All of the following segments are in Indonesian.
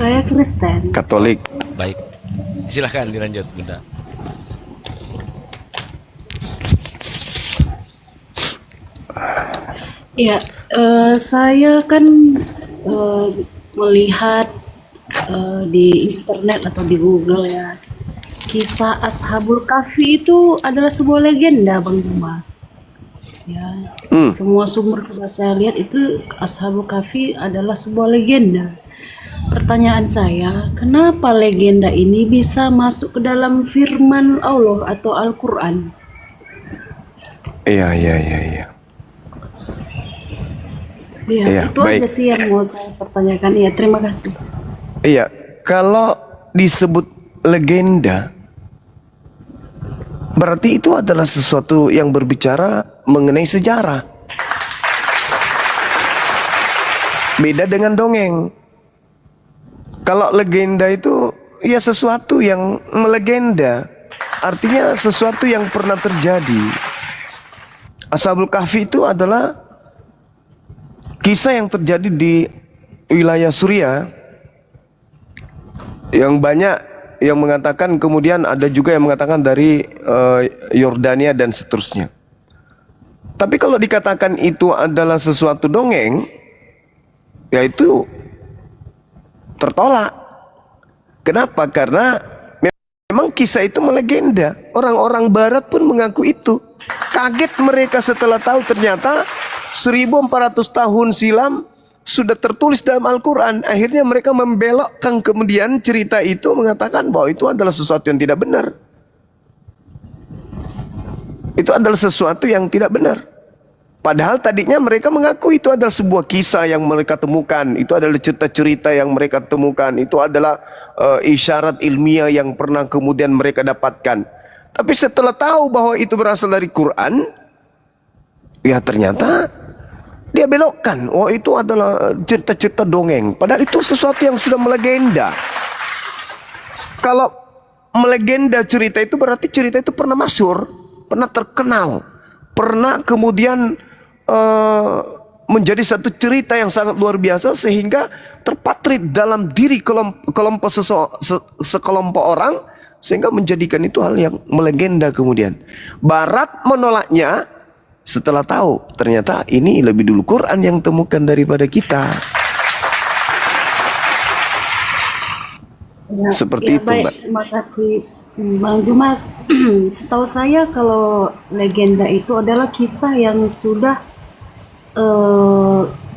Saya Kristen. Katolik. Baik, silahkan dilanjut, Bunda. Ya, saya kan melihat di internet atau di Google ya, kisah Ashabul Kahfi itu adalah sebuah legenda, Bang Juma. Ya, semua sumber sudah saya lihat itu Ashabul Kahfi adalah sebuah legenda. Pertanyaan saya, kenapa legenda ini bisa masuk ke dalam firman Allah atau Al-Quran? Iya. Ya, Iya, itu baik. aja sih yang mau saya pertanyakan. Ya, terima kasih. Iya, kalau disebut legenda, berarti itu adalah sesuatu yang berbicara mengenai sejarah. Beda dengan dongeng. Kalau legenda itu ya sesuatu yang melegenda, artinya sesuatu yang pernah terjadi. Ashabul Kahfi itu adalah kisah yang terjadi di wilayah Suriah, yang banyak yang mengatakan, kemudian ada juga yang mengatakan dari Yordania dan seterusnya. Tapi kalau dikatakan itu adalah sesuatu dongeng, yaitu tertolak. Kenapa? Karena memang kisah itu melegenda. Orang-orang barat pun mengaku itu. Kaget mereka setelah tahu ternyata 1400 tahun silam sudah tertulis dalam Al-Quran. Akhirnya mereka membelokkan kemudian cerita itu, mengatakan bahwa itu adalah sesuatu yang tidak benar. Itu adalah sesuatu yang tidak benar. Padahal tadinya mereka mengaku itu adalah sebuah kisah yang mereka temukan. Itu adalah cerita-cerita yang mereka temukan. Itu adalah isyarat ilmiah yang pernah kemudian mereka dapatkan. Tapi setelah tahu bahwa itu berasal dari Quran, ya ternyata dia belokkan. Oh, itu adalah cerita-cerita dongeng. Padahal itu sesuatu yang sudah melegenda. Kalau melegenda cerita itu berarti cerita itu pernah masyhur, pernah terkenal, pernah kemudian menjadi satu cerita yang sangat luar biasa sehingga terpatrit dalam diri sekelompok orang, sehingga menjadikan itu hal yang melegenda. Kemudian Barat menolaknya setelah tahu ternyata ini lebih dulu Quran yang temukan daripada kita. Ya, Seperti itu, baik. Mbak. Terima kasih, Bang Juma. Setahu saya kalau legenda itu adalah kisah yang sudah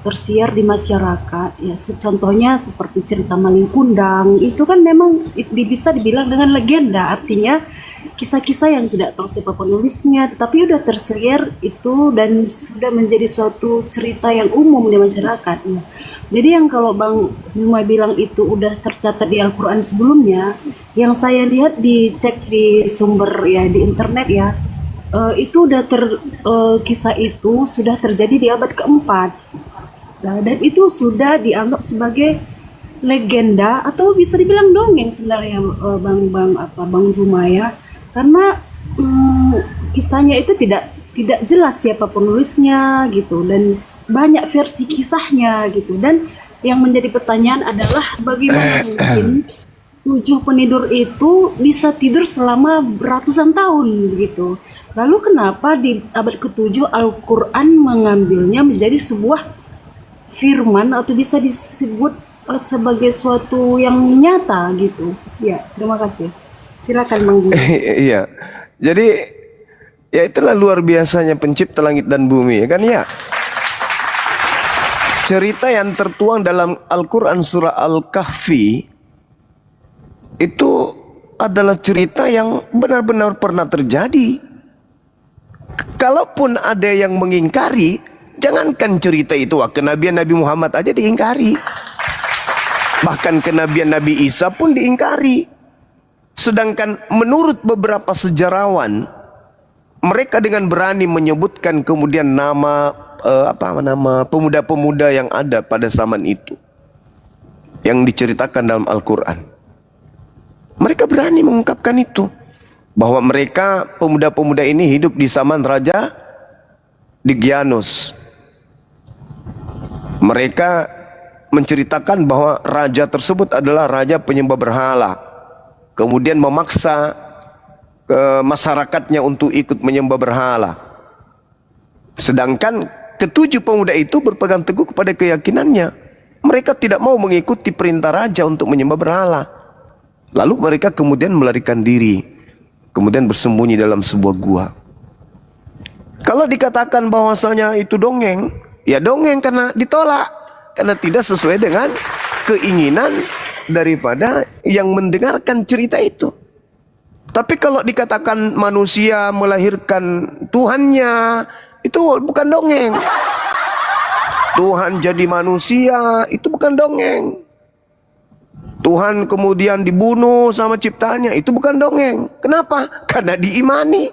tersiar di masyarakat. Ya, contohnya seperti cerita Maling Kundang. Itu kan memang bisa dibilang dengan legenda. Artinya kisah-kisah yang tidak tahu siapa penulisnya, tetapi udah tersiar itu dan sudah menjadi suatu cerita yang umum di masyarakat. Ya. Jadi yang kalau Bang Juma bilang itu udah tercatat di Al-Quran sebelumnya, yang saya lihat dicek di sumber ya di internet ya, itu udah kisah itu sudah terjadi di abad keempat. Nah, dan itu sudah dianggap sebagai legenda atau bisa dibilang dongeng sebenarnya, Bang Juma ya, karena kisahnya itu tidak jelas siapa penulisnya gitu, dan banyak versi kisahnya gitu. Dan yang menjadi pertanyaan adalah bagaimana mungkin 7 penidur itu bisa tidur selama ratusan tahun begitu. Lalu kenapa di abad ke-7 Al-Quran mengambilnya menjadi sebuah firman atau bisa disebut sebagai suatu yang nyata gitu. Ya, terima kasih. Silakan Bang Budi. Iya. Jadi ya itulah luar biasanya pencipta langit dan bumi, ya kan ya. Cerita yang tertuang dalam Al-Quran surah Al-Kahfi itu adalah cerita yang benar-benar pernah terjadi. Kalaupun ada yang mengingkari, jangankan cerita itu, kenabian Nabi Muhammad aja diingkari. Bahkan kenabian Nabi Isa pun diingkari. Sedangkan menurut beberapa sejarawan, mereka dengan berani menyebutkan kemudian nama pemuda-pemuda yang ada pada zaman itu, yang diceritakan dalam Al-Quran. Mereka berani mengungkapkan itu, bahwa mereka pemuda-pemuda ini hidup di zaman Raja Digianus. Mereka menceritakan bahwa raja tersebut adalah raja penyembah berhala. Kemudian memaksa masyarakatnya untuk ikut menyembah berhala. Sedangkan ketujuh pemuda itu berpegang teguh kepada keyakinannya. Mereka tidak mau mengikuti perintah raja untuk menyembah berhala. Lalu mereka kemudian melarikan diri, kemudian bersembunyi dalam sebuah gua. Kalau dikatakan bahwasanya itu dongeng, ya dongeng karena ditolak, karena tidak sesuai dengan keinginan daripada yang mendengarkan cerita itu. Tapi kalau dikatakan manusia melahirkan Tuhannya, itu bukan dongeng. Tuhan jadi manusia, itu bukan dongeng. Tuhan kemudian dibunuh sama ciptaannya, itu bukan dongeng. Kenapa? Karena diimani.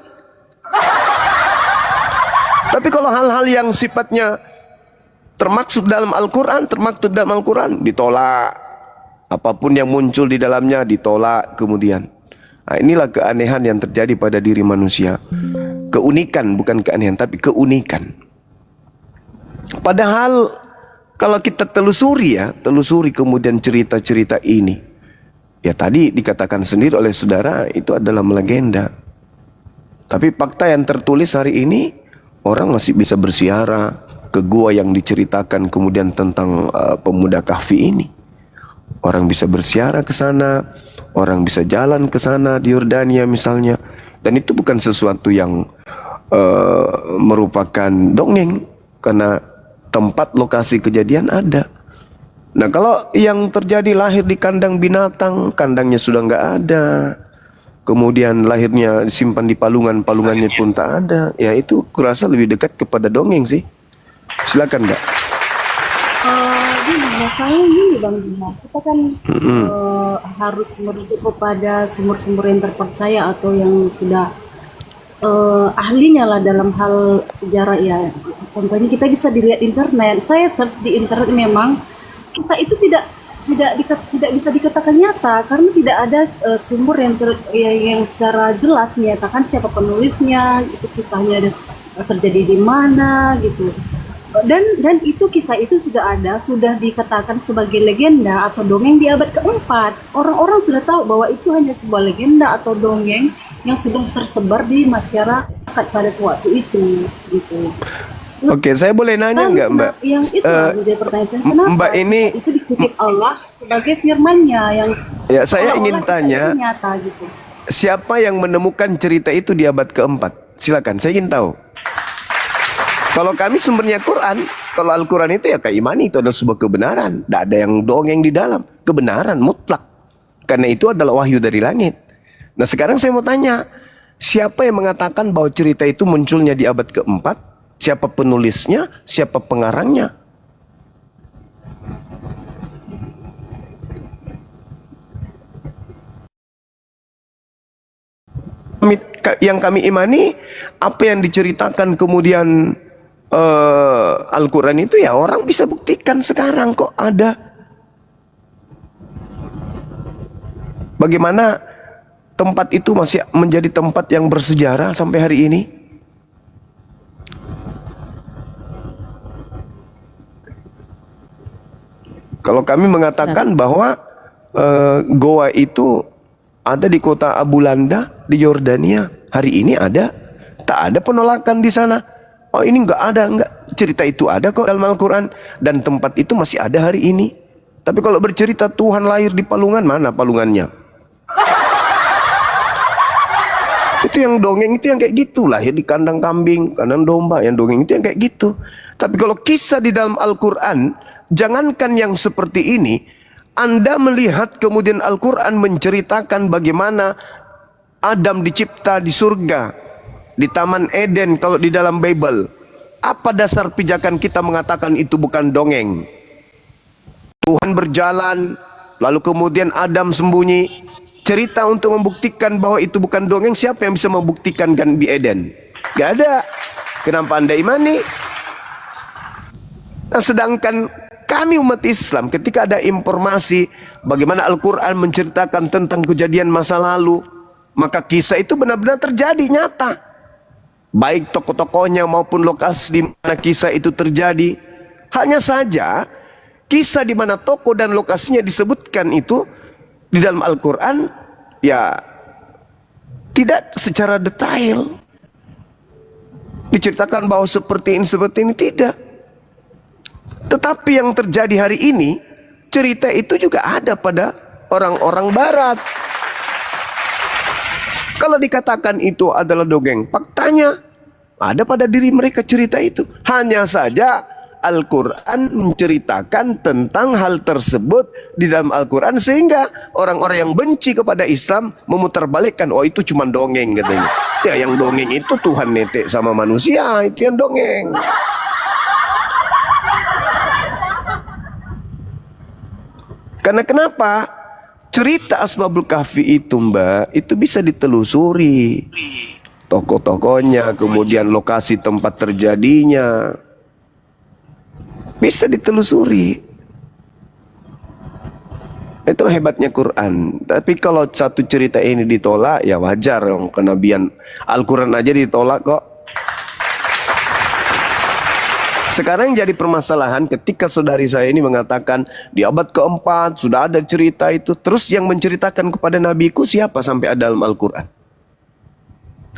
Tapi kalau hal-hal yang sifatnya termaksud dalam Al-Quran, ditolak. Apapun yang muncul di dalamnya ditolak kemudian. Nah, inilah keanehan yang terjadi pada diri manusia. Keunikan, bukan keanehan, tapi keunikan. Padahal kalau kita telusuri kemudian cerita-cerita ini, ya tadi dikatakan sendiri oleh saudara, itu adalah legenda. Tapi fakta yang tertulis hari ini, orang masih bisa bersiara ke gua yang diceritakan kemudian tentang pemuda kahfi ini. Orang bisa bersiara ke sana, orang bisa jalan ke sana di Yordania misalnya, dan itu bukan sesuatu yang merupakan dongeng, karena tempat lokasi kejadian ada. Nah, kalau yang terjadi lahir di kandang binatang, kandangnya sudah nggak ada, kemudian lahirnya disimpan di palungan, palungannya pun tak ada, ya itu kurasa lebih dekat kepada dongeng sih. Silakan Mbak. Gini, masalahnya gini Bang Bima, kita kan harus merujuk kepada sumber-sumber yang terpercaya atau yang sudah ahlinya lah dalam hal sejarah ya. Contohnya kita bisa dilihat internet. Saya search di internet, memang kisah itu tidak bisa dikatakan nyata karena tidak ada sumber yang secara jelas menyatakan siapa penulisnya, itu kisahnya terjadi di mana gitu. Dan itu kisah itu sudah dikatakan sebagai legenda atau dongeng di abad keempat. Orang-orang sudah tahu bahwa itu hanya sebuah legenda atau dongeng yang sudah tersebar di masyarakat pada waktu itu gitu. Oke, saya boleh nanya nggak Mbak? Yang itu menjadi pertanyaan saya, kenapa Mbak ini itu dikutip Allah sebagai firman-Nya yang ya, saya ingin tanya, nyata gitu. Siapa yang menemukan cerita itu di abad keempat? Silakan, saya ingin tahu. Kalau kami sumbernya Quran, kalau Al-Quran itu ya keimani, itu adalah sebuah kebenaran. Tidak ada yang dongeng di dalam, kebenaran mutlak. Karena itu adalah wahyu dari langit. Nah sekarang saya mau tanya, siapa yang mengatakan bahwa cerita itu munculnya di abad keempat? Siapa penulisnya? Siapa pengarangnya? Yang kami imani, apa yang diceritakan kemudian Al-Quran itu ya orang bisa buktikan sekarang kok ada. Bagaimana tempat itu masih menjadi tempat yang bersejarah sampai hari ini? Kalau kami mengatakan bahwa goa itu ada di kota Abu Landa di Yordania, hari ini ada, tak ada penolakan di sana. Oh ini enggak cerita itu ada kok dalam Al-Quran, dan tempat itu masih ada hari ini. Tapi kalau bercerita Tuhan lahir di palungan, mana palungannya? Itu yang dongeng itu yang kayak gitu, lahir di kandang kambing, kandang domba, yang dongeng itu yang kayak gitu. Tapi kalau kisah di dalam Al-Quran, jangankan yang seperti ini, Anda melihat kemudian Al-Quran menceritakan bagaimana Adam dicipta di surga, di Taman Eden kalau di dalam Bible. Apa dasar pijakan kita mengatakan itu bukan dongeng? Tuhan berjalan, lalu kemudian Adam sembunyi. Cerita untuk membuktikan bahwa itu bukan dongeng, siapa yang bisa membuktikan kan di Eden? Gak ada. Kenapa Anda imani? Nah, sedangkan kami umat Islam ketika ada informasi bagaimana Al-Quran menceritakan tentang kejadian masa lalu, maka kisah itu benar-benar terjadi nyata. Baik tokoh-tokohnya maupun lokasi di mana kisah itu terjadi. Hanya saja kisah di mana tokoh dan lokasinya disebutkan itu di dalam Al-Quran, ya tidak secara detail diceritakan bahwa seperti ini, tidak. Tetapi yang terjadi hari ini, cerita itu juga ada pada orang-orang barat. Kalau dikatakan itu adalah dongeng, faktanya ada pada diri mereka cerita itu. Hanya saja Al-Quran menceritakan tentang hal tersebut di dalam Al-Quran, sehingga orang-orang yang benci kepada Islam memutarbalikkan, oh itu cuma dongeng katanya. Ya yang dongeng itu Tuhan netek sama manusia, itu yang dongeng. Karena kenapa? Cerita Ashabul Kahfi itu Mbak, itu bisa ditelusuri. Tokoh-tokohnya, kemudian lokasi tempat terjadinya, bisa ditelusuri. Itulah hebatnya Quran. Tapi kalau satu cerita ini ditolak, ya wajar dong. Kenabian Al-Quran aja ditolak kok. Sekarang jadi permasalahan ketika saudari saya ini mengatakan di abad keempat sudah ada cerita itu. Terus yang menceritakan kepada nabiku siapa sampai ada dalam Al-Quran?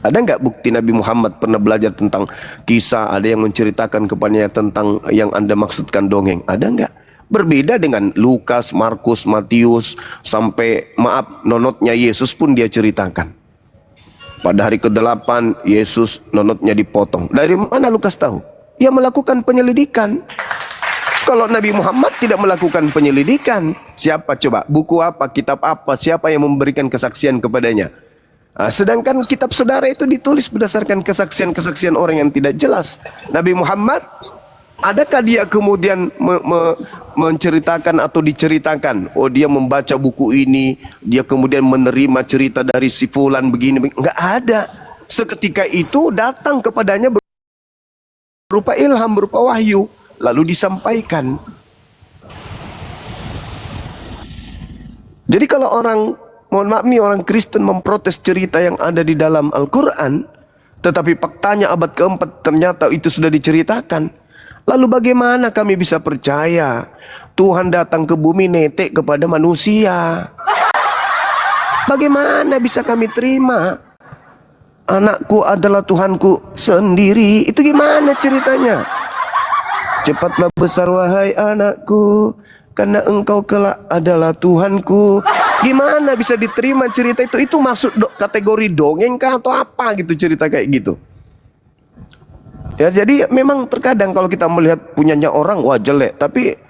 Ada nggak bukti Nabi Muhammad pernah belajar tentang kisah, ada yang menceritakan kepadanya tentang yang Anda maksudkan dongeng? Ada nggak? Berbeda dengan Lukas, Markus, Matius, sampai maaf nonotnya Yesus pun dia ceritakan. Pada hari ke-8 Yesus nonotnya dipotong. Dari mana Lukas tahu? Ia melakukan penyelidikan. Kalau Nabi Muhammad tidak melakukan penyelidikan, siapa coba? Buku apa? Kitab apa? Siapa yang memberikan kesaksian kepadanya? Sedangkan kitab saudara itu ditulis berdasarkan kesaksian-kesaksian orang yang tidak jelas. Nabi Muhammad, adakah dia kemudian menceritakan atau diceritakan, oh dia membaca buku ini, dia kemudian menerima cerita dari si fulan begini, enggak ada. Seketika itu datang kepadanya berupa ilham, berupa wahyu, lalu disampaikan. Jadi kalau orang, mohon maaf nih, orang Kristen memprotes cerita yang ada di dalam Al-Quran, tetapi faktanya abad keempat ternyata itu sudah diceritakan. Lalu bagaimana kami bisa percaya Tuhan datang ke bumi netek kepada manusia? Bagaimana bisa kami terima? Anakku adalah Tuhanku sendiri. Itu gimana ceritanya? Cepatlah besar wahai anakku, karena engkau kelak adalah Tuhanku. Gimana bisa diterima cerita itu? Itu masuk kategori dongeng kah atau apa gitu, cerita kayak gitu? Ya jadi memang terkadang kalau kita melihat punyanya orang wah jelek, tapi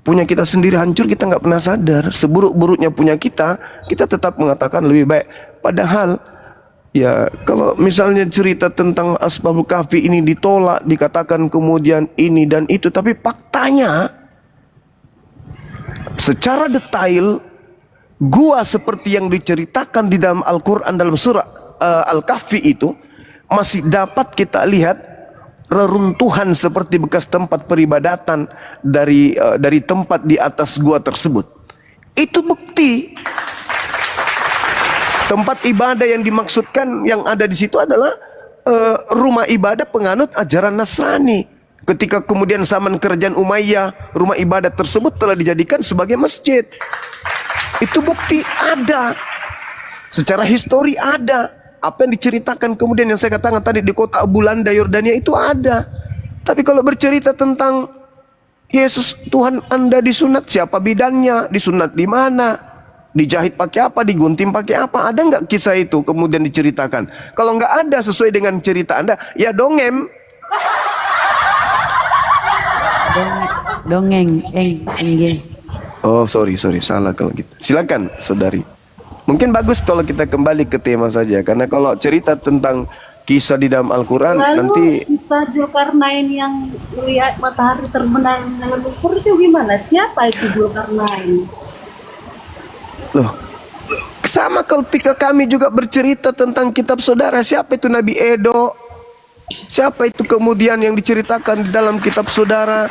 punya kita sendiri hancur, kita nggak pernah sadar. Seburuk-buruknya punya kita tetap mengatakan lebih baik. Padahal ya kalau misalnya cerita tentang Ashabul Kahfi ini ditolak, dikatakan kemudian ini dan itu, tapi faktanya secara detail gua seperti yang diceritakan di dalam Al-Quran dalam surah Al-Kahfi itu masih dapat kita lihat reruntuhan seperti bekas tempat peribadatan dari tempat di atas gua tersebut. Itu bukti. Tempat ibadah yang dimaksudkan yang ada di situ adalah rumah ibadah penganut ajaran Nasrani. Ketika kemudian zaman kerajaan Umayyah, rumah ibadah tersebut telah dijadikan sebagai masjid. Itu bukti ada. Secara histori ada. Apa yang diceritakan kemudian yang saya katakan tadi di kota Abu Landa, Yordania itu ada. Tapi kalau bercerita tentang Yesus Tuhan Anda disunat, siapa bidannya, disunat di mana, dijahit pakai apa, digunting pakai apa, ada nggak kisah itu kemudian diceritakan? Kalau nggak ada sesuai dengan cerita Anda, ya dongeng. Dongeng, Oh sorry salah kalau gitu. Silakan saudari. Mungkin bagus kalau kita kembali ke tema saja, karena kalau cerita tentang kisah di dalam Al-Quran nanti kisah Zulkarnain yang lihat matahari terbenam dengan lumpur itu gimana? Siapa itu Zulkarnain? loh, sama ketika kami juga bercerita tentang kitab saudara, siapa itu Nabi Edo, siapa itu kemudian yang diceritakan di dalam kitab saudara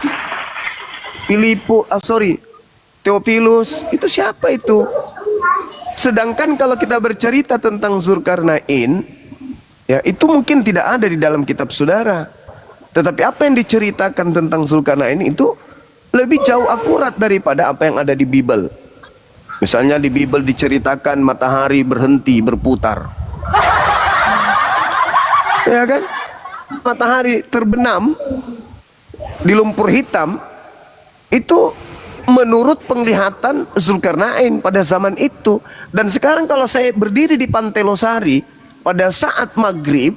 Theophilus, itu siapa itu? Sedangkan kalau kita bercerita tentang Zulkarnain, ya itu mungkin tidak ada di dalam kitab saudara. Tetapi apa yang diceritakan tentang Zulkarnain itu lebih jauh akurat daripada apa yang ada di Bible. Misalnya di Bible diceritakan matahari berhenti berputar, ya kan? Matahari terbenam di lumpur hitam, itu menurut penglihatan Zulkarnain pada zaman itu. Dan sekarang kalau saya berdiri di Pantai Losari pada saat maghrib,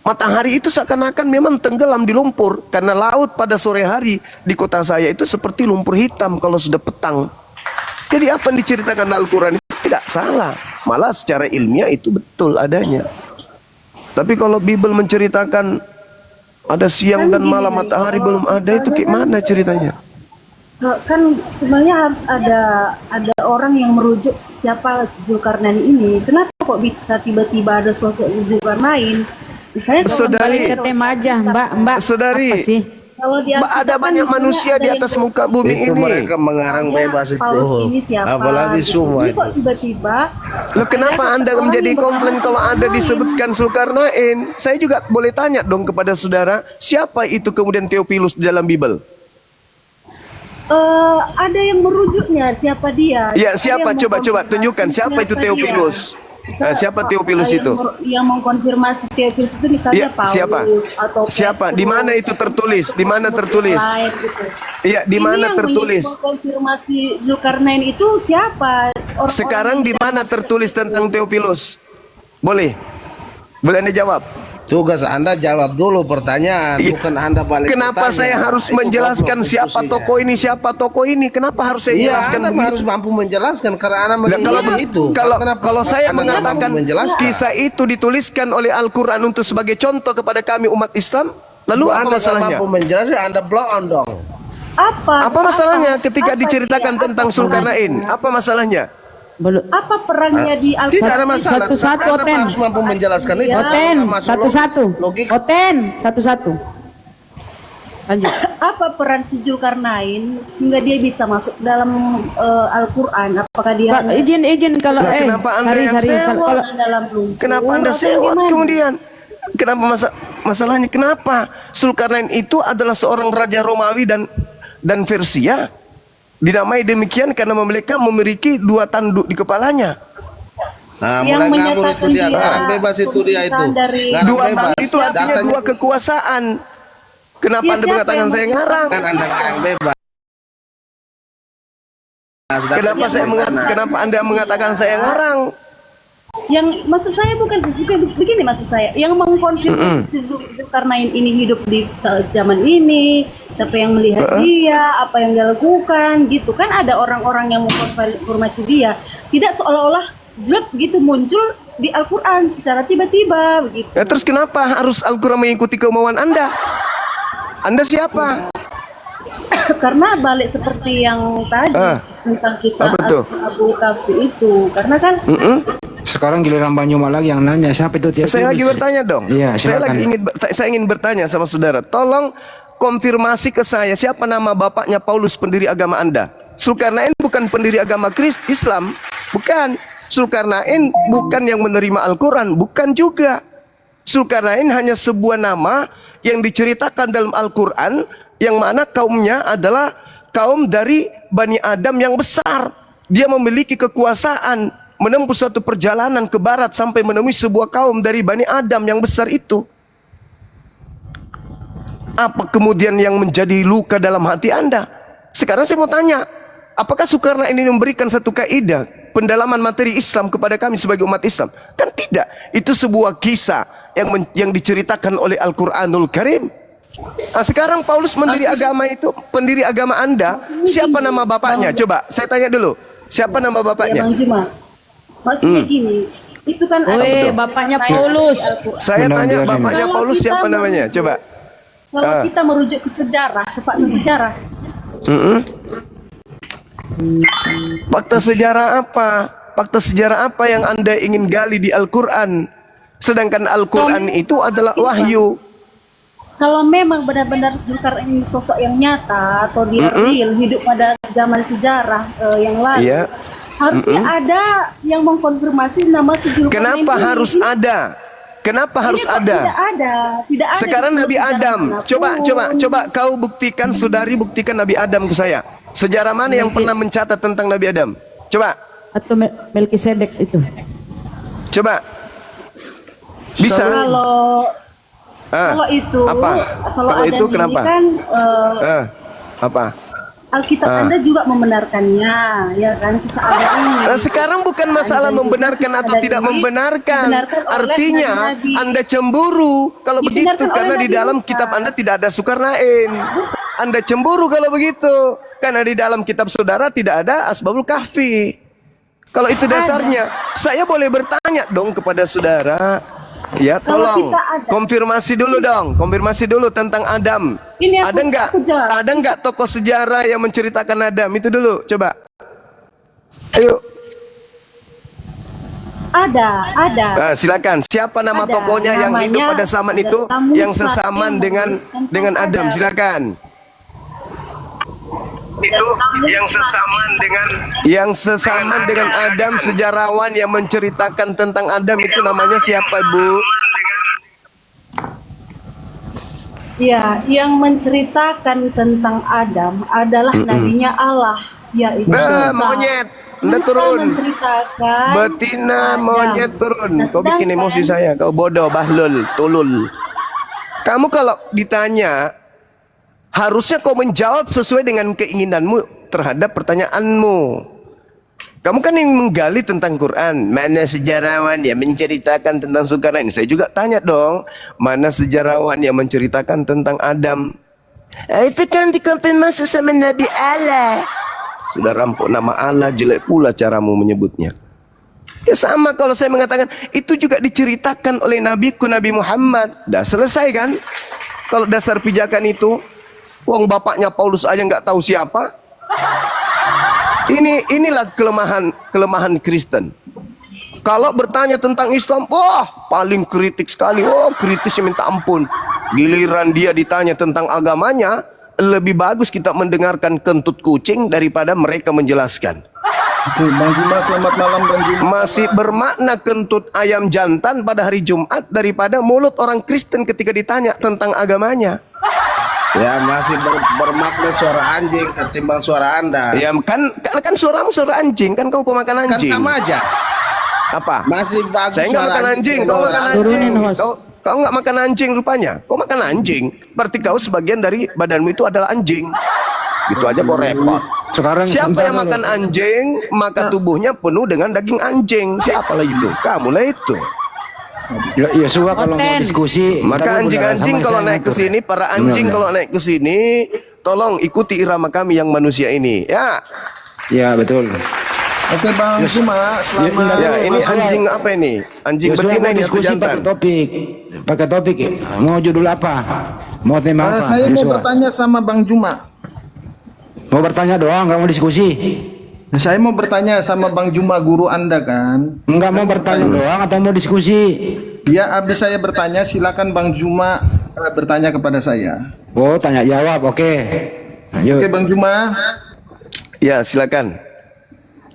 matahari itu seakan-akan memang tenggelam di lumpur, karena laut pada sore hari di kota saya itu seperti lumpur hitam kalau sudah petang. Jadi apa yang diceritakan Al-Quran itu tidak salah, malah secara ilmiah itu betul adanya. Tapi kalau Bible menceritakan ada siang dan malam, matahari belum ada, itu kayak mana ceritanya? Kan sebenarnya harus ada orang yang merujuk siapa Zulkarnain ini. Kenapa kok bisa tiba-tiba ada sosok Zulkarnain? Misalnya Saudari, Kembali ke tema aja, Mbak. Saudari, Apa sih? kalau di Alkitab ada kan banyak misalnya manusia ada di yang atas muka bumi Itu ini. mereka mengarang bebas itu. Paulus ini siapa? Apalagi gitu. semua Ini itu. kok tiba-tiba Loh, kenapa ada Anda orang menjadi yang komplain berkata kalau Anda lain? disebutkan Zulkarnain? Saya juga boleh tanya dong kepada saudara, siapa itu kemudian Theophilus di dalam Bible? Ada yang merujuknya siapa dia? Ya, Ada siapa? yang Coba mengkonfirmasi tunjukkan siapa itu dia. Theophilus. Siapa Theophilus itu? Yang mengkonfirmasi Theophilus itu misalnya Ya, Paulus siapa? atau Siapa? Di mana itu tertulis? Di mana tertulis? Lain gitu. Iya, di Ini mana yang tertulis? mengkonfirmasi Zulkarnain itu siapa? Orang-orang Sekarang di yang mana tertulis tentang Theophilus? Boleh? Boleh Anda jawab? Tugas Anda jawab dulu pertanyaan, Iya. bukan Anda balik Kenapa bertanya. saya harus Itu menjelaskan goblok siapa diskusinya. tokoh ini, siapa tokoh ini? Kenapa harus saya Iya, jelaskan Anda begitu? harus mampu menjelaskan karena Anda Nah, kalau menilai itu. kalau saya Anda nggak mengatakan mampu menjelaskan? kisah itu dituliskan oleh Al-Quran untuk sebagai contoh kepada kami umat Islam, lalu apa Anda nggak masalahnya? mampu menjelaskan, Anda blow on dong. Apa masalahnya ketika Apa diceritakan dia? tentang Apa Zulkarnain? Apa masalahnya? Belum. Apa perannya di Tidak ada Alkitab? masalah. Satu-satu, Anda Oten. harus mampu menjelaskan itu. Oten, Masuk satu-satu. logika. Oten, satu-satu. Lanjut. Apa peran si Zulkarnain sehingga dia bisa masuk dalam Al-Quran? Apakah dia Pak, izin kalau Lah, kenapa Anda yang sewa? kalau dalam lumpur? Kenapa Anda atau sewot gimana? kemudian? Kenapa masalahnya? Kenapa Zulkarnain itu adalah seorang raja Romawi dan Persia? Dinamai demikian karena mereka memiliki dua tanduk di kepalanya. Nah, Yang mulai ngabur itu menyatakan dia, dia ngarang bebas itu dia itu. pemerintahan dari- Ngarang Dua bebas. tanduk itu artinya Datanya dua kekuasaan. Kenapa Ya, Anda siapa mengatakan yang saya menciptakan? ngarang? kan Anda ngarang bebas. Kenapa kenapa Anda mengatakan saya ngarang? Yang maksud saya bukan begini, maksud saya yang mengkonfirmasi si Zulkarnain ini hidup di zaman ini, siapa yang melihat dia, apa yang dia lakukan gitu kan. Ada orang-orang yang mengkonfirmasi dia, tidak seolah-olah jelek gitu muncul di Al-Quran secara tiba-tiba begitu. Ya, terus kenapa harus Al-Quran mengikuti kemauan Anda? Anda siapa? Karena balik seperti yang tadi tentang kisah apa tuh? Abu Kahfi itu, karena kan Sekarang giliran Banyuma lagi yang nanya siapa itu Theophilus? Saya lagi bertanya dong. Iya, silakan. Saya ingin bertanya sama saudara. Tolong konfirmasi ke saya siapa nama bapaknya Paulus pendiri agama Anda. Zulkarnain bukan pendiri agama Islam, bukan. Zulkarnain bukan yang menerima Al-Quran, bukan juga. Zulkarnain hanya sebuah nama yang diceritakan dalam Al-Quran, yang mana kaumnya adalah kaum dari Bani Adam yang besar. Dia memiliki kekuasaan menempuh suatu perjalanan ke barat sampai menemui sebuah kaum dari Bani Adam yang besar itu. Apa kemudian yang menjadi luka dalam hati Anda? Sekarang saya mau tanya, apakah Zulkarnain ini memberikan satu kaidah pendalaman materi Islam kepada kami sebagai umat Islam? Kan tidak. Itu sebuah kisah yang diceritakan oleh Al-Quranul Karim. Nah, sekarang Paulus pendiri agama itu, pendiri agama Anda, siapa nama bapaknya? Coba saya tanya dulu, siapa nama ya bapaknya? Bang Juma, maksudnya gini, itu kan Weh, bapaknya Paulus. Saya Benar, tanya benar, bapaknya Kalau Paulus kita siapa namanya? merujuk- Coba. Kalau kita merujuk ke sejarah, ke fakta sejarah, Fakta sejarah apa? Fakta sejarah apa yang Anda ingin gali di Al-Quran? Sedangkan Al-Quran itu adalah wahyu. kalau memang benar-benar Zulkarnain ini sosok yang nyata atau dia real hidup pada zaman sejarah yang lalu, Iya. harusnya ada yang mengkonfirmasi nama si Zulkarnain Kenapa ini. harus ada? Kenapa harus Ini kok ada? Tidak ada. Sekarang di Nabi sejarah Adam. manapun. Coba kau buktikan, saudari buktikan Nabi Adam ke saya. Sejarah mana yang pernah mencatat tentang Nabi Adam? Coba. Atau Melkisedek itu. Coba. Bisa? Kalau itu, apa? Kalau Adam itu ini kenapa? kan Apa? Alkitab Anda juga membenarkannya, ya kan, kisah Adam ini. Nah, sekarang bukan masalah Dan membenarkan kisah atau Adam tidak ini membenarkan. dibenarkan oleh Artinya Nabi-Nabi. Anda cemburu kalau Dibenarkan begitu oleh karena di Nabi dalam Musa. kitab Anda tidak ada Zulkarnain. Anda cemburu kalau begitu karena di dalam kitab saudara tidak ada Asbabul Kahfi. Kalau itu dasarnya, saya boleh bertanya dong kepada saudara. Ya, Kalau tolong kisah Adam. konfirmasi dulu tentang Adam. Ini Ada aku jawab. Ada nggak tokoh sejarah yang menceritakan Adam itu dulu? Coba. Ayo. Ada. Nah, silakan. Siapa nama Ada. tokohnya yang Namanya hidup pada zaman itu Musa yang sesaman yang dengan menuliskan Adam? Adam. Silakan. Itu yang sesaman dengan Adam, sejarawan yang menceritakan tentang Adam itu namanya siapa, Bu? Ya, yang menceritakan tentang Adam adalah nabinya Allah, yaitu Musa. Monyet, Anda Musa turun. menceritakan Betina Adam. monyet turun. Nah, Kau bikin sedangkan- emosi saya. Kau bodoh, bahlul, tulul. Kamu kalau ditanya, harusnya kau menjawab sesuai dengan keinginanmu terhadap pertanyaanmu. Kamu kan yang menggali tentang Quran. Mana sejarawan yang menceritakan tentang Zulkarnain? Saya juga tanya dong, mana sejarawan yang menceritakan tentang Adam? Itu kan dikonfirmasi sama Nabi Allah. Sudah rampok nama Allah, jelek pula caramu menyebutnya. Ya sama kalau saya mengatakan itu juga diceritakan oleh nabiku Nabi Muhammad. Dah selesai kan? Kalau dasar pijakan itu, wong bapaknya Paulus aja nggak tahu siapa. Inilah kelemahan Kristen. Kalau bertanya tentang Islam, wah paling kritik sekali. Oh kritisnya minta ampun. Giliran dia ditanya tentang agamanya, lebih bagus kita mendengarkan kentut kucing daripada mereka menjelaskan. Oke, Bang Juma, selamat malam Bang Juma. Masih bermakna kentut ayam jantan pada hari Jumat daripada mulut orang Kristen ketika ditanya tentang agamanya. Ya masih bermakna suara anjing ketimbang suara Anda. Ya kan suaramu suara anjing, kan kau pemakan Kan anjing. sama aja. Apa? Masih bagus. Saya nggak suara makan anjing, kau suara makan Turunin, anjing. host. Kau nggak makan anjing rupanya. Kau makan anjing. Berarti kau sebagian dari badanmu itu adalah anjing. Gitu aja kok repot. Sekarang Siapa sebentar yang dulu. makan anjing, maka tubuhnya penuh dengan daging anjing. Siapa lah itu? Kamu lah itu. Yosua kalau mau Konten. diskusi, Maka ntar anjing-anjing sama kalau saya naik ke ngatur. sini, para anjing Benar, kalau naik ke sini, tolong ikuti irama kami yang manusia ini. Ya. Ya betul. Oke Bang Juma, selamat. Ya, ini Yosua. anjing apa ini? Anjing Yosua betina mau ini atau diskusi jantan? pakai topik. Pakai topik. Mau judul apa? Mau tema apa? Saya mau Yosua? bertanya sama Bang Juma. Mau bertanya doang, nggak mau diskusi. Saya mau bertanya sama Bang Juma, guru Anda kan. Enggak mau bertanya doang atau mau diskusi? Ya, habis saya bertanya, silakan Bang Juma bertanya kepada saya. Oh, tanya jawab. Oke. Lanjut. Oke Bang Juma, Ya, silakan.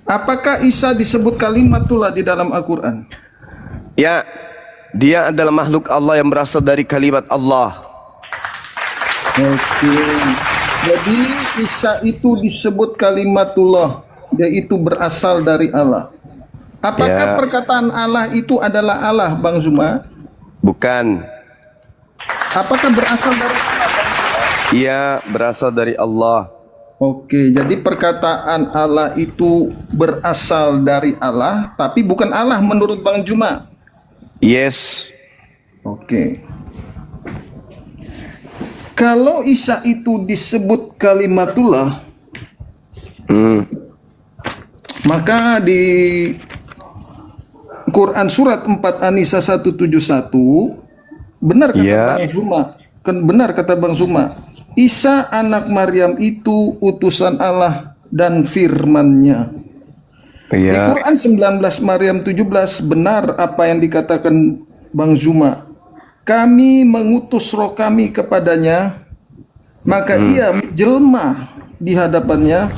apakah Isa disebut kalimatullah di dalam Al-Quran? Ya, dia adalah makhluk Allah yang berasal dari kalimat Allah. Oke. Jadi Isa itu disebut kalimatullah, yaitu berasal dari Allah. Apakah Ya. perkataan Allah itu adalah Allah, Bang Zuma? Bukan. Apakah berasal dari Allah, Bang Zuma? Ia berasal dari Allah. Oke, jadi perkataan Allah itu berasal dari Allah, tapi bukan Allah menurut Bang Juma. Yes. Oke. Kalau Isa itu disebut kalimatullah, maka di Quran surat 4 An-Nisa 171 benar kata Ya. Bang Zuma, kan benar kata Bang Zuma. Isa anak Maryam itu utusan Allah dan firman-Nya. Di Ya. Quran 19 Maryam 17 benar apa yang dikatakan Bang Zuma. Kami mengutus roh kami kepadanya, maka ia menjelma di hadapannya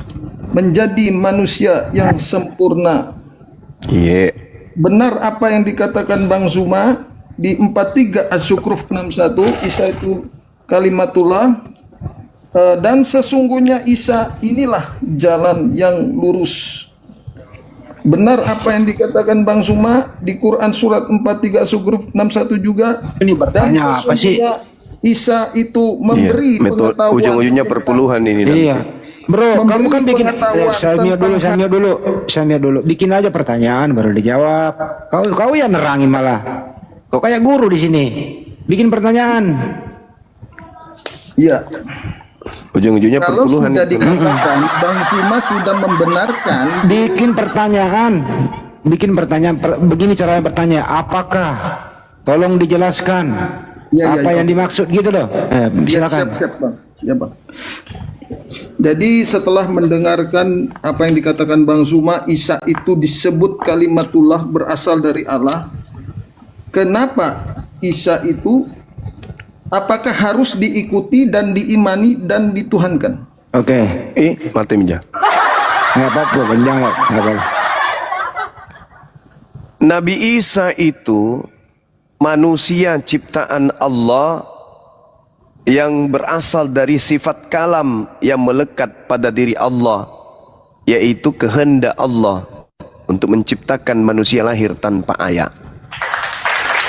menjadi manusia yang sempurna. Iya. Benar apa yang dikatakan Bang Zuma, di 43 Az-Zukhruf 61, Isa itu kalimatullah, dan sesungguhnya Isa inilah jalan yang lurus. Benar apa yang dikatakan Bang Suma di Quran surat 43 Az-Zukhruf 61 juga. Ini bertanya Dan apa sih? sesungguhnya Isa itu memberi metode pengetahuan. ujung-ujungnya perpuluhan ini. Iya. Bro, Memberi kamu kan bikin pengetahuan saya mute dulu. Bikin aja pertanyaan baru dijawab. Kau yang nerangin malah. Kau kayak guru di sini. Bikin pertanyaan. Iya. Ujung-ujungnya Kalau perpuluhan. sudah dikatakan Bang Suma sudah membenarkan, Bikin pertanyaan. Begini caranya bertanya. Apakah? Tolong dijelaskan. Ya, Apa yang dimaksud gitu loh. ya, Silakan. siap Bang. Siap Bang. Jadi setelah mendengarkan apa yang dikatakan Bang Zuma, Isa itu disebut kalimatullah berasal dari Allah. Kenapa Isa itu, apakah harus diikuti dan diimani dan dituhankan? Oke. Mati meja. Nggak apa-apa, menjawab. Nggak apa-apa. Nabi Isa itu manusia ciptaan Allah yang berasal dari sifat kalam yang melekat pada diri Allah, yaitu kehendak Allah untuk menciptakan manusia lahir tanpa ayah.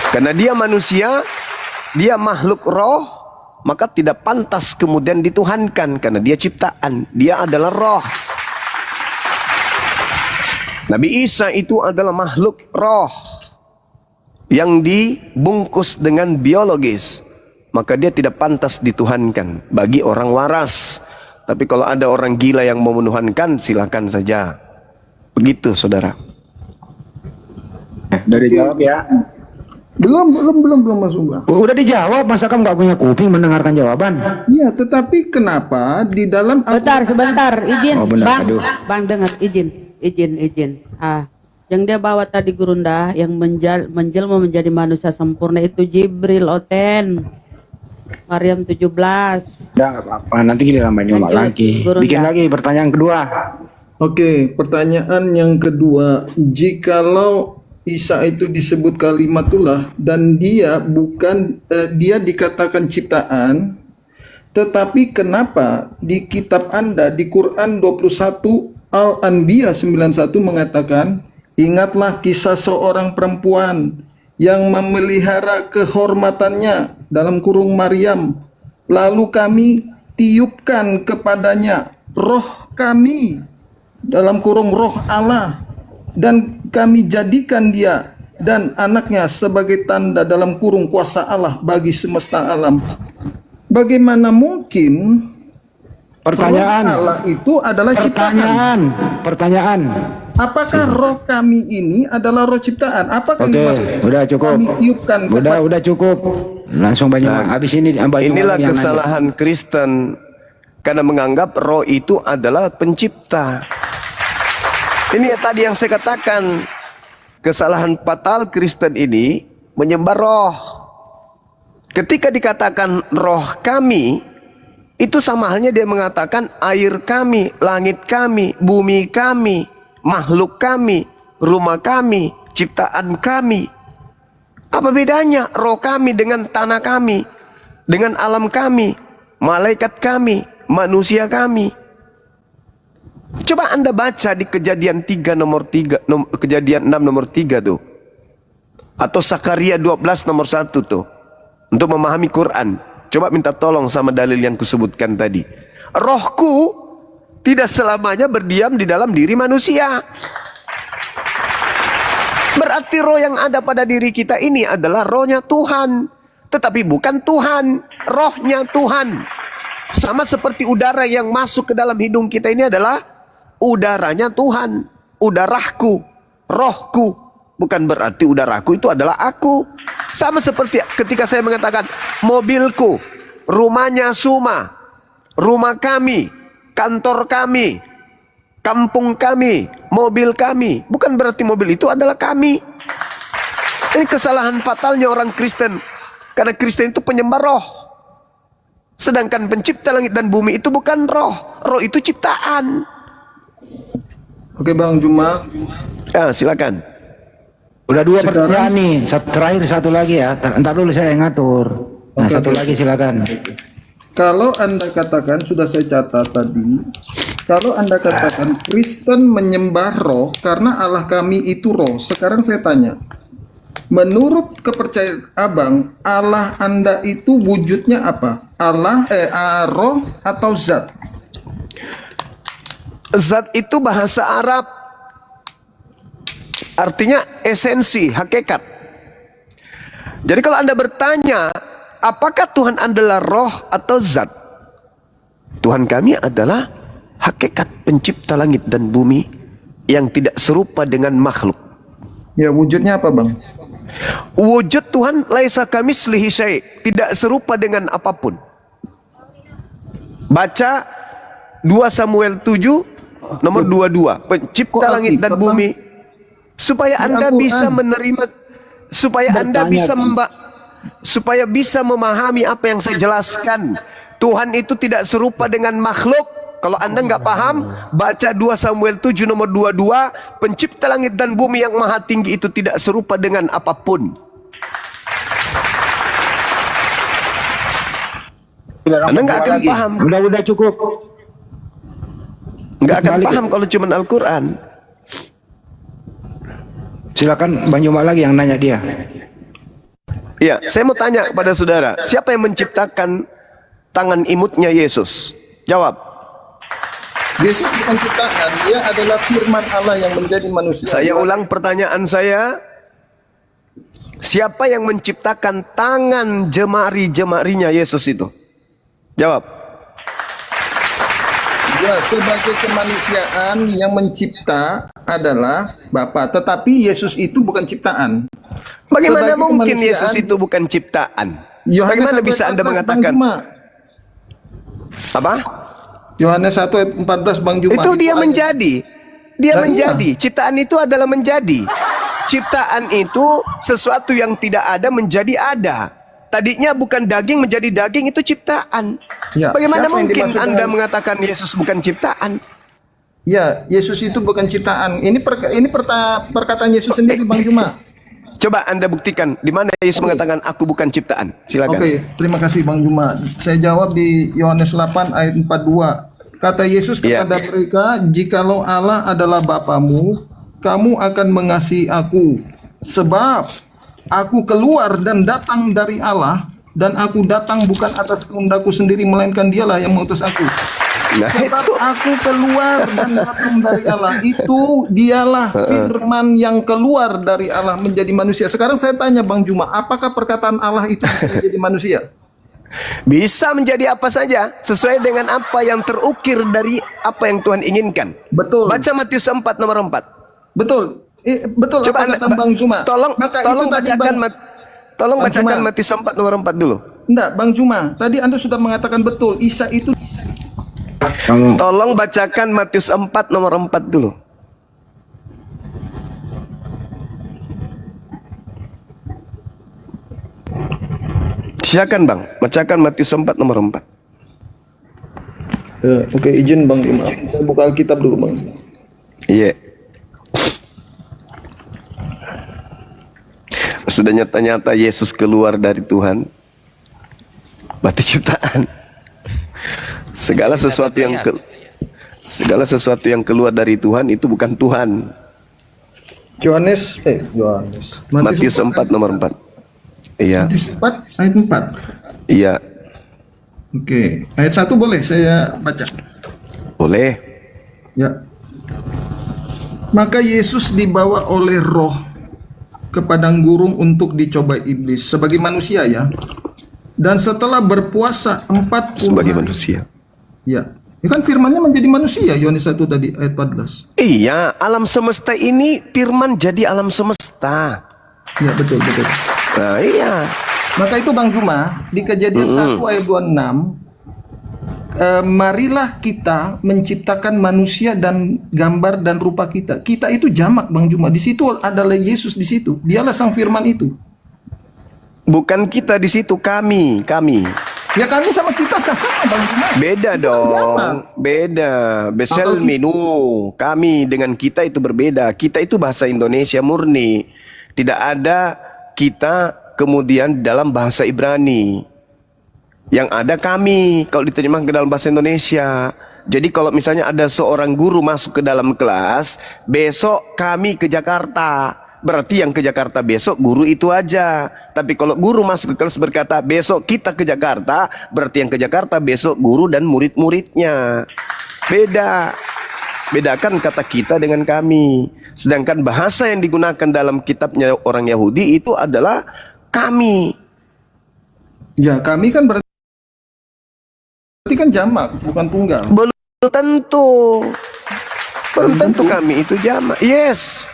Karena dia manusia, dia makhluk roh, maka tidak pantas kemudian dituhankan karena dia ciptaan, dia adalah roh. Nabi Isa itu adalah makhluk roh yang dibungkus dengan biologis, maka dia tidak pantas dituhankan bagi orang waras. Tapi kalau ada orang gila yang mau menuhankan, silakan saja. Begitu, saudara. Udah dijawab ya. Belum Mas Zuma. Udah dijawab, masa kamu nggak punya kuping mendengarkan jawaban? Ya, tetapi kenapa di dalam Sebentar, izin, Oh, benar, Bang, aduh. Bang dengar, izin. Yang dia bawa tadi Gurunda, yang menjelma menjadi manusia sempurna itu Jibril Oten, Maryam 17. Udah nggak apa-apa, nanti kita nambah Lanjut, lagi. Gurunda. Bikin lagi pertanyaan kedua. Oke, pertanyaan yang kedua, jikalau Isa itu disebut kalimatullah dan dia dia dikatakan ciptaan, tetapi kenapa di kitab Anda di Quran 21 Al-Anbiya 91 mengatakan, ingatlah kisah seorang perempuan yang memelihara kehormatannya dalam kurung Maryam, lalu kami tiupkan kepadanya roh kami dalam kurung roh Allah, dan kami jadikan dia dan anaknya sebagai tanda dalam kurung kuasa Allah bagi semesta alam. Bagaimana mungkin Pertanyaan. roh Allah itu adalah ciptaan? Pertanyaan. Apakah roh kami ini adalah roh ciptaan? Apakah Oke, yang dimaksud? udah cukup. Kami tiupkan Udah cukup. Langsung banyak. Habis ini Inilah kesalahan Kristen karena menganggap roh itu adalah pencipta. Ini tadi yang saya katakan, kesalahan fatal Kristen ini menyembah roh. Ketika dikatakan roh kami, itu sama halnya dia mengatakan air kami, langit kami, bumi kami, makhluk kami, rumah kami, ciptaan kami. Apa bedanya roh kami dengan tanah kami, dengan alam kami, malaikat kami, manusia kami? Coba Anda baca di Kejadian 3 nomor 3, Kejadian 6 nomor 3 tuh. Atau Sakaria 12 nomor 1 tuh. Untuk memahami Quran, coba minta tolong sama dalil yang kusebutkan tadi. Rohku tidak selamanya berdiam di dalam diri manusia. Berarti roh yang ada pada diri kita ini adalah rohnya Tuhan, tetapi bukan Tuhan, rohnya Tuhan. Sama seperti udara yang masuk ke dalam hidung kita ini adalah udaranya Tuhan, udaraku, rohku. Bukan berarti udaraku itu adalah aku. Sama seperti ketika saya mengatakan mobilku, rumahnya Suma, rumah kami, kantor kami, kampung kami, mobil kami. Bukan berarti mobil itu adalah kami. Ini kesalahan fatalnya orang Kristen. Karena Kristen itu penyembah roh. Sedangkan pencipta langit dan bumi itu bukan roh. Roh itu ciptaan. Oke Bang Juma, Ya, silakan. Udah dua Sekarang- pertanyaan nih. Terakhir satu lagi ya. Entar dulu saya yang ngatur. Nah, Oke, satu oke. lagi silakan. Kalau Anda katakan, sudah saya catat tadi, kalau Anda katakan Kristen menyembah roh karena Allah kami itu roh. Sekarang saya tanya, menurut kepercayaan Abang, Allah Anda itu wujudnya apa? Roh atau zat? Zat itu bahasa Arab. Artinya esensi, hakikat. Jadi kalau Anda bertanya, apakah Tuhan adalah roh atau zat? Tuhan kami adalah hakikat pencipta langit dan bumi yang tidak serupa dengan makhluk. Ya, wujudnya apa, Bang? Wujud Tuhan laisa kamitslihi syai', tidak serupa dengan apapun. Baca 2 Samuel 7 nomor 22, pencipta Kok langit dan Alkitab, bumi, supaya Di Anda Al-Quran. bisa menerima, supaya Anda supaya bisa memahami apa yang saya jelaskan. Tuhan itu tidak serupa dengan makhluk. Kalau Anda nggak paham, baca 2 Samuel 7 nomor 22, pencipta langit dan bumi yang maha tinggi itu tidak serupa dengan apapun. Anda nggak akan paham. Udah cukup. Nggak akan paham kalau cuma Al-Quran. Silakan Bang Juma lagi yang nanya dia. Iya, saya mau tanya kepada saudara, siapa yang menciptakan tangan imutnya Yesus? Jawab. Yesus bukan ciptaan, dia adalah firman Allah yang menjadi manusia. Saya ulang pertanyaan saya. Siapa yang menciptakan tangan jemari-jemarinya Yesus itu? Jawab. Ya, sebagai kemanusiaan yang mencipta adalah Bapa, tetapi Yesus itu bukan ciptaan. Bagaimana Sebagai mungkin kemanusiaan- Yesus itu bukan ciptaan? Yohanes Bagaimana 1 bisa ayat Anda 14, mengatakan? Bang Juma. Apa? Yohanes 1 ayat 14 Bang Juma. Itu dia ayat- menjadi. Dia Nah, menjadi. Ciptaan itu adalah menjadi. Ciptaan itu sesuatu yang tidak ada menjadi ada. Tadinya bukan daging menjadi daging, itu ciptaan. Ya, Bagaimana siapa yang mungkin dimaksud Anda dengan- mengatakan Yesus bukan ciptaan? Ya, Yesus itu bukan ciptaan. Ini perkataan Yesus sendiri Bang Juma. Coba Anda buktikan di mana Yesus mengatakan aku bukan ciptaan. Silakan. Oke, terima kasih Bang Juma. Saya jawab di Yohanes 8 ayat 42. Kata Yesus Iya. kepada mereka, "Jikalau Allah adalah Bapamu, kamu akan mengasihi aku, sebab aku keluar dan datang dari Allah, dan aku datang bukan atas kehendakku sendiri, melainkan Dialah yang mengutus aku." Nah, Sebab itu aku keluar dan datang dari Allah, itu Dialah firman yang keluar dari Allah menjadi manusia. Sekarang saya tanya Bang Juma, apakah perkataan Allah itu bisa menjadi manusia? bisa menjadi apa saja sesuai dengan apa yang terukir dari apa yang Tuhan inginkan. Betul. Baca Matius 4 nomor 4. Betul. Betul Coba apa Anda, kata Bang Juma. tolong Maka tolong itu tadi bacakan Bang, tolong Bang bacakan Juma. Matius 4 nomor 4 dulu. enggak, Bang Juma. Tadi Anda sudah mengatakan betul, Isa itu Kamu Tolong bacakan Matius 4 nomor 4 dulu. Silakan Bang, bacakan Matius 4 nomor 4. Oke, izin Bang Juma. Saya buka Alkitab dulu, Bang. Iya. Sudah nyata-nyata Yesus keluar dari Tuhan. Berarti ciptaan. Segala sesuatu yang keluar dari Tuhan itu bukan Tuhan. Yohanes. Matius 4 nomor 4. Iya. Matius 4 ayat 4. Iya. Oke, ayat 1 boleh saya baca. Boleh. Ya. Maka Yesus dibawa oleh Roh ke padang gurun untuk dicobai iblis sebagai manusia ya. Dan setelah berpuasa 40 Sebagai hari. manusia. Ya. Ya kan firmannya menjadi manusia Yohanes 1 tadi ayat 14. Iya, alam semesta ini firman jadi alam semesta. Ya, betul. Nah, iya. Maka itu Bang Juma di Kejadian 1 ayat 26, marilah kita menciptakan manusia dan gambar dan rupa kita. Kita itu jamak Bang Juma. Di situ adalah Yesus di situ. Dialah sang firman itu. Bukan kita di situ, kami. Ya kami sama kita sama Bang Juma. Beda Itu kan jamak. dong. Beda. Besel minu. Kami dengan kita itu berbeda. Kita itu bahasa Indonesia murni. Tidak ada kita kemudian dalam bahasa Ibrani. Yang ada kami kalau diterjemahkan ke dalam bahasa Indonesia. Jadi kalau misalnya ada seorang guru masuk ke dalam kelas, besok kami ke Jakarta, berarti yang ke Jakarta besok guru itu aja. Tapi kalau guru masuk ke kelas berkata besok kita ke Jakarta, berarti yang ke Jakarta besok guru dan murid-muridnya. Beda. Bedakan kata kita dengan kami. Sedangkan bahasa yang digunakan dalam kitabnya orang Yahudi itu adalah kami. Ya, kami kan berarti kan jamak, bukan tunggal. Belum tentu. Belum tentu kami itu jamak. Yes.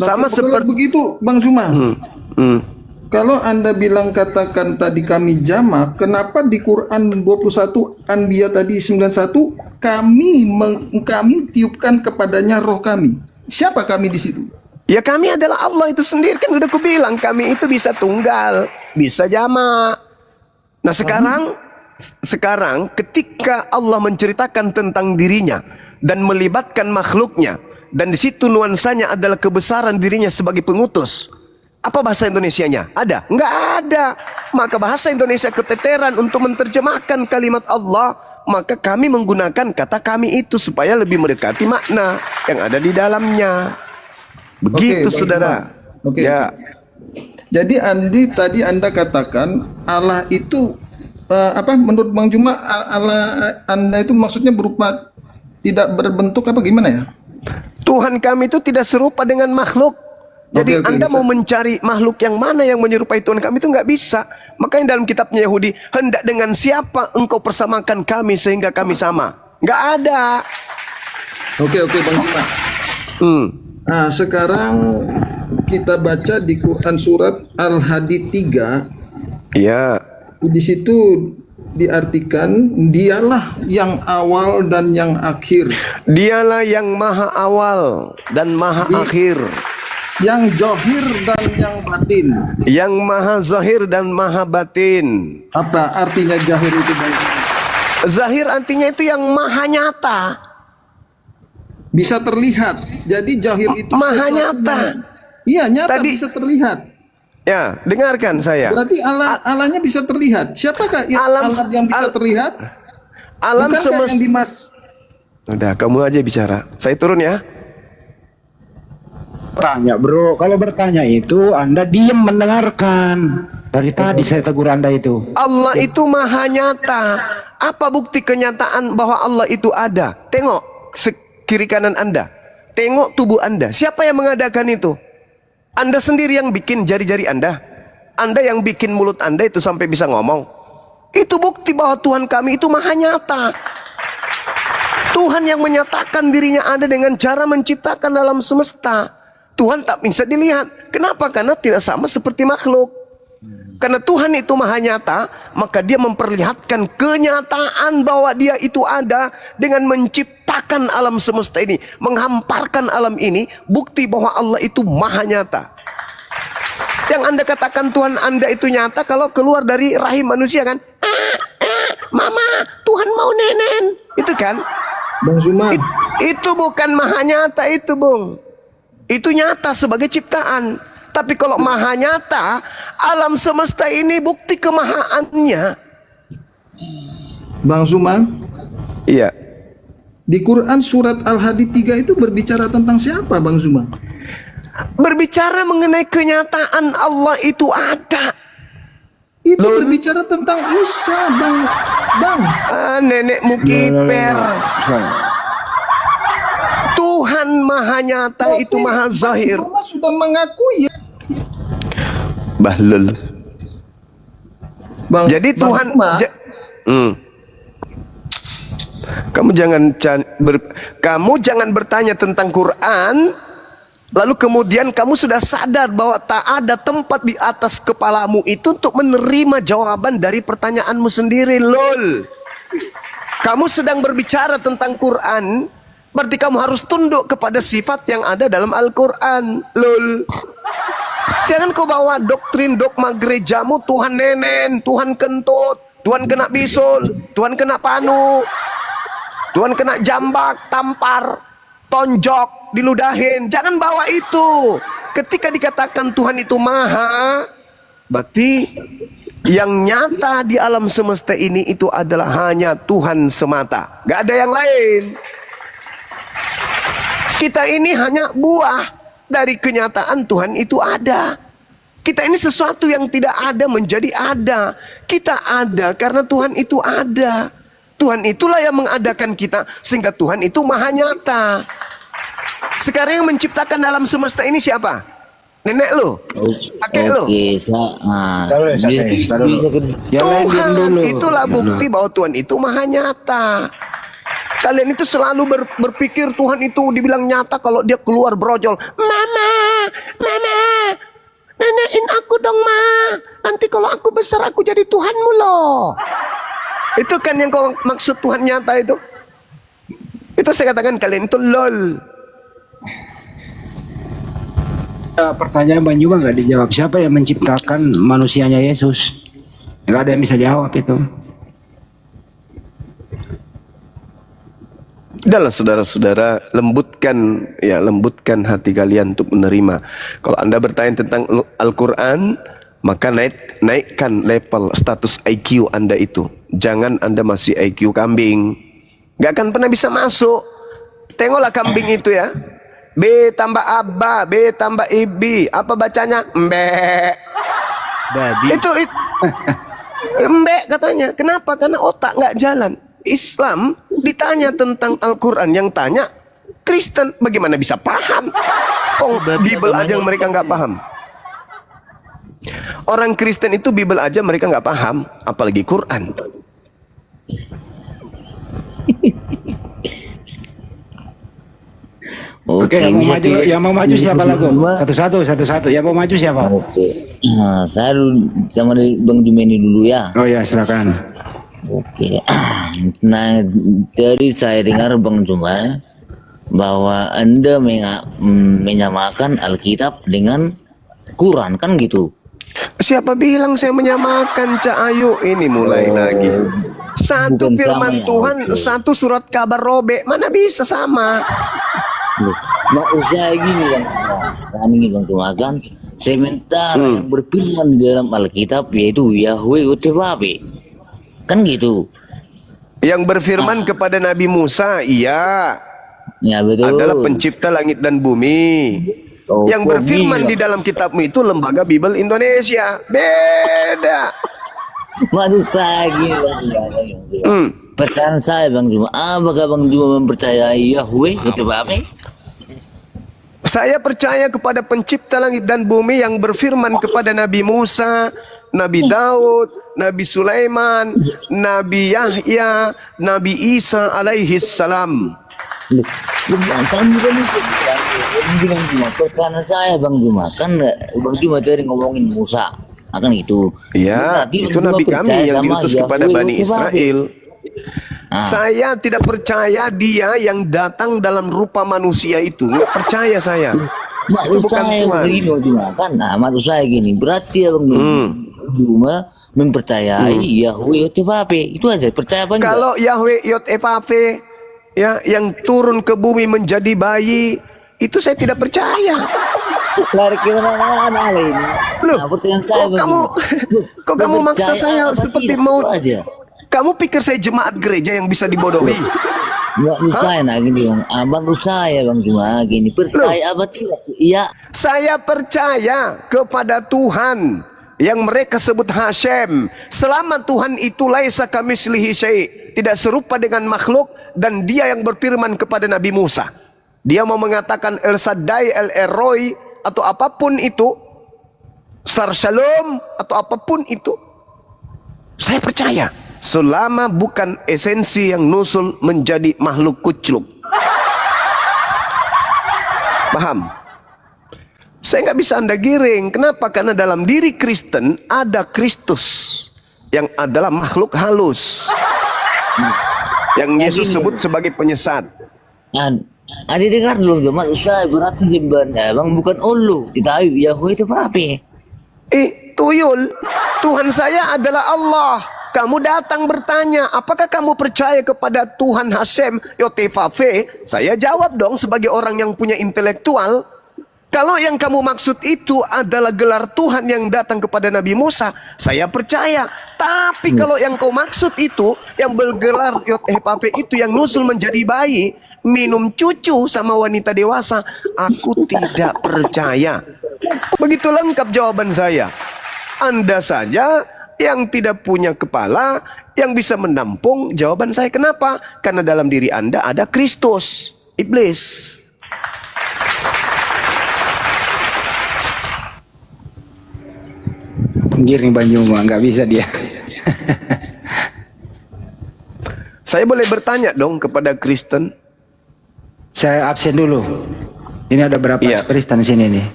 Sama Kalau seperti begitu, Bang Zuma. Hmm. Kalau Anda bilang katakan tadi kami jamak, kenapa di Quran 21 Anbiya tadi 91 kami tiupkan kepadanya roh kami? Siapa kami di situ? Ya kami adalah Allah itu sendiri, kan udah kubilang kami itu bisa tunggal, bisa jamak. Nah sekarang ketika Allah menceritakan tentang dirinya dan melibatkan makhluknya, dan di situ nuansanya adalah kebesaran dirinya sebagai pengutus. Apa bahasa Indonesianya? Ada? Enggak ada. Maka bahasa Indonesia keteteran untuk menerjemahkan kalimat Allah. Maka kami menggunakan kata kami itu supaya lebih mendekati makna yang ada di dalamnya. Begitu, Oke, saudara. Oke. Ya. Jadi tadi Anda katakan Allah itu menurut Bang Juma Allah Anda itu maksudnya berupa tidak berbentuk apa gimana ya? Tuhan kami itu tidak serupa dengan makhluk. Jadi Oke, Anda bisa. mau mencari makhluk yang mana yang menyerupai Tuhan kami itu nggak bisa. Makanya dalam kitabnya Yahudi, hendak dengan siapa engkau persamakan kami sehingga kami sama? Nggak ada. Oke Bang Juma. Nah, sekarang kita baca di Quran surat Al-Hadid 3. Iya. Di situ diartikan dialah yang awal dan yang akhir, Dialah yang maha awal dan maha akhir, yang zahir dan yang batin. yang maha zahir dan maha batin. Apa artinya zahir itu, Bang? Zahir artinya itu yang maha nyata. Bisa terlihat. Jadi zahir itu Maha sesuatu nyata. Iya, nyata Tadi- bisa terlihat. Ya, dengarkan saya. Berarti Allahnya bisa terlihat. Siapakah Alam- Allah yang bisa terlihat? Alam Bukankah semesta. yang dimas Udah, kamu aja bicara. Saya turun ya. Tanya bro, kalau bertanya itu Anda diem mendengarkan. Dari tadi saya tegur Anda itu. Allah itu maha nyata. Apa bukti kenyataan bahwa Allah itu ada? Tengok kiri kanan Anda. Tengok tubuh Anda. Siapa yang mengadakan itu? Anda sendiri yang bikin jari-jari Anda. Anda yang bikin mulut Anda itu sampai bisa ngomong. Itu bukti bahwa Tuhan kami itu maha nyata. Tuhan yang menyatakan dirinya ada dengan cara menciptakan alam semesta. Tuhan tak bisa dilihat. Kenapa? Karena tidak sama seperti makhluk. Karena Tuhan itu maha nyata, maka dia memperlihatkan kenyataan bahwa dia itu ada dengan menciptakan alam semesta ini, menghamparkan alam ini, bukti bahwa Allah itu maha nyata. Yang Anda katakan Tuhan Anda itu nyata kalau keluar dari rahim manusia kan? Mama, Tuhan mau nenen. Itu kan? Bang Zuma? Itu bukan maha nyata itu, Bung. Itu nyata sebagai ciptaan. Tapi kalau maha nyata, alam semesta ini bukti kemahaannya. Bang Zuma? Iya. Di Quran surat Al-Hadid 3 itu berbicara tentang siapa, Bang Zuma? Berbicara mengenai kenyataan Allah itu ada. Itu berbicara tentang Isa, Bang. Nenekmu kiper. Tuhan maha nyata itu maha zahir. Bang Zuma sudah mengakui ya. Bahlul. Jadi Bang Tuhan Zuma, kamu jangan bertanya tentang Quran lalu kemudian kamu sudah sadar bahwa tak ada tempat di atas kepalamu itu untuk menerima jawaban dari pertanyaanmu sendiri. Lol. Kamu sedang berbicara tentang Quran, berarti kamu harus tunduk kepada sifat yang ada dalam Al-Quran. Lol. Jangan kau bawa doktrin dogma gerejamu Tuhan nenen, Tuhan kentut, Tuhan kena bisul, Tuhan kena panu, Tuhan kena jambak, tampar, tonjok, diludahin. Jangan bawa itu. ketika dikatakan Tuhan itu maha, berarti yang nyata di alam semesta ini itu adalah hanya Tuhan semata. Gak ada yang lain. Kita ini hanya buah dari kenyataan Tuhan itu ada. Kita ini sesuatu yang tidak ada menjadi ada. Kita ada karena Tuhan itu ada. Tuhan itulah yang mengadakan kita, sehingga Tuhan itu maha nyata. Sekarang yang menciptakan alam semesta ini siapa? Nenek lo? Kakek lo? Tuhan, itulah bukti bahwa Tuhan itu maha nyata. Kalian itu selalu berpikir Tuhan itu dibilang nyata kalau dia keluar brojol. Mama, nenekin aku dong, Ma. Nanti kalau aku besar aku jadi Tuhanmu loh. Itu kan yang kau maksud Tuhan nyata itu. Itu saya katakan kalian itu lol. Pertanyaan Bang Juma nggak dijawab. Siapa yang menciptakan manusianya Yesus? Nggak ada yang bisa jawab itu. Adalah saudara-saudara, lembutkan hati kalian untuk menerima. Kalau Anda bertanya tentang Al-Quran, maka naikkan level status IQ Anda itu. Jangan Anda masih IQ kambing, gak akan pernah bisa masuk. Tengoklah kambing itu ya, B tambah Aba, B tambah Ibi, apa bacanya? Mbek. Itu mbek katanya. Kenapa? Karena otak gak jalan. Islam ditanya tentang Al-Quran, yang tanya Kristen, bagaimana bisa paham? Oh, Bible aja yang mereka nggak paham. Orang Kristen itu Bible aja mereka nggak paham, apalagi Quran. Oke, yang mau maju siapa lagu? Satu-satu. Yang mau maju siapa? Oke. Nah, saya sama Bang Jumeni dulu ya. Oh ya, silakan. Oke. Nah, dari saya dengar Bang Juma bahwa Anda menyamakan Alkitab dengan Quran, kan gitu? Siapa bilang saya menyamakan, Cak Ayu? Ini mulai lagi. Satu Bukan firman sama ya, Tuhan, oke. satu surat kabar robek, mana bisa sama? Maksud saya gini Bang Juma, ini Bang Juma kan sementara yang berfirman di dalam Alkitab yaitu Yahweh Utwabe, kan gitu? Yang berfirman kepada Nabi Musa, iya, Ya betul. adalah pencipta langit dan bumi. Oh, Yang kok berfirman gini, di dalam kitabmu itu Lembaga Bible Indonesia. Beda. Maksud saya gini Bang Juma. Pertanyaan saya Bang Juma, apakah Bang Juma mempercayai Yahweh Utwabe? Saya percaya kepada pencipta langit dan bumi yang berfirman kepada Nabi Musa, Nabi Daud, Nabi Sulaiman, Nabi Yahya, Nabi Isa alaihi salam. Pertanyaan saya Bang Juma, kan Bang Juma tadi ngomongin Musa, akan itu. Ya, Berarti itu Bang Juma Nabi kami percaya yang sama diutus kepada Yahweh Bani Utwabe. Israel. Nah, Saya tidak percaya dia yang datang dalam rupa manusia itu. Nggak percaya saya. Itu maksud bukan saya Tuhan. begini Bang Juma, kan? Nah, maksud saya gini, berarti ya Bang Juma mempercayai Yahweh Utwabe. Itu aja, percaya apa enggak? Kalau Yahweh Yot-Evav ya, yang turun ke bumi menjadi bayi, itu saya tidak percaya. Lari ke mana ini? Loh, Nah, pertanyaan saya kok kamu kok kamu maksa saya seperti mau? aja. Kamu pikir saya jemaat gereja yang bisa dibodohi? Maksud saya nah gini Bang, abang saya Bang Juma gini, percaya apa tidak? Iya. Saya percaya kepada Tuhan yang mereka sebut Hashem. Selama Tuhan itu laisa kamitslihi syai', tidak serupa dengan makhluk, dan dia yang berfirman kepada Nabi Musa. Dia mau mengatakan El Shaddai, El Eroi, atau apapun itu, Sar Shalom, atau apapun itu, saya percaya. Selama bukan esensi yang nusul menjadi makhluk kucluk. Paham? Saya nggak bisa Anda giring. Kenapa? Karena dalam diri Kristen ada Kristus yang adalah makhluk halus, yang Yesus sebut sebagai penyesat. Nah, ada dengar dulu maksud saya berarti sebenarnya Bang bukan Allah, tetapi Yahweh itu apa? Tuyul. Tuhan saya adalah Allah. Kamu datang bertanya, apakah kamu percaya kepada Tuhan Hashem Yotevave? Saya jawab dong sebagai orang yang punya intelektual. Kalau yang kamu maksud itu adalah gelar Tuhan yang datang kepada Nabi Musa, saya percaya. Tapi kalau yang kau maksud itu, yang bergelar Yod-Heh-Pape itu yang nusul menjadi bayi, minum cucu sama wanita dewasa, aku tidak percaya. Begitu lengkap jawaban saya. Anda saja yang tidak punya kepala, yang bisa menampung jawaban saya. Kenapa? Karena dalam diri Anda ada Kristus, iblis. Giring Banjuma, nggak bisa dia. Saya boleh bertanya dong kepada Kristen? Saya absen dulu. Ini ada berapa Iya. Kristen sini nih?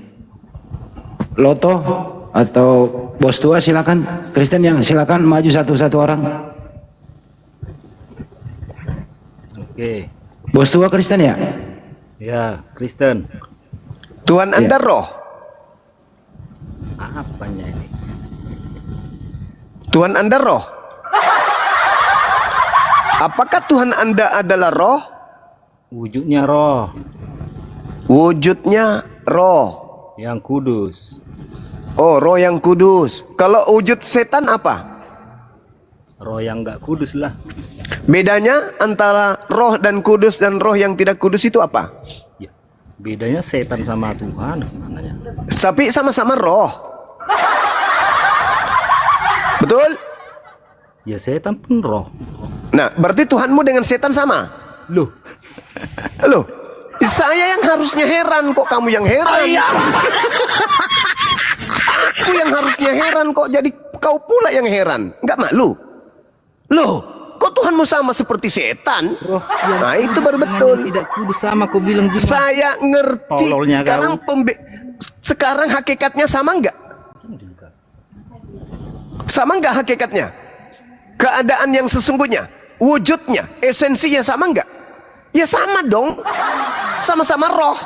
Loto atau bos tua silakan. Kristen yang silakan maju satu-satu orang. Oke, Bos tua Kristen ya? ya Kristen. Tuhan Anda roh. Apanya ini? Tuhan Anda roh. Apakah Tuhan Anda adalah roh? Wujudnya roh Wujudnya roh. yang kudus. Oh, roh yang kudus. Kalau wujud setan apa? Roh yang enggak kudus lah. Bedanya antara roh dan kudus dan roh yang tidak kudus itu apa? Ya, bedanya setan sama Tuhan mananya? Tapi sama-sama roh. Betul? Ya setan pun roh. Nah, berarti Tuhanmu dengan setan sama? Loh, Loh, saya yang harusnya heran, kok kamu yang heran? Aku yang harusnya heran, kok jadi kau pula yang heran? Nggak malu? Loh, kok Tuhanmu sama seperti setan? roh yang Nah, itu baru dengan betul. yang tidak kudus sama kau bilang juga. Saya ngerti. Tololnya Sekarang hakikatnya sama nggak? Sama nggak hakikatnya? Keadaan yang sesungguhnya, wujudnya, esensinya sama nggak? Ya sama dong. Sama-sama roh.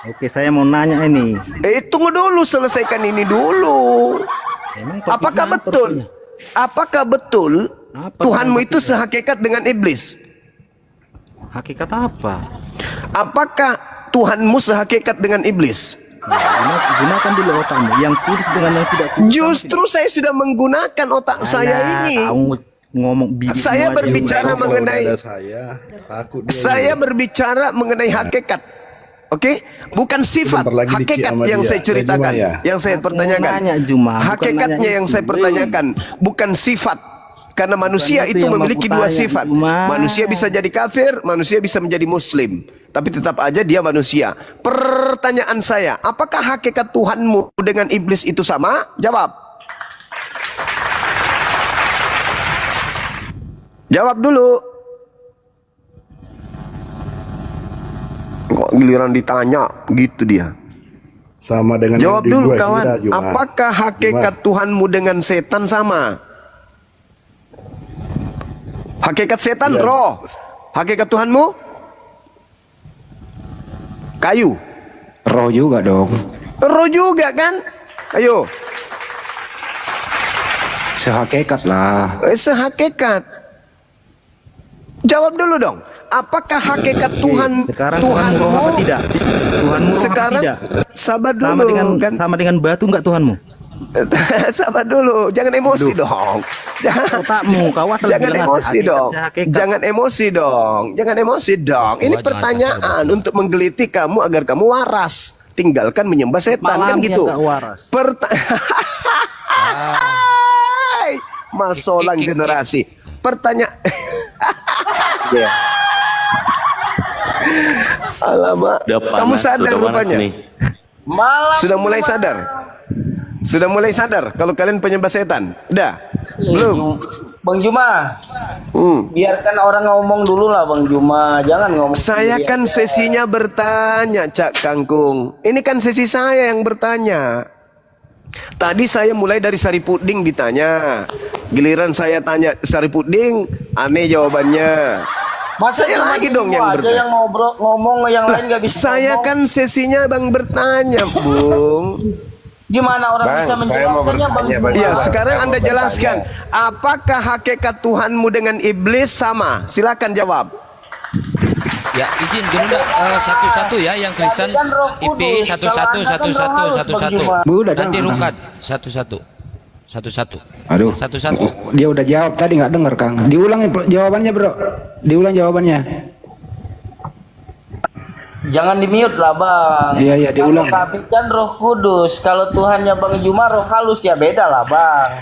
Oke, saya mau nanya ini. Tunggu dulu, selesaikan ini dulu. Emang topiknya Apakah apa betul? rupanya? Apakah betul Apa Tuhanmu nama itu topiknya? sehakikat dengan iblis? Hakikat apa? Apakah Tuhanmu sehakikat dengan iblis? Nah, gunakan dulu otakmu. Yang kudus dengan yang tidak kudus. Justru saya sudah menggunakan otak saya ini. Kamu ngomong bibirmu Saya aja. berbicara mengenai saya berbicara mengenai hakikat. Oke? Bukan sifat, hakikat yang saya ceritakan, yang saya pertanyakan. Mau nanya, Juma, bukan Hakikatnya nanya yang itu. saya pertanyakan, bukan sifat. Karena manusia itu itu yang memiliki mau dua tanya, sifat. Juma. Manusia bisa jadi kafir, manusia bisa menjadi muslim. Tapi tetap aja dia manusia. Pertanyaan saya, apakah hakikat Tuhanmu dengan iblis itu sama? Jawab. Jawab dulu. Kok giliran ditanya gitu dia. Sama dengan Jawab yang dulu gue kawan. kira, Juma. Apakah hakikat Tuhanmu dengan setan sama? Hakikat setan Ya. roh. Hakikat Tuhanmu kayu. Roh juga dong. Roh juga kan? Ayo, Sehakikat lah. sehakikat. Jawab dulu dong. Apakah hakikat Tuhan Sekarang Tuhanmu roh apa tidak? Tuhanmu roh sekarang apa tidak? sabar dulu Sama dengan kan? sama dengan batu enggak Tuhanmu? Sabar dulu, jangan emosi dong. Otakmu, kau asal Jangan bilang emosi hakikat, dong. hakikat. Jangan emosi dong. Jangan emosi dong. Bos Ini tua, jangan pertanyaan kasar, bos untuk menggelitik kamu agar kamu waras. Tinggalkan menyembah setan kan Malamnya gitu. nggak waras. Hai, masolang generasi. Pertanyaan. Alamak. Kamu sadar rupanya. Sudah mulai sadar. Sudah mulai sadar kalau kalian penyembah setan? Udah? Belum? Bang Juma, Hmm. biarkan orang ngomong dulu lah Bang Juma, jangan ngomong Saya sendiri kan aja. sesinya bertanya, Cak Kangkung. Ini kan sesi saya yang bertanya. Tadi saya mulai dari sari puding ditanya. Giliran saya tanya sari puding, aneh jawabannya. Masa Saya cuma lagi dirimu dong yang aja bertanya. yang ngomong yang lain nggak bisa Saya ngomong. kan sesinya Bang bertanya, Bung. Gimana orang bisa menjelaskannya Bang Juma? Iya, sekarang Anda jelaskan. Apakah hakikat Tuhanmu dengan iblis sama? Silakan jawab. Ya, izin Gerunda satu-satu ya yang Kristen Kan Roh IP Kudus. Kalau Anda kan Roh halus, Bang Juma. Udah Nanti dong. rungkat satu-satu. Satu-satu. Aduh. Satu-satu. Dia udah jawab tadi nggak dengar Kang. Diulang jawabannya bro. Diulang jawabannya. Jangan di-mute lah, Bang. Iya, diulang. Kalau kami kan Roh Kudus. Kalau Tuhannya Bang Juma roh halus ya beda lah, Bang.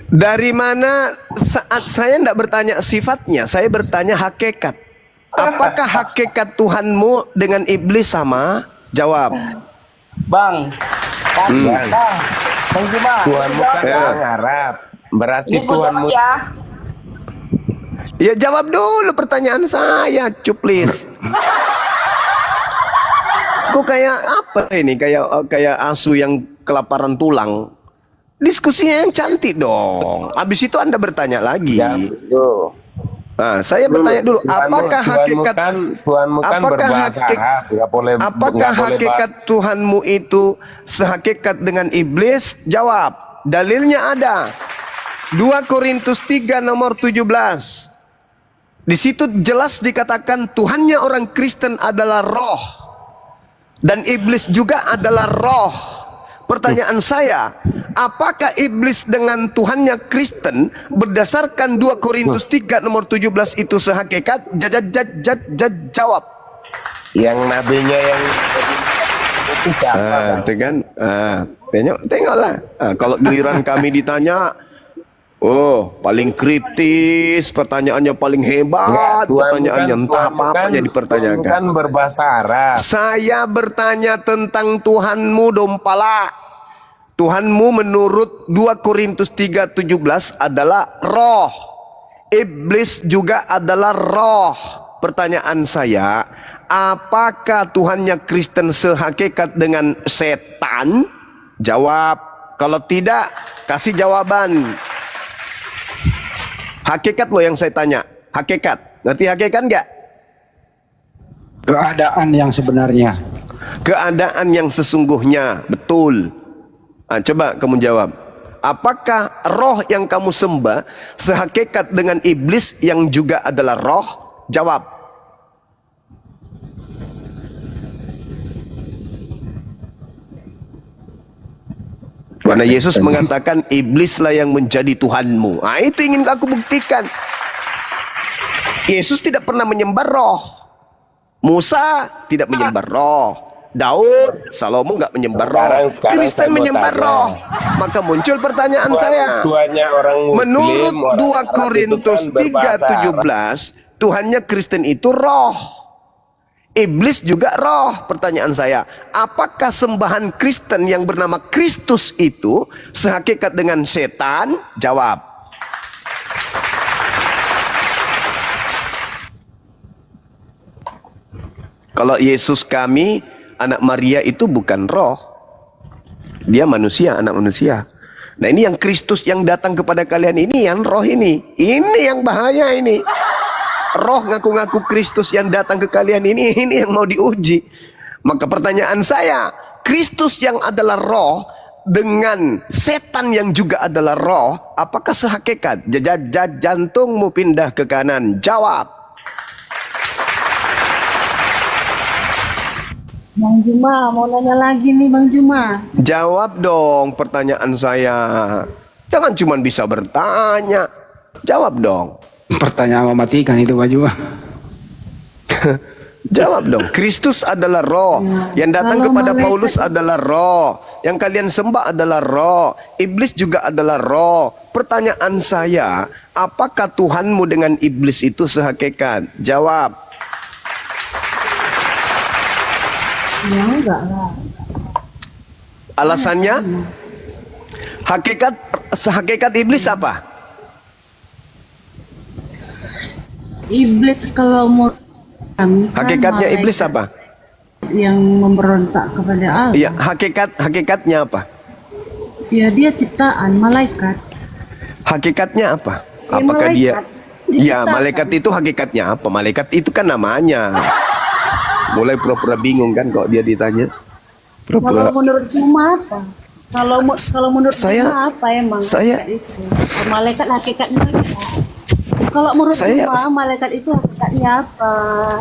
Dari mana saat saya tidak bertanya sifatnya, saya bertanya hakikat. Apakah hakikat Tuhanmu dengan iblis sama? Jawab. Bang. Bang. Bang Juma. Tuhanmu kan orang Arab. Berarti Ini Tuhanmu ya. Ya jawab dulu pertanyaan saya, cuplis. Kok kayak apa ini? Kayak asu yang kelaparan tulang. Diskusinya yang cantik dong. Habis itu Anda bertanya lagi. Nah, saya bertanya dulu, apakah hakikat Tuhanmu kan berbahasa Arab, apakah hakikat Tuhanmu itu sehakikat dengan iblis? Jawab. Dalilnya ada. 2 Korintus 3 nomor 17. Di situ jelas dikatakan Tuhannya orang Kristen adalah roh dan iblis juga adalah roh. Pertanyaan saya, apakah iblis dengan Tuhannya Kristen berdasarkan 2 Korintus 3 nomor 17 itu sehakikat? Jawab. yang nabinya yang itu siapa? Itu kan, tengoklah. Kalau giliran kami ditanya, paling kritis, pertanyaannya paling hebat, pertanyaannya entah apa-apa jadi pertanyakan. Kan berbahasa Arab. Saya bertanya tentang Tuhanmu dompala. Tuhanmu menurut 2 Korintus 3:17 adalah roh. Iblis juga adalah roh. Pertanyaan saya, apakah Tuhannya Kristen sehakikat dengan setan? Jawab. Kalau tidak, kasih jawaban. Hakikat loh yang saya tanya. Hakikat. Ngerti hakikat enggak? Keadaan yang sebenarnya. Keadaan yang sesungguhnya. Betul. Coba kamu jawab. Apakah roh yang kamu sembah sehakikat dengan iblis yang juga adalah roh? Jawab. Karena Yesus mengatakan iblislah yang menjadi Tuhanmu. Itu ingin aku buktikan. Yesus tidak pernah menyembah roh. Musa tidak menyembah roh. Daud, Salomo nggak menyembah roh. Kristen menyembah roh. Maka muncul pertanyaan saya. Menurut 2 Korintus 3:17, Tuhannya Kristen itu roh. Iblis juga roh. Pertanyaan saya, apakah sembahan Kristen yang bernama Kristus itu sehakikat dengan setan? Jawab. Kalau Yesus kami, anak Maria itu bukan roh. Dia manusia, anak manusia. Nah ini yang Kristus yang datang kepada kalian ini, yang roh ini. Ini yang bahaya ini. Roh ngaku-ngaku Kristus yang datang ke kalian ini yang mau diuji. Maka pertanyaan saya, Kristus yang adalah roh dengan setan yang juga adalah roh, apakah sehakikat? Jantungmu pindah ke kanan. Jawab. Bang Juma, mau nanya lagi nih Bang Juma. Jawab dong pertanyaan saya. Jangan cuma bisa bertanya. Jawab dong. Pertanyaan mematikan itu Pak Juma. Jawab dong. Kristus adalah roh. Yang datang kepada Paulus adalah roh. Yang kalian sembah adalah roh. Iblis juga adalah roh. Pertanyaan saya, apakah Tuhanmu dengan iblis itu sehakikat? Jawab. Ya enggak lah. Alasannya? Sehakikat iblis apa? Iblis kalau mau kami kan Hakikatnya malaikat iblis apa? yang memberontak kepada Allah. Iya, hakikatnya apa? Ya dia ciptaan malaikat. Hakikatnya apa? Ya, Apakah dia? malaikat. Ya, Diciptakan. malaikat itu hakikatnya apa? Malaikat itu kan namanya. Mulai pura-pura bingung kan kok dia ditanya. Kalau menurut Juma apa? Kalau menurut Saya- Juma apa emang? saya- Malaikat itu. Malaikat hakikatnya apa? Kalau menurut Saya- Juma, malaikat itu hakikatnya apa?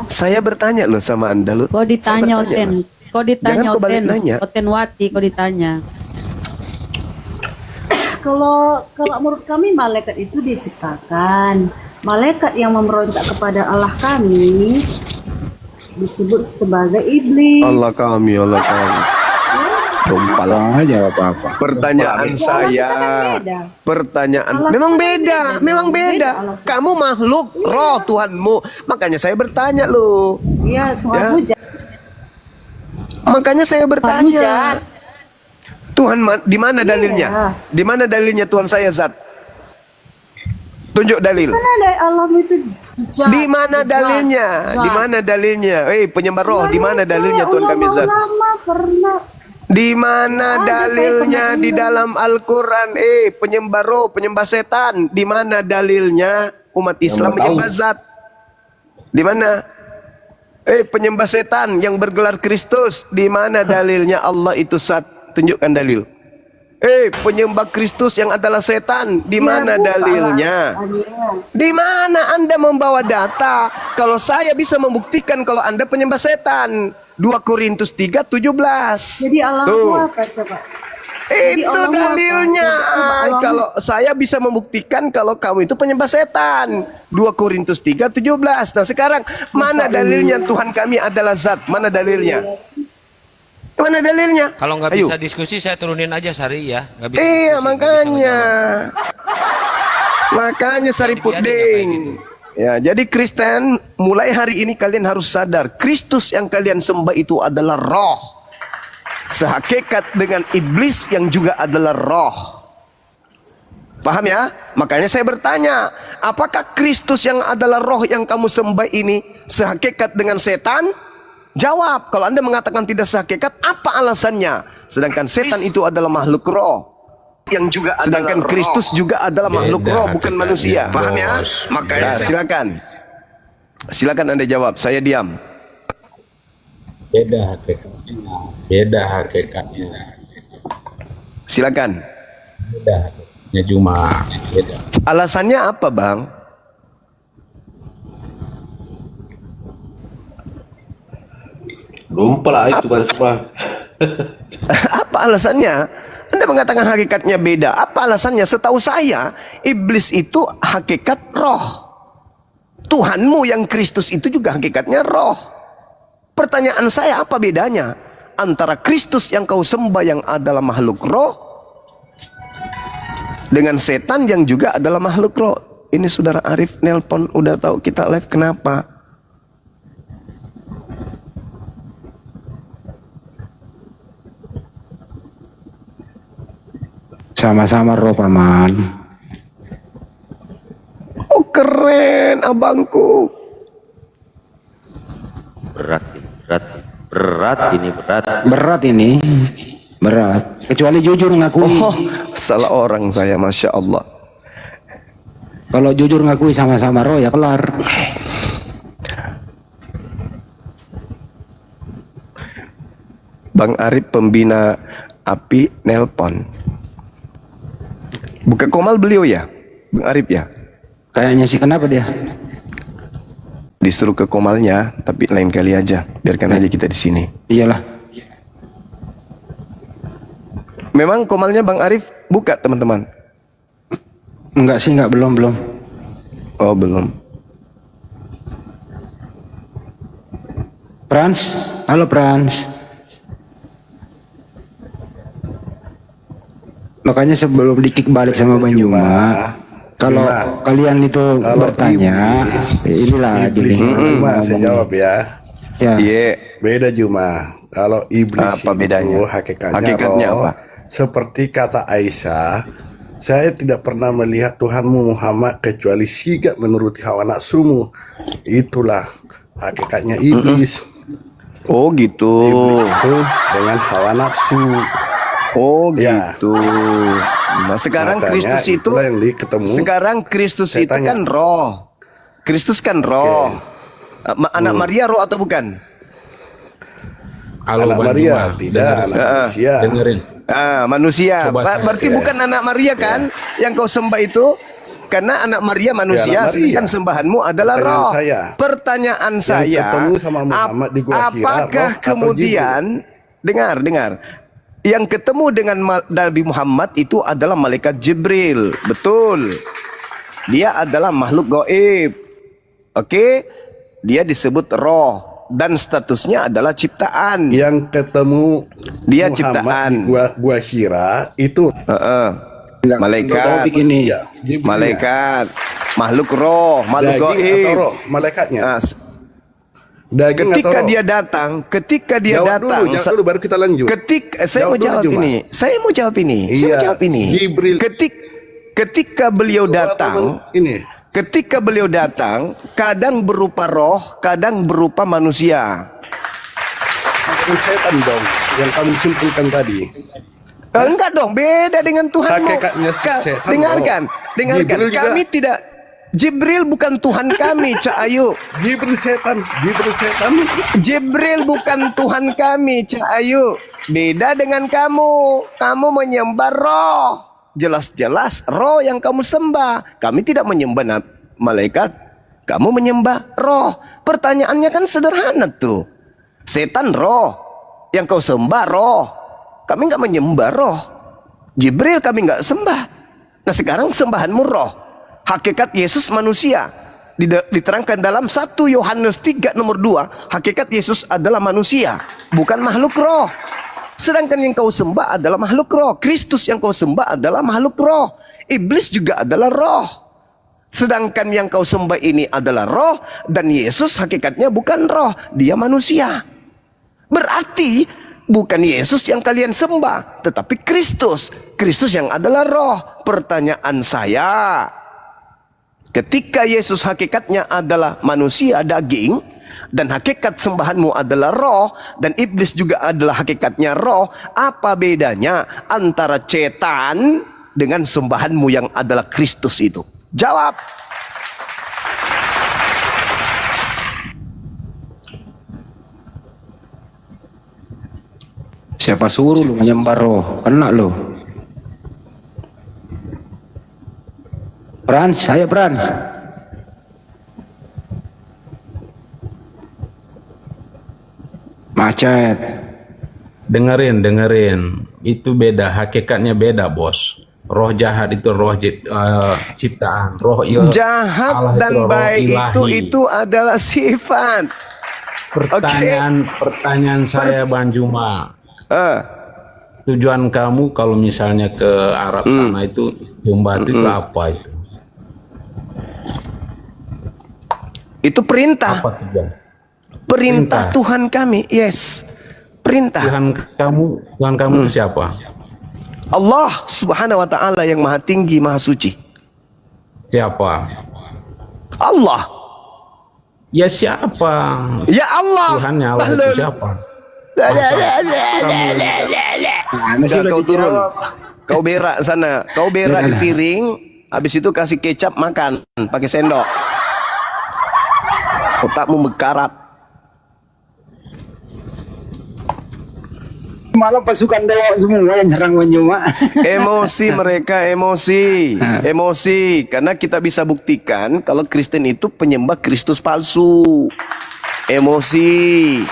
Saya bertanya loh sama Anda loh. Kau ditanya Saya bertanya, Oten. loh. Kau ditanya Jangan kau balik Oten. nanya. Oten Wati kau ditanya. Kalau menurut kami malaikat itu diciptakan. Malaikat yang memberontak kepada Allah kami disebut sebagai iblis. Allah kami. Tumpal. aja apa-apa. Pertanyaan saya, beda. pertanyaan Allah memang kan beda, beda. memang Beda beda. Allah. Kamu makhluk roh Tuhanmu, makanya saya bertanya loh. Iya, Tuhan Ya. hujat. Makanya saya Tuhan hujat. bertanya, Tuhan di mana dalilnya? Iya. Di mana dalilnya Tuhan saya zat? Tunjuk dalil. Mana ada Allah itu hujat? Di mana Hujat. dalilnya? Hujat. Di mana dalilnya? Penyembah roh, di mana dalilnya Tuhan kami zat? Ulama pernah. Di mana Ada, saya dalilnya pernah di dengar. dalam Al-Quran? Penyembah roh, penyembah setan. Di mana dalilnya umat Islam menyembah zat? Di mana? Penyembah setan yang bergelar Kristus. Di mana dalilnya Allah itu zat? Tunjukkan dalil. Penyembah Kristus yang adalah setan. Di mana dalilnya? Di mana Anda membawa data? Kalau saya bisa membuktikan kalau Anda penyembah setan. 2 Korintus 3:17. Jadi Allah itu Tuh. apa coba? Jadi Itu Allah dalilnya. Coba Allah- Kalau saya bisa membuktikan kalau kamu itu penyembah setan. 2 Korintus 3:17. Nah sekarang mana dalilnya Tuhan kami adalah zat? Mana dalilnya? Mana dalilnya? Kalau nggak Ayo. bisa diskusi saya turunin aja Sari ya. Nggak bisa Iya diskusi, nggak bisa makanya. ngejawab. Makanya Sari Jadi biarin kayak Puding. gitu. Ya, jadi Kristen mulai hari ini kalian harus sadar Kristus yang kalian sembah itu adalah roh. Sehakikat dengan iblis yang juga adalah roh. Paham ya? Makanya saya bertanya, apakah Kristus yang adalah roh yang kamu sembah ini sehakikat dengan setan? Jawab, kalau Anda mengatakan tidak sehakikat, apa alasannya? Sedangkan setan itu adalah makhluk roh. Yang juga sedangkan Kristus juga adalah makhluk roh, bukan manusia. Paham ya? Makanya silakan. Silakan Anda jawab, saya diam. Beda hakikatnya. Beda hakikatnya. Silakan. Beda hakikatnya Juma. Beda. Alasannya apa, Bang? Lupa lah itu Bang semua. Apa alasannya? Anda mengatakan hakikatnya beda. Apa alasannya? Setahu saya, iblis itu hakikat roh. Tuhanmu yang Kristus itu juga hakikatnya roh. Pertanyaan saya, apa bedanya antara Kristus yang kau sembah yang adalah makhluk roh dengan setan yang juga adalah makhluk roh? Ini saudara Arif nelpon, udah tahu kita live, kenapa? Sama-sama roh paman. Oh keren abangku. Berat ini. Berat. Kecuali jujur ngakui. Oh salah orang saya, Masya Allah. Kalau jujur ngakui sama-sama roh ya kelar. Bang Arif pembina api nelpon. Buka komal beliau ya, Bang Arif ya. Kayaknya sih kenapa dia? Disuruh ke komalnya, tapi lain kali aja. Biarkan aja kita di sini. Iyalah. Memang komalnya Bang Arif buka teman-teman. Enggak sih, enggak, belum. Oh belum. Frans, halo Frans. Makanya sebelum di-kick balik sama Bang Juma, kalau kalian itu bertanya, inilah Iblis gini. Juma, saya jawab ya. Ya. Iya. Beda Juma. Kalau iblis Apa itu bedanya? Hakikatnya roh, apa? seperti kata Aisyah, saya tidak pernah melihat Tuhanmu Muhammad kecuali sigap menuruti hawa nafsumu. Itulah hakikatnya iblis. Oh gitu. Iblis itu dengan hawa nafsu. Oh Ya. gitu. Nah sekarang Makanya Kristus itu, itulah yang ketemu. sekarang Kristus Saya itu tanya. kan roh. Kristus kan roh. Anak Maria roh atau bukan? Anak Maria tidak, anak manusia. Dengerin. Manusia. Coba saya- Berarti bukan anak Maria kan yang kau sembah itu? karena anak Maria manusia, anak Maria. sedangkan sembahanmu adalah Pertanyaan roh. saya. Pertanyaan Yang saya, ketemu sama Muhammad di Gua Hira, apakah roh atau kemudian dengar, yang ketemu dengan Nabi Muhammad itu adalah malaikat Jibril, betul? Dia adalah makhluk gaib, oke? Dia disebut roh dan statusnya adalah ciptaan. Yang ketemu Dia Muhammad ciptaan. di Gua Hira itu Malaikat, ini. malaikat, makhluk roh, makhluk daging gaib. atau roh malaikatnya. Nah, Daging ketika atau roh? ketika dia Jawab datang, dulu, jawab dulu baru kita lanjut. saya mau jawab dulu, Juma. ini. Saya mau jawab ini. Jibril. Ketika beliau datang, ketika beliau datang, kadang berupa roh, kadang berupa manusia. Bukan setan dong yang kamu simpulkan tadi. Enggak dong, beda dengan Tuhanmu. Hakikatnya setan, Dengarkan. Jibril juga. Kami tidak, Jibril bukan Tuhan kami, Cak Ayu. Jibril setan. Jibril bukan Tuhan kami, Cak Ayu. Beda dengan kamu. Kamu menyembah roh. Jelas-jelas roh yang kamu sembah. Kami tidak menyembah malaikat. Kamu menyembah roh. Pertanyaannya kan sederhana tuh. Setan roh. Yang kau sembah roh. Kami nggak menyembah roh. Jibril kami nggak sembah. Nah sekarang sembahanmu roh. Hakikat Yesus manusia. Diterangkan dalam 1 Yohanes 3 nomor 2. Hakikat Yesus adalah manusia. Bukan makhluk roh. Sedangkan yang kau sembah adalah makhluk roh. Kristus yang kau sembah adalah makhluk roh. Iblis juga adalah roh. Sedangkan yang kau sembah ini adalah roh. Dan Yesus hakikatnya bukan roh. Dia manusia. Berarti bukan Yesus yang kalian sembah, tetapi Kristus. Kristus yang adalah roh. Pertanyaan saya, ketika Yesus hakikatnya adalah manusia daging, dan hakikat sembahanmu adalah roh, dan iblis juga adalah hakikatnya roh, apa bedanya antara cetan dengan sembahanmu yang adalah Kristus itu? Jawab. Siapa suruh lu menyembah roh? Kena lu. Frans, saya Frans. Macet. Dengerin. Itu beda, hakikatnya beda, Bos. Roh jahat itu roh ciptaan. Roh jahat Allah dan itu roh baik ilahi. itu adalah sifat. Pertanyaan saya, Bang Juma. Tujuan kamu kalau misalnya ke Arab sana itu jumbat itu apa itu? Itu perintah. Apa tujuan? Perintah Tuhan kami. Yes. Perintah. Tuhan kamu itu siapa? Allah Subhanahu wa taala yang Maha Tinggi, Maha Suci. Siapa? Allah. Ya siapa? Ya Allah. Tuhannya Allah itu siapa? Kau turun. Kau berak sana. Kau berak di piring. Habis itu kasih kecap makan pakai sendok. Otakmu mekarat. Malah pasukan dewa semua yang serang Juma. Emosi mereka, emosi karena kita bisa buktikan kalau Kristen itu penyembah Kristus palsu. Emosi,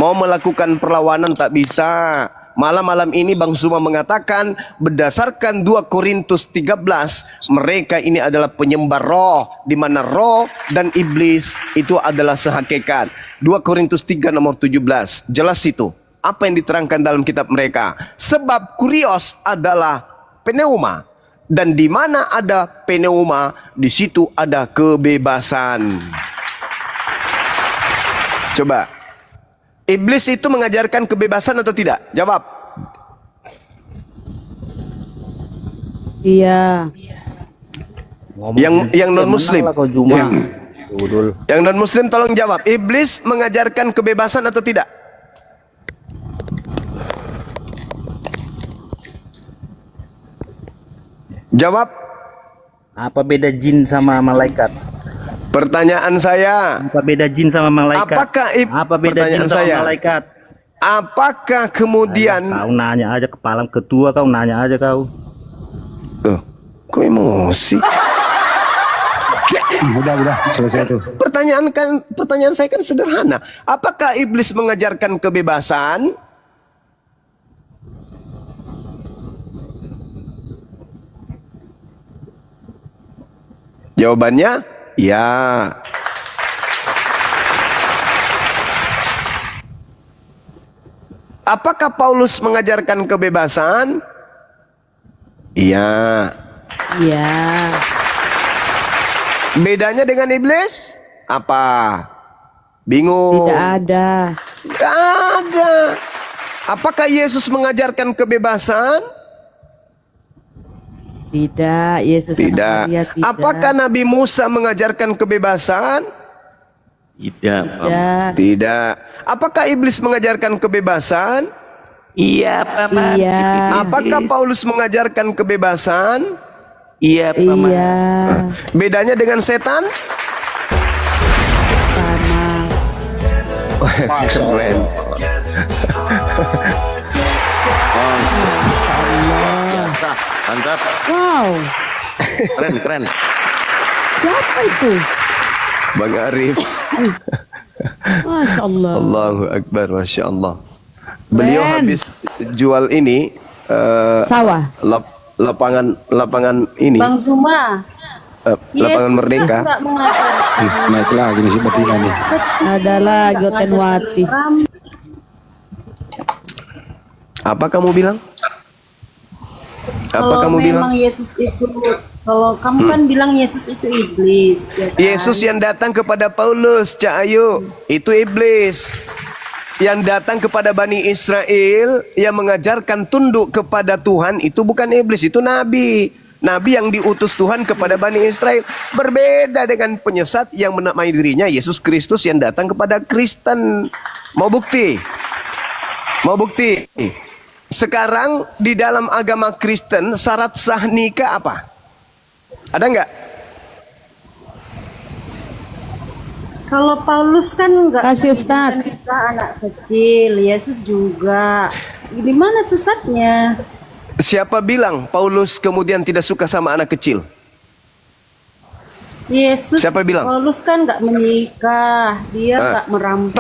mau melakukan perlawanan tak bisa. Malam ini Bang Zuma mengatakan berdasarkan 2 Korintus 13, mereka ini adalah penyembah roh, di mana roh dan iblis itu adalah sehakikat. 2 Korintus 3 nomor 17, jelas itu. Apa yang diterangkan dalam kitab mereka? Sebab kurios adalah pneuma, dan di mana ada pneuma, di situ ada kebebasan. Coba, iblis itu mengajarkan kebebasan atau tidak? Jawab. Iya. Yang non Muslim. Yang non Muslim tolong jawab. Iblis mengajarkan kebebasan atau tidak? Jawab. Apa beda jin sama malaikat? Pertanyaan saya. Apa beda jin sama malaikat? Apa beda jin sama malaikat? Apakah kemudian kau nanya aja kepala ketua, kau nanya aja kau. Kok emosi? Udah selesai tuh. Pertanyaan saya kan sederhana. Apakah iblis mengajarkan kebebasan? Jawabannya ya. Apakah Paulus mengajarkan kebebasan? Iya. Iya. Bedanya dengan iblis? Apa? Bingung. Tidak ada. Tidak ada. Apakah Yesus mengajarkan kebebasan? Tidak. Yesus Tidak. anak Maria tidak. Apakah Nabi Musa mengajarkan kebebasan? Tidak. Tidak. Tidak. Apakah iblis mengajarkan kebebasan? Iya, Paman. Iya. Apakah Paulus mengajarkan kebebasan? Iya, Paman. Iya. Bedanya dengan setan? Sama. Keren. Mantap. Wow. Keren. Siapa itu? Bang Arif. Masya Allah. Allahu Akbar, Masya Allah. Beliau Keren. habis jual ini Sawah. lapangan ini, Bang Zuma, lapangan Yesus Merdeka. kan nggak mengajarkan Naik lagi nih si betina nih. Adalah Gotenwati. Apa kamu bilang? Apa Kalau kamu bilang? memang Yesus itu, kalau kamu kan bilang Yesus itu iblis, ya kan? Yesus yang datang kepada Paulus, Cak Ayu, itu iblis. Yang datang kepada Bani Israel, yang mengajarkan tunduk kepada Tuhan, itu bukan iblis, itu nabi. Nabi yang diutus Tuhan kepada Bani Israel. Berbeda dengan penyesat yang menamai dirinya Yesus Kristus yang datang kepada Kristen. Mau bukti? Mau bukti? Sekarang di dalam agama Kristen, syarat sah nikah apa? Ada nggak? Kalau Paulus kan nggak Kasih Ustaz. bisa anak kecil, Yesus juga. Di mana sesatnya? Siapa bilang Paulus kemudian tidak suka sama anak kecil? Yesus, Siapa bilang? Paulus kan nggak menikah, dia nggak merampok.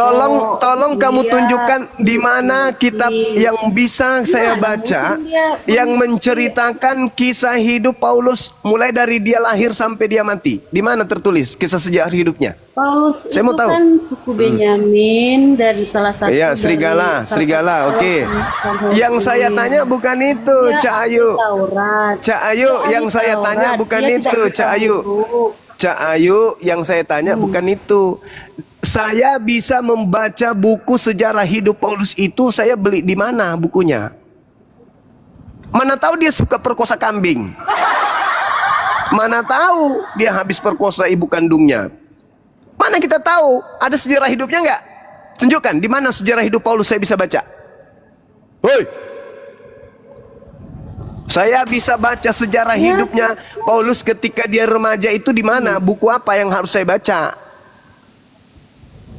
Tolong kamu dia tunjukkan di mana kitab yang bisa saya Mana baca mungkin dia yang menceritakan kisah hidup Paulus mulai dari dia lahir sampai dia mati. Di mana tertulis kisah sejarah hidupnya? Paulus Saya itu mau tahu. kan suku Benyamin dari salah satu. Iya, dari serigala, salah serigala. satu Oke. kelompok Yang saya Muslim. tanya bukan itu, Dia Cak ahli Ayu. Taurat. Cak Ayu, Dia yang ahli saya Taurat. tanya bukan Dia itu, tidak Cak Ayu. bertahu. Cak Ayu, yang saya tanya bukan itu. Saya bisa membaca buku sejarah hidup Paulus itu, saya beli di mana bukunya? Mana tahu dia suka perkosa kambing? Mana tahu dia habis perkosa ibu kandungnya? Mana kita tahu? Ada sejarah hidupnya nggak? Tunjukkan di mana sejarah hidup Paulus saya bisa baca. Hoi! Saya bisa baca sejarah hidupnya Paulus ketika dia remaja itu di mana? Buku apa yang harus saya baca?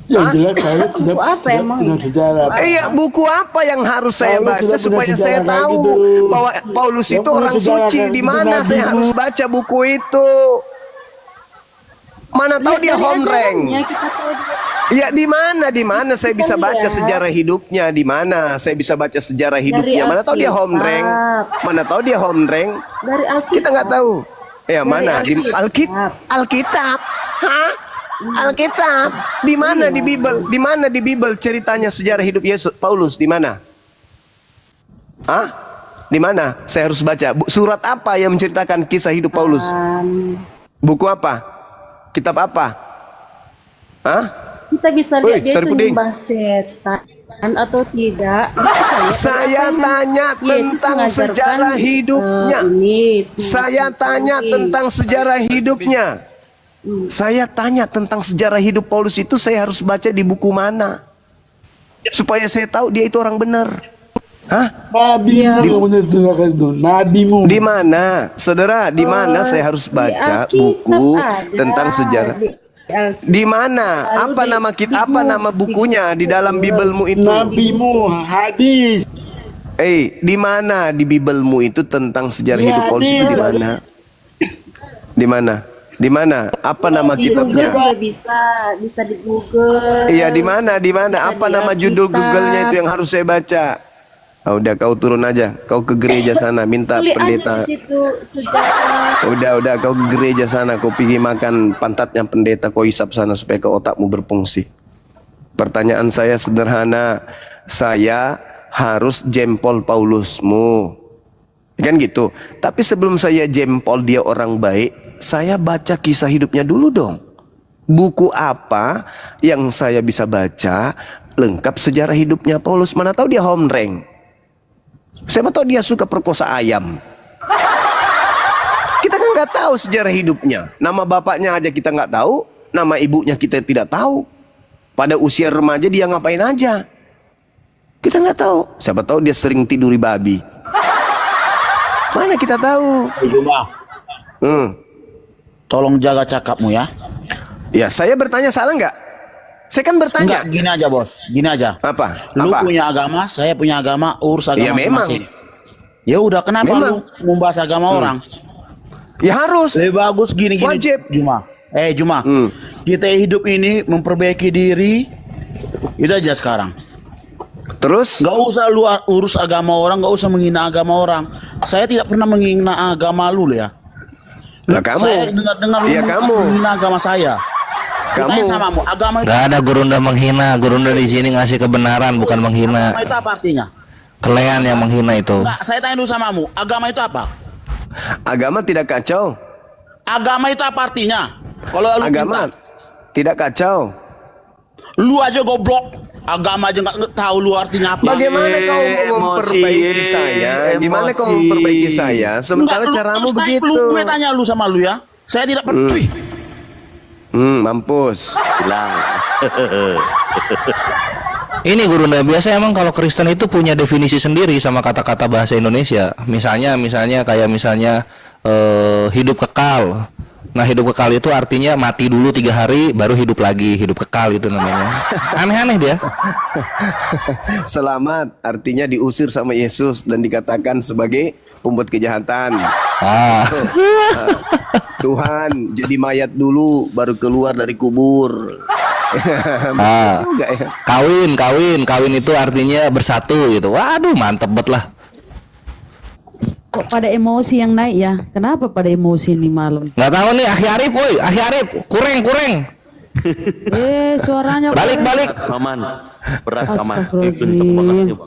Yang jelas saya sudah apa emang? sejarah. Iya, buku apa yang harus saya Paulus baca sudah supaya punya saya sejarah tahu gitu. bahwa Paulus Yang itu punya orang sejarah suci? kayak Di gitu, mana Nabi saya itu. harus baca buku itu? Mana tahu dia Dari home rank? ajarannya kita tahu dia Ya di mana saya bisa Kita baca lihat. sejarah hidupnya? Di mana saya bisa baca sejarah hidupnya? Mana tahu dia home rank? Mana tahu dia home rank? dari Alkitab. Kita nggak tahu. Ya Dari mana di Alkitab. Alkitab? Hah? Alkitab? Di mana di Bible? Di mana di Bible ceritanya sejarah hidup Yesus Paulus? Di mana? Hah? Di mana? Saya harus baca. Surat apa yang menceritakan kisah hidup Paulus? Buku apa? Kitab apa? Hah? Kita bisa Woi, lihat dia Sari itu Puding. nyembah setan atau tidak. Saya tanya tentang sejarah hidupnya. Saya tanya tentang sejarah hidupnya. Saya tanya tentang sejarah hidup Paulus itu saya harus baca di buku mana? Supaya saya tahu dia itu orang benar. Hah? Nabimu. Di mana? Saudara, di mana saya harus baca buku tentang sejarah? Di mana? Apa nama apa nama bukunya di dalam Bibelmu itu? Nabimu, hadis. Di mana di Bibelmu itu tentang sejarah Di hidup Paulus itu di hadis. mana? Di mana? Di mana? Apa nama Di Google kitabnya? juga bisa di Google. Iya, di mana? Di mana? Bisa Apa di nama judul Alkitab. Google-nya itu yang harus saya baca? Ah, udah kau turun aja. Kau ke gereja sana minta Tulis aja pendeta. di situ sejarah. Udah kau ke gereja sana, kau pergi makan pantatnya pendeta, kau isap sana supaya ke otakmu berfungsi. Pertanyaan saya sederhana. Saya harus jempol Paulusmu. Kan gitu. Tapi sebelum saya jempol dia orang baik, saya baca kisah hidupnya dulu dong. Buku apa yang saya bisa baca lengkap sejarah hidupnya Paulus? Mana tahu dia homreng. Siapa tahu dia suka perkosa ayam. Kita kan nggak tahu sejarah hidupnya. Nama bapaknya aja kita nggak tahu, nama ibunya kita tidak tahu. Pada usia remaja dia ngapain aja? Kita nggak tahu. Siapa tahu dia sering tiduri babi. Mana kita tahu? Juma, tolong jaga cakapmu ya. Ya, saya bertanya salah nggak? Saya kan bertanya. Enggak, gini aja bos, gini aja. Apa? Lu Apa? punya agama, saya punya agama, urus agama Ya, memang. masing-masing. Ya udah, kenapa Memang. lu membahas agama orang? Ya harus. Lebih bagus gini-gini. Wajib. Juma. Juma. Kita hidup ini memperbaiki diri. Itu aja sekarang. Terus? Gak usah lu urus agama orang, gak usah menghina agama orang. Saya tidak pernah menghina agama lu ya. Lah kamu. Saya dengar-dengar lu Iya, kamu. menghina agama saya. Kamu. Tanya samamu, agama itu, Gak ada Gurunda menghina, Gurunda di sini ngasih kebenaran bukan menghina. agama itu apa artinya? Kalian yang menghina itu. Enggak, saya tanya dulu samamu, agama itu apa? Agama tidak kacau. Agama itu apa artinya? Kalau lu Agama tidak kacau. lu aja goblok. Agama aja nggak tahu lu artinya apa. Bagaimana kau mau memperbaiki saya? Gimana kau memperbaiki saya? Sementara Enggak, caramu terus tanya begitu. Lu, gue tanya lu sama lu ya. Saya tidak percaya. Mampus. Bilang. Ini Gurunda, biasa emang kalau Kristen itu punya definisi sendiri sama kata-kata bahasa Indonesia. Misalnya kayak hidup kekal. Nah, hidup kekal itu artinya mati dulu 3 hari baru hidup lagi, hidup kekal itu namanya. Aneh-aneh dia. Selamat artinya diusir sama Yesus dan dikatakan sebagai pembuat kejahatan. Tuhan jadi mayat dulu baru keluar dari kubur. Juga ya. Kawin itu artinya bersatu gitu. Waduh, mantep banget lah. Kok pada emosi yang naik ya? Kenapa pada emosi nih malam? Nggak tahu nih, Akhi Arif, kureng. Suaranya balik. Aman. Berat aman. Astagfirullahaladzim.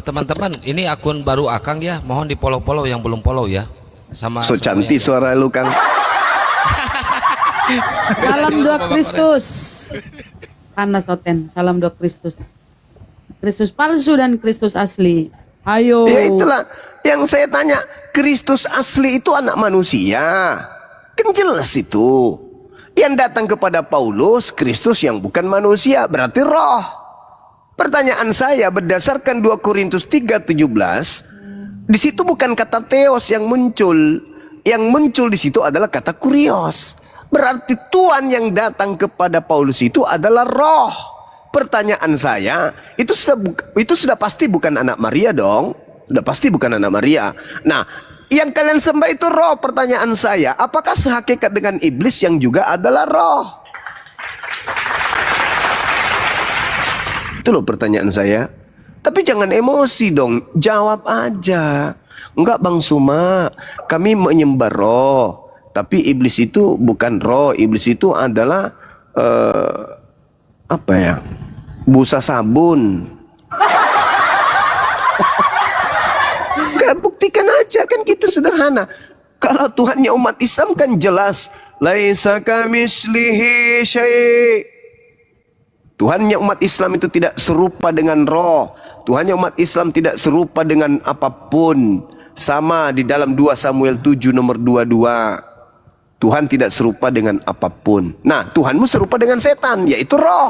Teman-teman, ini akun baru Akang ya. Mohon di follow yang belum follow ya. Sama So cantik suara lu, Kang. Salam doa Kristus. Panas Oten. Salam doa Kristus. Kristus palsu dan Kristus asli. Ayo. Ya itulah yang saya tanya. Kristus asli itu anak manusia. Kan jelas itu. Yang datang kepada Paulus, Kristus yang bukan manusia, berarti roh. Pertanyaan saya berdasarkan 2 Korintus 3:17, di situ bukan kata theos yang muncul. Yang muncul di situ adalah kata kurios. Berarti Tuhan yang datang kepada Paulus itu adalah roh. Pertanyaan saya, itu sudah pasti bukan anak Maria dong. Sudah pasti bukan anak Maria. Nah, yang kalian sembah itu roh. Pertanyaan saya, apakah sehakikat dengan iblis yang juga adalah roh? Itu loh pertanyaan saya. Tapi jangan emosi dong, jawab aja. Enggak Bang Suma, kami menyembah roh. Tapi iblis itu bukan roh. Iblis itu adalah apa ya? Busa sabun. Buktikan aja, kan gitu sederhana. Kalau Tuhannya umat Islam kan jelas, laisa kamislihi syai'. Tuhannya umat Islam itu tidak serupa dengan roh. Tuhannya umat Islam tidak serupa dengan apapun. Sama di dalam 2 Samuel 7 nomor 22. Tuhan tidak serupa dengan apapun. Nah, Tuhanmu serupa dengan setan, yaitu roh.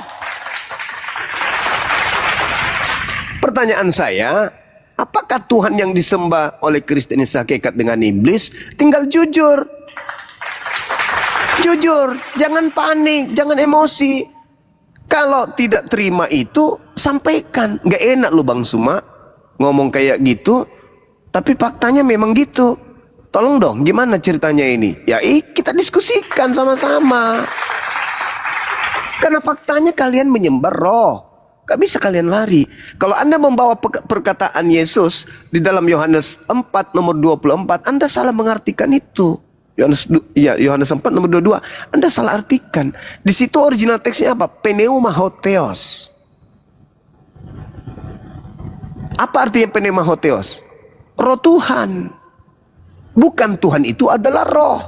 Pertanyaan saya, apakah Tuhan yang disembah oleh Kristen ini sehakikat dengan iblis? Tinggal jujur. Jujur, jangan panik, jangan emosi. Kalau tidak terima itu, sampaikan. Gak enak lu Bang Suma ngomong kayak gitu, tapi faktanya memang gitu. Tolong dong, gimana ceritanya ini? Ya, kita diskusikan sama-sama. Karena faktanya kalian menyembah roh. Gak bisa kalian lari. Kalau Anda membawa perkataan Yesus di dalam Yohanes 4 nomor 24, Anda salah mengartikan itu. Yohanes 4 nomor 22, Anda salah artikan. Di situ original teksnya apa? Pneuma hotheos. Apa artinya pneuma hotheos? Roh Tuhan. Bukan Tuhan itu adalah roh.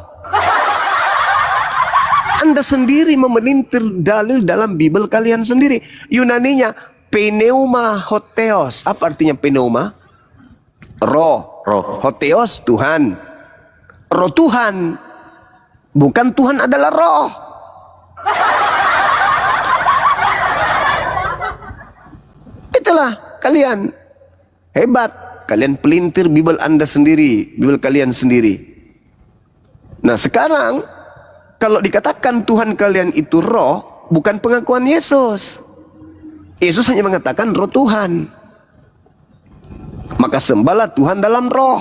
Anda sendiri memelintir dalil dalam Bible kalian sendiri. Yunaninya pneuma hotheos. Apa artinya pneuma? Roh. Hotheos Tuhan. Roh Tuhan. Bukan Tuhan adalah roh. Itulah kalian. Hebat. Kalian pelintir Bible Anda sendiri, Bible kalian sendiri. Nah sekarang, kalau dikatakan Tuhan kalian itu roh, bukan pengakuan Yesus. Yesus hanya mengatakan roh Tuhan. Maka sembahlah Tuhan dalam roh.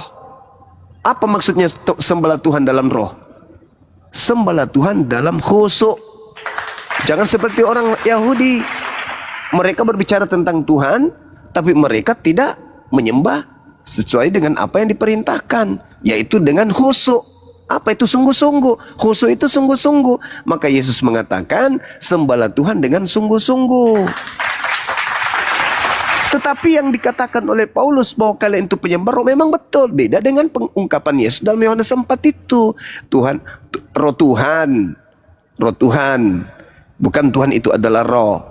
Apa maksudnya sembahlah Tuhan dalam roh? Sembahlah Tuhan dalam khusyuk. Jangan seperti orang Yahudi. Mereka berbicara tentang Tuhan, tapi mereka tidak menyembah sesuai dengan apa yang diperintahkan, yaitu dengan khusyuk. Apa itu sungguh-sungguh? Khusyuk itu sungguh-sungguh. Maka Yesus mengatakan, sembahlah Tuhan dengan sungguh-sungguh. Tetapi yang dikatakan oleh Paulus bahwa kalian itu penyembah roh memang betul. Beda dengan pengungkapan Yesus dalam Yohanes 4 itu. Tuhan, roh Tuhan. Roh Tuhan. Bukan Tuhan itu adalah roh.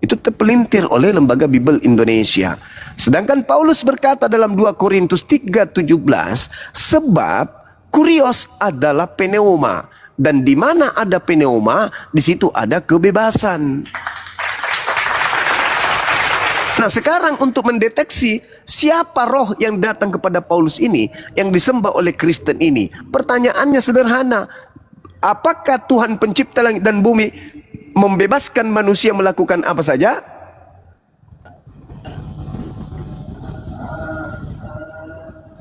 Itu terpelintir oleh Lembaga Bible Indonesia. Sedangkan Paulus berkata dalam 2 Korintus 3:17, sebab kurios adalah pneuma, dan di mana ada pneuma, di situ ada kebebasan. Nah sekarang untuk mendeteksi siapa roh yang datang kepada Paulus ini, yang disembah oleh Kristen ini, pertanyaannya sederhana. Apakah Tuhan pencipta langit dan bumi membebaskan manusia melakukan apa saja?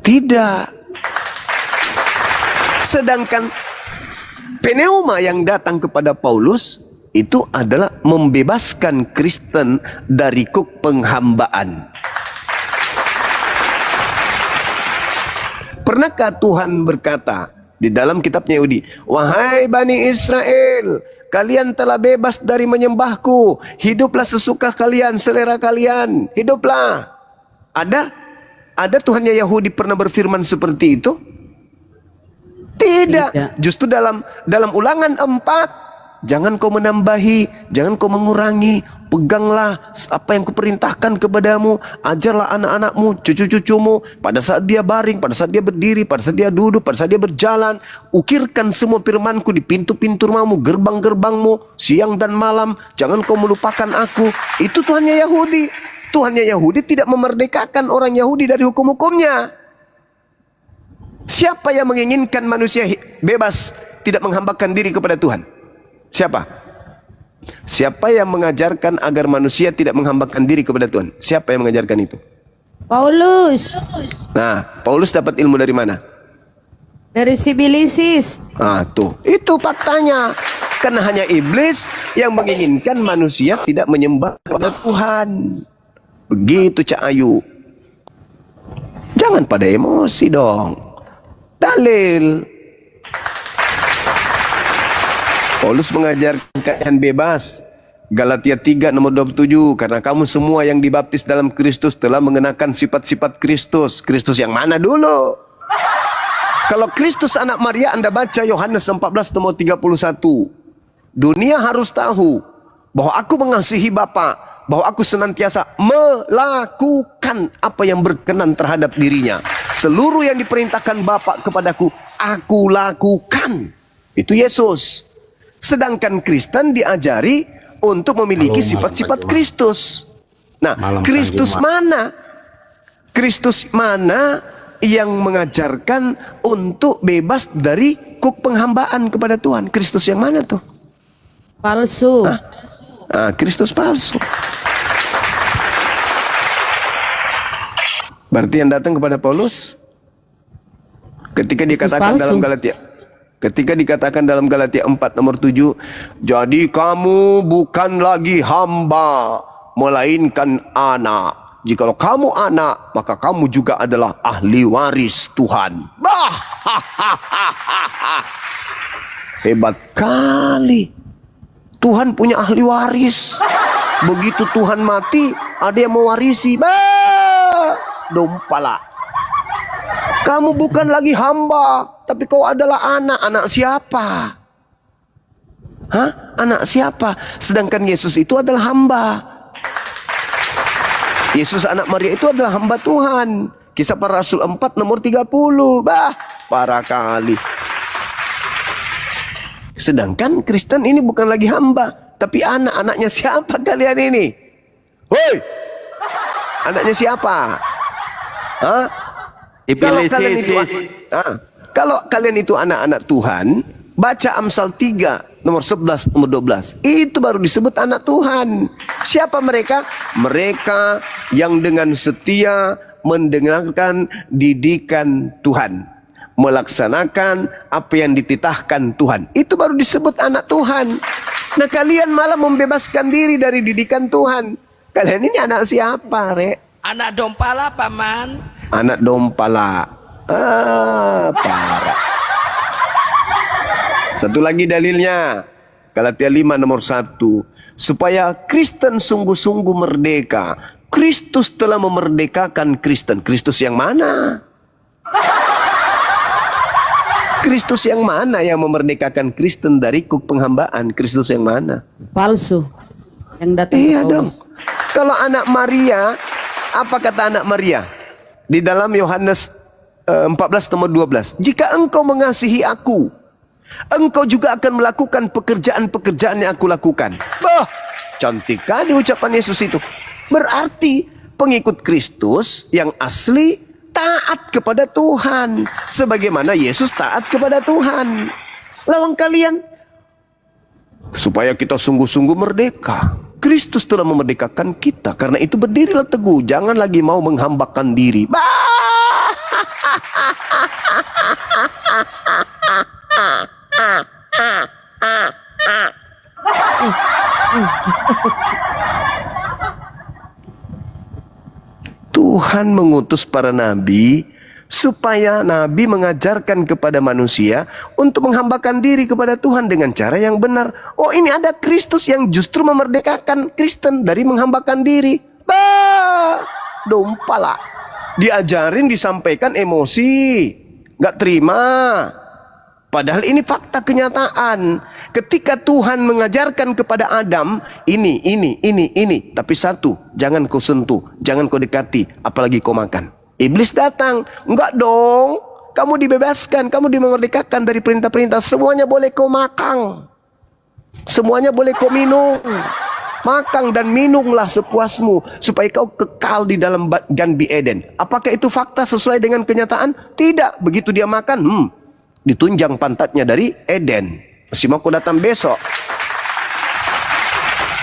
Tidak. Sedangkan pneuma yang datang kepada Paulus itu adalah membebaskan Kristen dari kuk penghambaan. Pernahkah Tuhan berkata di dalam kitabnya Yahudi, wahai Bani Israel, kalian telah bebas dari menyembahku, hiduplah sesuka kalian, selera kalian, hiduplah. Ada Tuhannya Yahudi pernah berfirman seperti itu? Tidak. Justru dalam Ulangan 4, jangan kau menambahi, jangan kau mengurangi, peganglah apa yang kuperintahkan kepadamu, ajarlah anak-anakmu, cucu-cucumu, pada saat dia baring, pada saat dia berdiri, pada saat dia duduk, pada saat dia berjalan, ukirkan semua firmanku di pintu-pintu rumahmu, gerbang-gerbangmu, siang dan malam, jangan kau melupakan aku. Itu Tuhannya Yahudi. Tuhannya Yahudi tidak memerdekakan orang Yahudi dari hukum-hukumnya. Siapa yang menginginkan manusia bebas, tidak menghambakan diri kepada Tuhan? Siapa? Siapa yang mengajarkan agar manusia tidak menghambakan diri kepada Tuhan? Siapa yang mengajarkan itu? Paulus. Nah, Paulus dapat ilmu dari mana? Dari Sibilisis. Nah, tuh. Itu faktanya. Karena hanya iblis yang menginginkan manusia tidak menyembah kepada Tuhan. Begitu Cak Ayu. Jangan pada emosi dong. Dalil. Paulus mengajarkan kalian bebas. Galatia 3 nomor 27. Karena kamu semua yang dibaptis dalam Kristus telah mengenakan sifat-sifat Kristus. Kristus yang mana dulu? Kalau Kristus anak Maria, Anda baca Yohanes 14 nomor 31. Dunia harus tahu bahwa aku mengasihi Bapa, bahwa aku senantiasa melakukan apa yang berkenan terhadap dirinya. Seluruh yang diperintahkan Bapa kepadaku, aku lakukan. Itu Yesus. Sedangkan Kristen diajari untuk memiliki sifat-sifat Kristus. Nah, Kristus mana? Kristus mana yang mengajarkan untuk bebas dari kuk penghambaan kepada Tuhan? Kristus yang mana tuh? Palsu. Kristus palsu. Berarti yang datang kepada Paulus Ketika dikatakan dalam Galatia 4 nomor 7, jadi kamu bukan lagi hamba, melainkan anak. Jikalau kamu anak, maka kamu juga adalah ahli waris Tuhan. Bah! Hebat kali. Tuhan punya ahli waris. Begitu Tuhan mati, ada yang mewarisi. Bah! Dompala. Kamu bukan lagi hamba, tapi kau adalah anak. Anak siapa? Hah? Anak siapa? Sedangkan Yesus itu adalah hamba. Yesus anak Maria itu adalah hamba Tuhan. Kisah Para Rasul 4 nomor 30. Bah, parah kali. Sedangkan Kristen ini bukan lagi hamba, tapi anak. Anaknya siapa kalian ini? Woi! Anaknya siapa? Hah? Kalau kalian itu anak-anak Tuhan, baca Amsal 3 nomor 11 nomor 12. Itu baru disebut anak Tuhan. Siapa mereka? Mereka yang dengan setia mendengarkan didikan Tuhan, melaksanakan apa yang dititahkan Tuhan. Itu baru disebut anak Tuhan. Nah, kalian malah membebaskan diri dari didikan Tuhan. Kalian ini anak siapa, Rek? Anak dompala, Paman. Anak dompala. Parah. Satu lagi dalilnya, Galatia 5 nomor 1. Supaya Kristen sungguh-sungguh merdeka. Kristus telah memerdekakan Kristen. Kristus yang mana? Kristus yang mana yang memerdekakan Kristen dari kuk penghambaan? Kristus yang mana? Palsu. Yang datang Iya dong. Kalau anak Maria, apa kata anak Maria? Di dalam Yohanes 14 nomor 12. Jika engkau mengasihi aku, engkau juga akan melakukan pekerjaan-pekerjaan yang aku lakukan. Bah, cantik kali ucapan Yesus itu. Berarti pengikut Kristus yang asli taat kepada Tuhan. Sebagaimana Yesus taat kepada Tuhan. Lawang kalian, supaya kita sungguh-sungguh merdeka. Kristus telah memerdekakan kita. Karena itu berdirilah teguh. Jangan lagi mau menghambakan diri. Tuhan mengutus para nabi supaya nabi mengajarkan kepada manusia untuk menghambakan diri kepada Tuhan dengan cara yang benar. Oh, ini ada Kristus yang justru memerdekakan Kristen dari menghambakan diri. Bah, dompala. Diajarin, disampaikan emosi, nggak terima. Padahal ini fakta kenyataan. Ketika Tuhan mengajarkan kepada Adam, ini. Tapi satu, jangan kau sentuh, jangan kau dekati, apalagi kau makan. Iblis datang, enggak dong, kamu dibebaskan, kamu dimerdekakan dari perintah-perintah. Semuanya boleh kau makan, semuanya boleh kau minum. Makan dan minumlah sepuasmu, supaya kau kekal di dalam Ganbi Eden. Apakah itu fakta sesuai dengan kenyataan? Tidak. Begitu dia makan, ditunjang pantatnya dari Eden. Masih mau kau datang besok.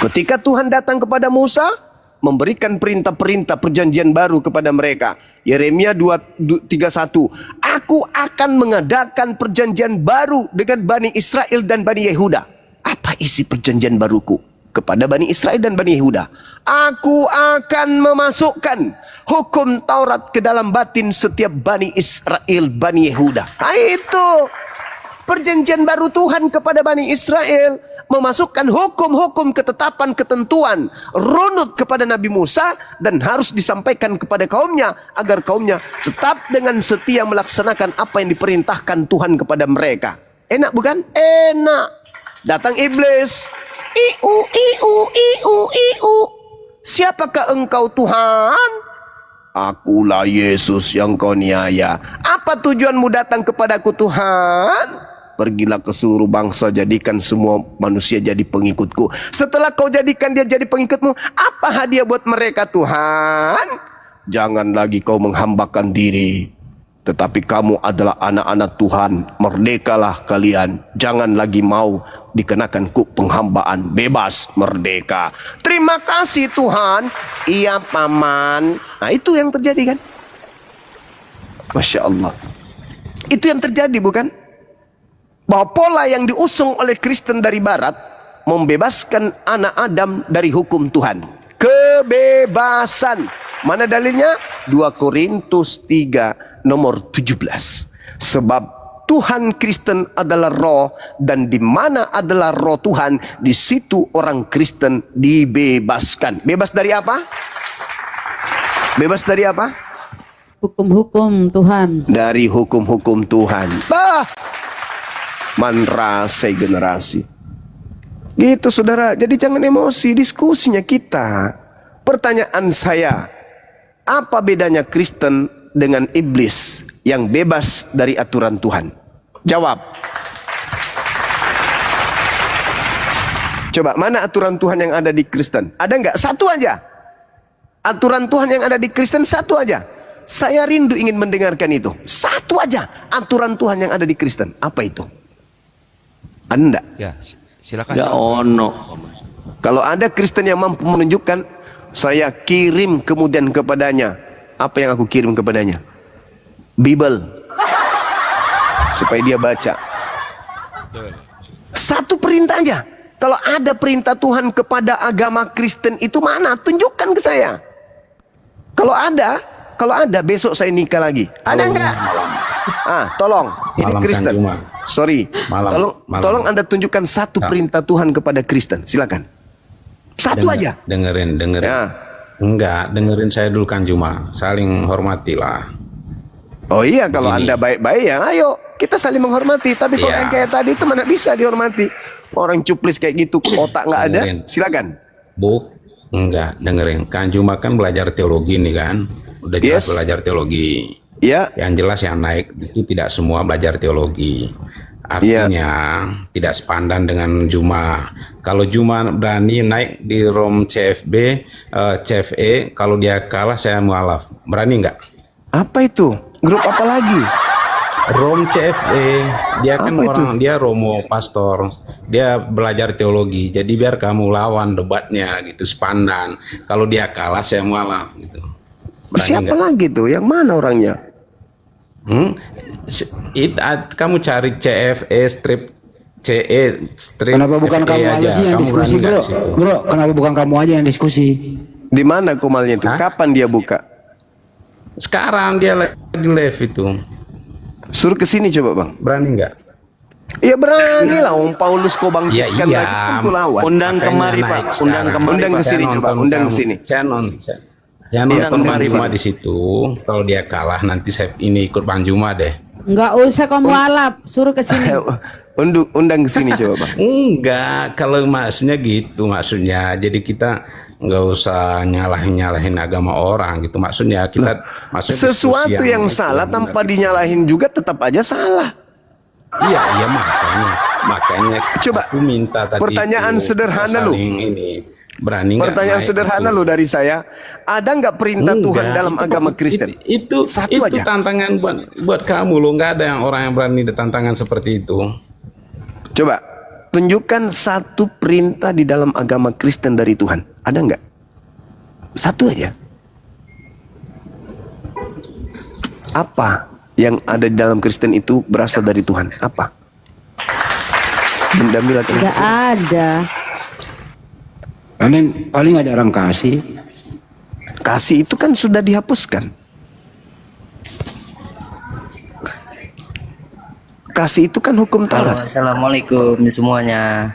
Ketika Tuhan datang kepada Musa, memberikan perintah-perintah perjanjian baru kepada mereka. Yeremia 2:31. Aku akan mengadakan perjanjian baru dengan Bani Israel dan Bani Yehuda. Apa isi perjanjian baruku kepada Bani Israel dan Bani Yehuda? Aku akan memasukkan hukum Taurat ke dalam batin setiap Bani Israel, Bani Yehuda. Nah, itu perjanjian baru Tuhan kepada Bani Israel. Memasukkan hukum-hukum, ketetapan, ketentuan runut kepada Nabi Musa dan harus disampaikan kepada kaumnya agar kaumnya tetap dengan setia melaksanakan apa yang diperintahkan Tuhan kepada mereka. Enak bukan? Enak. Datang iblis. Siapakah engkau Tuhan? Akulah Yesus yang kau niaya. Apa tujuanmu datang kepadaku Tuhan? Pergilah ke seluruh bangsa, jadikan semua manusia jadi pengikutku. Setelah kau jadikan dia jadi pengikutmu, apa hadiah buat mereka Tuhan? Jangan lagi kau menghambakan diri, tetapi kamu adalah anak-anak Tuhan. Merdekalah kalian. Jangan lagi mau dikenakan kuk penghambaan. Bebas, merdeka. Terima kasih Tuhan. Iya Paman. Nah, itu yang terjadi kan? Masya Allah. Itu yang terjadi, bukan? Bahwa pola yang diusung oleh Kristen dari Barat membebaskan anak Adam dari hukum Tuhan. Kebebasan. Mana dalilnya? 2 Korintus 3 nomor 17. Sebab Tuhan Kristen adalah roh, dan di mana adalah roh Tuhan, di situ orang Kristen dibebaskan. Bebas dari apa? Bebas dari apa? Hukum-hukum Tuhan. Dari hukum-hukum Tuhan. Manrasai generasi. Gitu saudara. Jadi jangan emosi, diskusinya kita. Pertanyaan saya, apa bedanya Kristen dengan iblis yang bebas dari aturan Tuhan? Jawab. Coba, mana aturan Tuhan yang ada di Kristen? Ada nggak? Satu aja. Aturan Tuhan yang ada di Kristen satu aja. Saya rindu ingin mendengarkan itu. Satu aja aturan Tuhan yang ada di Kristen. Apa itu? Anda? Ya, silakan. Ya ono. Kalau ada Kristen yang mampu menunjukkan, saya kirim kemudian kepadanya. Apa yang aku kirim kepadanya? Bible. Supaya dia baca. Satu perintah aja. Kalau ada perintah Tuhan kepada agama Kristen itu mana? Tunjukkan ke saya. Kalau ada besok saya nikah lagi. Ada enggak? Tolong. Ini Malam Kristen. Kang Juma. Sorry. Malam. Tolong Anda tunjukkan satu perintah Tuhan kepada Kristen. Silakan. Satu aja. Dengerin. Ya. Enggak, dengerin saya dulu Kang Juma. Saling hormatilah. Oh iya, kalau Anda baik-baik ya ayo kita saling menghormati. Tapi kalau yang kayak tadi itu mana bisa dihormati? Orang cuplis kayak gitu, otak nggak ada. Silakan. Enggak, dengerin. Kang Juma kan belajar teologi nih kan. Udah jelas belajar teologi. Ya. Yang jelas yang naik itu tidak semua belajar teologi. Artinya tidak sepandan dengan Juma. Kalau Juma berani naik di ROM CFE, kalau dia kalah saya mualaf. Berani nggak? Apa itu? Grup apa lagi? ROM CFE, dia kan dia romo pastor, dia belajar teologi. Jadi biar kamu lawan debatnya gitu sepandan. Kalau dia kalah saya mualaf gitu. Siapa lagi tuh? Yang mana orangnya? Kamu cari CFE strip CE strip. Kenapa bukan FE kamu aja sih yang diskusi, bro? Bro, kenapa bukan kamu aja yang diskusi? Di mana Komalnya itu? Kapan dia buka? Sekarang dia lagi live itu. Suruh ke sini coba, Bang. Berani nggak? Ya berani lah, Paulus kau bangkitkan lagi tentu lawan. Undang kemari Pak, undang ke sini coba, undang ke sini. Saya nonton kemari Juma di situ. Kalau dia kalah nanti saya ini ikut Bang Juma deh. Enggak usah kamu alap, suruh ke sini. Undang ke sini coba, Bang. Enggak, kalau maksudnya gitu maksudnya. Jadi kita nggak usah nyalahin agama orang gitu maksudnya. Kita maksudnya sesuatu yang salah tanpa dinyalahin juga tetap aja salah. Iya makanya coba aku minta tadi pertanyaan sederhana lu. Berani pertanyaan sederhana lu dari saya. Ada nggak perintah Tuhan dalam agama Kristen? Itu aja. Tantangan buat kamu lo. Nggak ada yang orang yang berani tantangan seperti itu. Coba tunjukkan satu perintah di dalam agama Kristen dari Tuhan. Ada nggak? Satu aja. Apa yang ada di dalam Kristen itu berasal dari Tuhan? Apa? Nggak ada. Paling ada orang kasih. Kasih itu kan sudah dihapuskan. Kasih itu kan hukum talas. Assalamualaikum semuanya.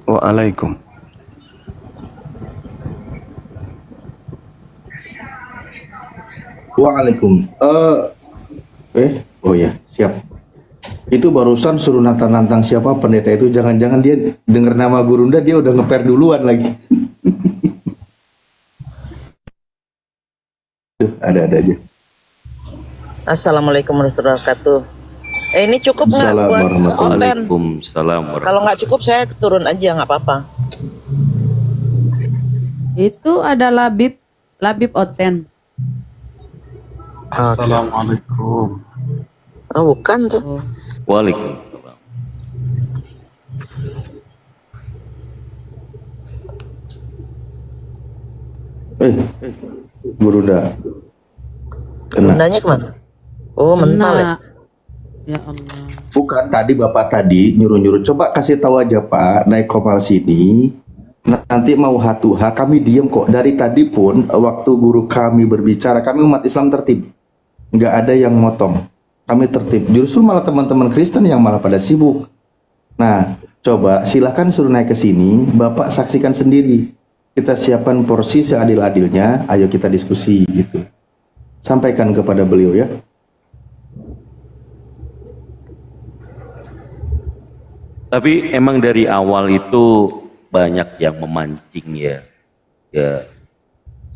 Waalaikum. Waalaikum. Oh ya, siap. Itu barusan suruh nantang-nantang siapa pendeta itu, jangan-jangan dia dengar nama Gurunda dia udah ngeper duluan lagi. Tuh, ada aja. Assalamualaikum warahmatullahi wabarakatuh. Ini cukup nggak buat konten? Kalau nggak cukup saya turun aja nggak apa-apa. Itu ada Labib Oten. Assalamualaikum. Oh bukan tuh. Waalaikumsalam. Gurunda. Gurundanya kemana? Oh mental ya. Ya Allah. Bukan tadi Bapak tadi nyuruh-nyuruh. Coba kasih tahu aja Pak, naik kapal sini. Nanti mau hatuha, kami diem kok. Dari tadi pun waktu guru kami berbicara, kami umat Islam tertib. Nggak ada yang motong. Kami tertib. Justru malah teman-teman Kristen yang malah pada sibuk. Nah, coba silahkan suruh naik ke sini. Bapak saksikan sendiri. Kita siapkan porsi seadil-adilnya. Ayo kita diskusi gitu. Sampaikan kepada beliau ya. Tapi emang dari awal itu banyak yang memancing ya. Ya.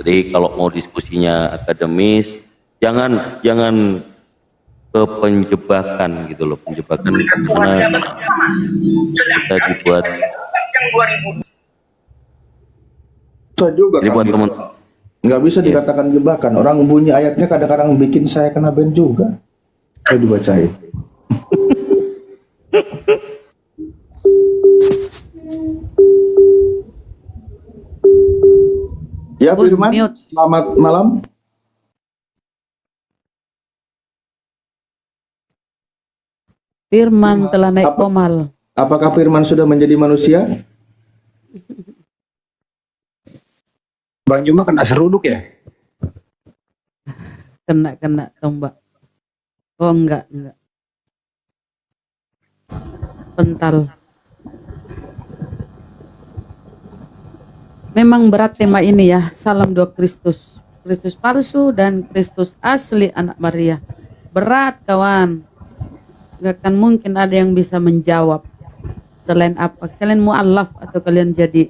Jadi kalau mau diskusinya akademis, jangan ke penjebakan gitu loh, penjebakan karena kita dibuat. Juga buat teman. Nggak bisa dikatakan jebakan. Orang bunyi ayatnya kadang-kadang bikin saya kena band juga. Ayo dibacain. Ya Firman, selamat malam. Firman telah naik komal. Apakah Firman sudah menjadi manusia? Bang Juma kena seruduk ya? Kena tombak. Oh enggak. Pental. Memang berat tema ini ya. Salam dua Kristus. Kristus palsu dan Kristus asli anak Maria. Berat kawan. Gak akan mungkin ada yang bisa menjawab. Selain apa? Selain mu'alaf atau kalian jadi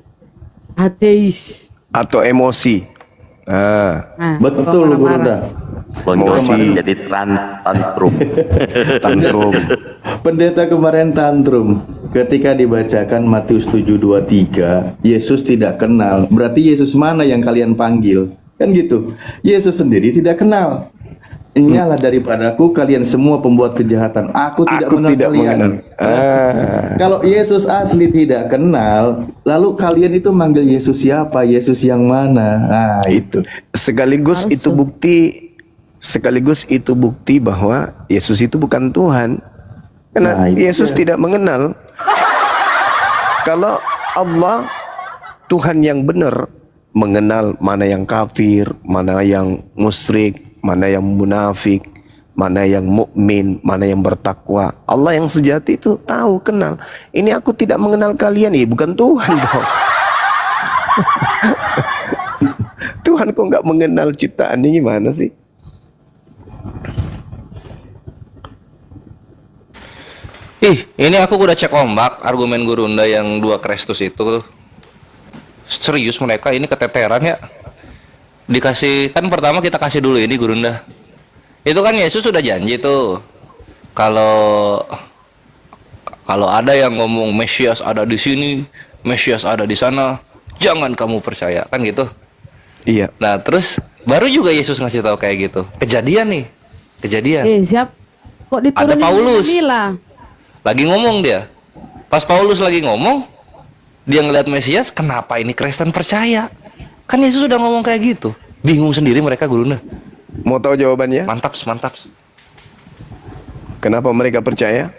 ateis. Atau emosi. Nah, betul Gurunda. Emosi jadi tantrum. Tantrum. Pendeta kemarin tantrum ketika dibacakan Matius 7:23, Yesus tidak kenal. Berarti Yesus mana yang kalian panggil? Kan gitu. Yesus sendiri tidak kenal. Nyalah daripadaku kalian semua pembuat kejahatan. Aku tidak mengenal kalian. Kalau Yesus asli tidak kenal, lalu kalian itu manggil Yesus siapa? Yesus yang mana? Nah, itu. Sekaligus itu bukti bahwa Yesus itu bukan Tuhan. Karena Yesus tidak mengenal. Kalau Allah Tuhan yang benar mengenal mana yang kafir, mana yang musyrik, mana yang munafik, mana yang mukmin, mana yang bertakwa. Allah yang sejati itu tahu, kenal. Ini aku tidak mengenal kalian, bukan Tuhan dong. Tuhan kok nggak mengenal ciptaannya, gimana sih? Ini aku udah cek ombak argumen Gurunda yang dua Kristus itu. Serius mereka ini keteteran ya. Dikasih, kan pertama kita kasih dulu ini Gurunda. Itu kan Yesus sudah janji tuh. Kalau ada yang ngomong Mesias ada di sini, Mesias ada di sana, jangan kamu percaya, kan gitu. Iya. Nah, terus baru juga Yesus ngasih tahu kayak gitu. Kejadian. Siap. Kok diturunin Ada Paulus. Nila? Lagi ngomong dia. Pas Paulus lagi ngomong, dia ngeliat Mesias, kenapa ini Kristen percaya? Kan Yesus sudah ngomong kayak gitu. Bingung sendiri mereka Gurunda. Mau tahu jawabannya? Mantap. Kenapa mereka percaya?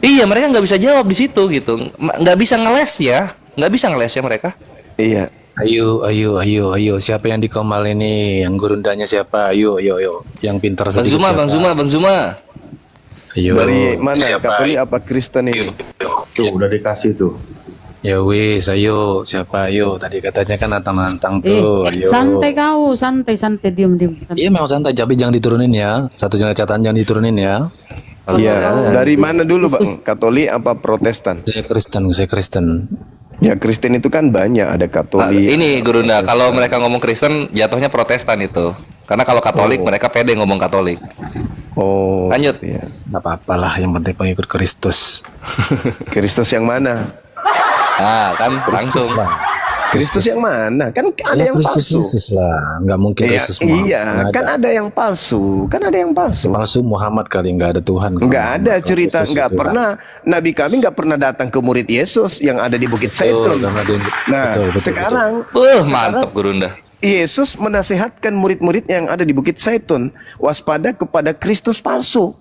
Iya, mereka nggak bisa jawab di situ gitu. Nggak bisa ngeles ya mereka. Iya. Ayo. Siapa yang di Komal ini? Yang Gurundanya siapa? Ayo. Yang pintar sedikit. Bang Zuma. Ayo. Dari mana? Katolik apa Kristen ini? Tuh, udah dikasih tuh. Ya wis, ayo. Siapa? Ayo. Tadi katanya kan nantang-nantang tuh. Ayo. Santai kau, santai, diam. Iya memang santai, tapi jangan diturunin ya. Satu catatan jangan diturunin ya. Iya. Dari mana dulu Bang? Katolik apa Protestan? Saya Kristen. Ya Kristen itu kan banyak, ada Katolik. Ini Gurunda, kalau mereka ngomong Kristen jatuhnya Protestan itu. Karena kalau Katolik mereka pede ngomong Katolik. Oh. Lanjut. Iya. Gak apa-apa lah, yang penting pengikut Kristus. Kristus yang mana? Nah, kan langsung. Kristus yang mana? Kan ada yang palsu. Yesus lah, nggak mungkin Yesus. Iya, kan ada yang palsu. Palsu Muhammad kali, nggak ada Tuhan. Nggak ada cerita, nggak pernah. Nabi kami nggak pernah datang ke murid Yesus yang ada di Bukit Zaitun. Nah, sekarang mantap Gurunda. Yesus menasihatkan murid-murid yang ada di Bukit Zaitun waspada kepada Kristus palsu.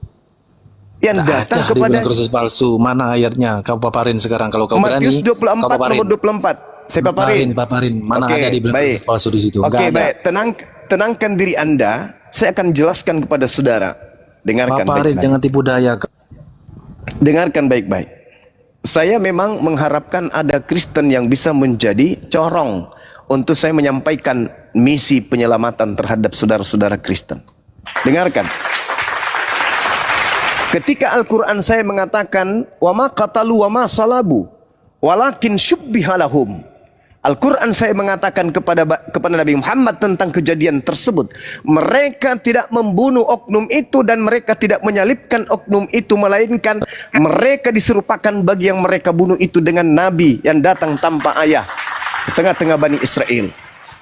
yang Tak datang ada kepada dibilang Kristus palsu. Mana ayatnya? Kau paparin sekarang kalau kau Matius berani. 24 Kau paparin. nomor 24. Saya paparin. Paparin. Mana Oke, ada dibilang baik. Kristus palsu di situ? Oke, Nggak ada. baik. Tenangkan diri Anda. Saya akan jelaskan kepada saudara. Dengarkan Paparin, baik-baik. jangan tipu daya. Dengarkan baik-baik. Saya memang mengharapkan ada Kristen yang bisa menjadi corong untuk saya menyampaikan misi penyelamatan terhadap saudara-saudara Kristen. Dengarkan. Ketika Al-Quran saya mengatakan wa ma qatalu wa ma salabu walakin syubbiha lahum. Al-Quran saya mengatakan kepada Nabi Muhammad tentang kejadian tersebut. Mereka tidak membunuh oknum itu dan mereka tidak menyalibkan oknum itu, melainkan mereka diserupakan bagi yang mereka bunuh itu dengan Nabi yang datang tanpa ayah di tengah-tengah Bani Israel.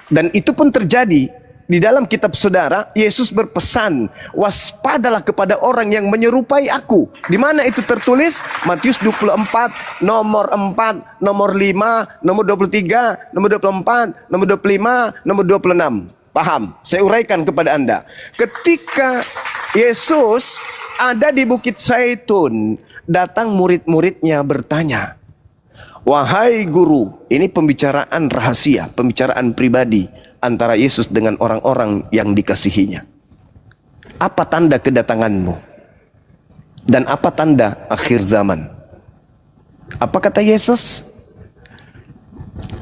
Dan itu pun terjadi. Di dalam kitab saudara, Yesus berpesan, waspadalah kepada orang yang menyerupai aku. Di mana itu tertulis? Matius 24, nomor 4, nomor 5, nomor 23, nomor 24, nomor 25, nomor 26. Paham? Saya uraikan kepada Anda. Ketika Yesus ada di Bukit Zaitun, datang murid-muridnya bertanya, wahai guru, ini pembicaraan rahasia, pembicaraan pribadi antara Yesus dengan orang-orang yang dikasihinya. Apa tanda kedatanganmu? Dan apa tanda akhir zaman? Apa kata Yesus?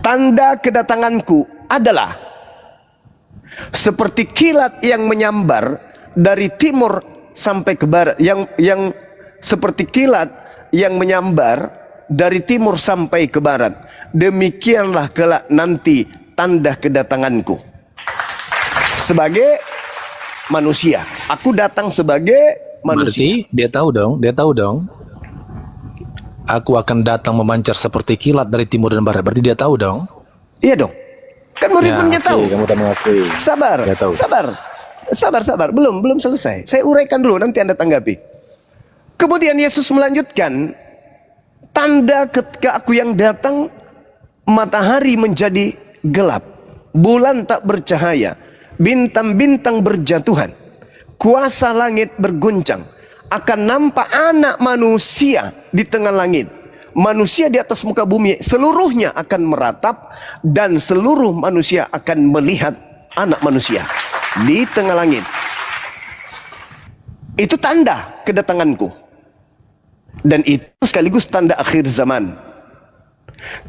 Tanda kedatanganku adalah seperti kilat yang menyambar dari timur sampai ke barat, yang seperti kilat yang menyambar dari timur sampai ke barat. Demikianlah kelak nanti tanda kedatanganku. Sebagai manusia, aku datang sebagai manusia. Berarti dia tahu dong. Aku akan datang memancar seperti kilat dari timur dan barat. Berarti dia tahu dong. Iya dong. Kan murid-muridnya tahu. Kamu tak mengakui. Sabar. Belum selesai. Saya uraikan dulu, nanti Anda tanggapi. Kemudian Yesus melanjutkan, tanda ketika aku yang datang, matahari menjadi gelap, bulan tak bercahaya, bintang-bintang berjatuhan, kuasa langit berguncang, akan nampak anak manusia di tengah langit. Manusia di atas muka bumi seluruhnya akan meratap, dan seluruh manusia akan melihat anak manusia di tengah langit. Itu tanda kedatanganku, dan itu sekaligus tanda akhir zaman.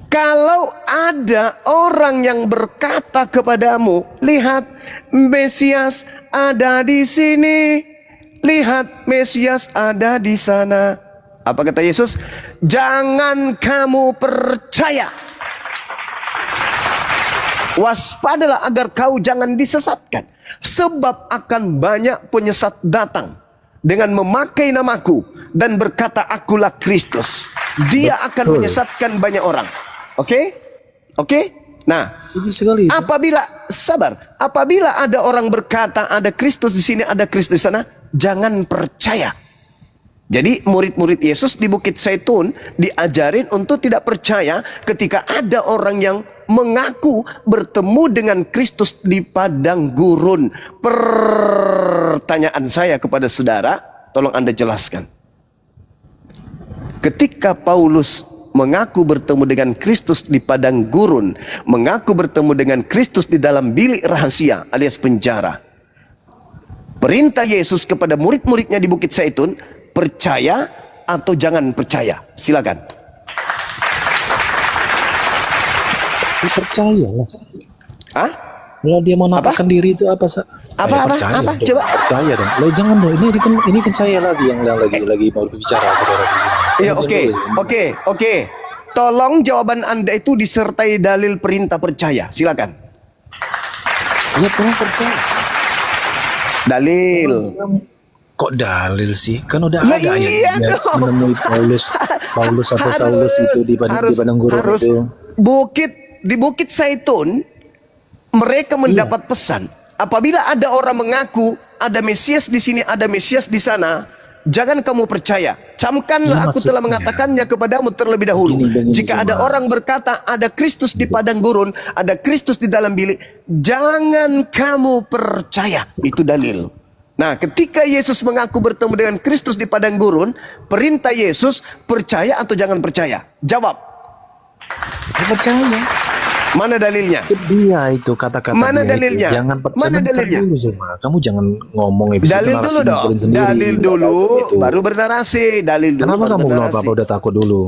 Kalau ada orang yang berkata kepadamu, lihat Mesias ada di sini, lihat Mesias ada di sana. Apa kata Yesus? Jangan kamu percaya. Waspadalah agar kau jangan disesatkan, sebab akan banyak penyesat datang dengan memakai namaku dan berkata akulah Kristus. Dia akan menyesatkan banyak orang. Oke? Nah, apabila ada orang berkata ada Kristus di sini, ada Kristus di sana, jangan percaya. Jadi murid-murid Yesus di Bukit Zaitun diajarin untuk tidak percaya ketika ada orang yang mengaku bertemu dengan Kristus di padang gurun. Pertanyaan saya kepada saudara, tolong Anda jelaskan. Ketika Paulus mengaku bertemu dengan Kristus di padang gurun, mengaku bertemu dengan Kristus di dalam bilik rahasia alias penjara, perintah Yesus kepada murid-muridnya di Bukit Zaitun, percaya atau jangan percaya? Silakan. Percayalah. Hah? Kalau dia mau nampakkan diri itu apa? Percaya dong. Coba. Percaya dong. Lo jangan dong. Ini kan saya lagi yang lagi mau bicara, saudara. Ya, oke. Tolong jawaban Anda itu disertai dalil perintah percaya. Silakan. Iya, pengen percaya. Dalil. Kok dalil sih? Kan udah ada iya yang menemui Paulus atau Saulus itu di padang gurun itu. Di Bukit Zaitun mereka mendapat pesan, apabila ada orang mengaku ada Mesias di sini, ada Mesias di sana, jangan kamu percaya. Camkanlah, aku telah mengatakannya kepadamu terlebih dahulu. Jika ada orang berkata ada Kristus di padang gurun, ada Kristus di dalam bilik, jangan kamu percaya. Itu dalil. Nah, ketika Yesus mengaku bertemu dengan Kristus di padang gurun, perintah Yesus, percaya atau jangan percaya? Jawab. Percaya. Mana dalilnya? Dia itu kata-kata Mana dia dalilnya? itu. Jangan Mana dalilnya? dulu Zuma. Kamu jangan ngomong episode Dalil dulu dong. Dalil dulu, baru bernarasi. Dalil dulu. Kenapa baru kamu belum bernarasi. apa-apa udah takut dulu?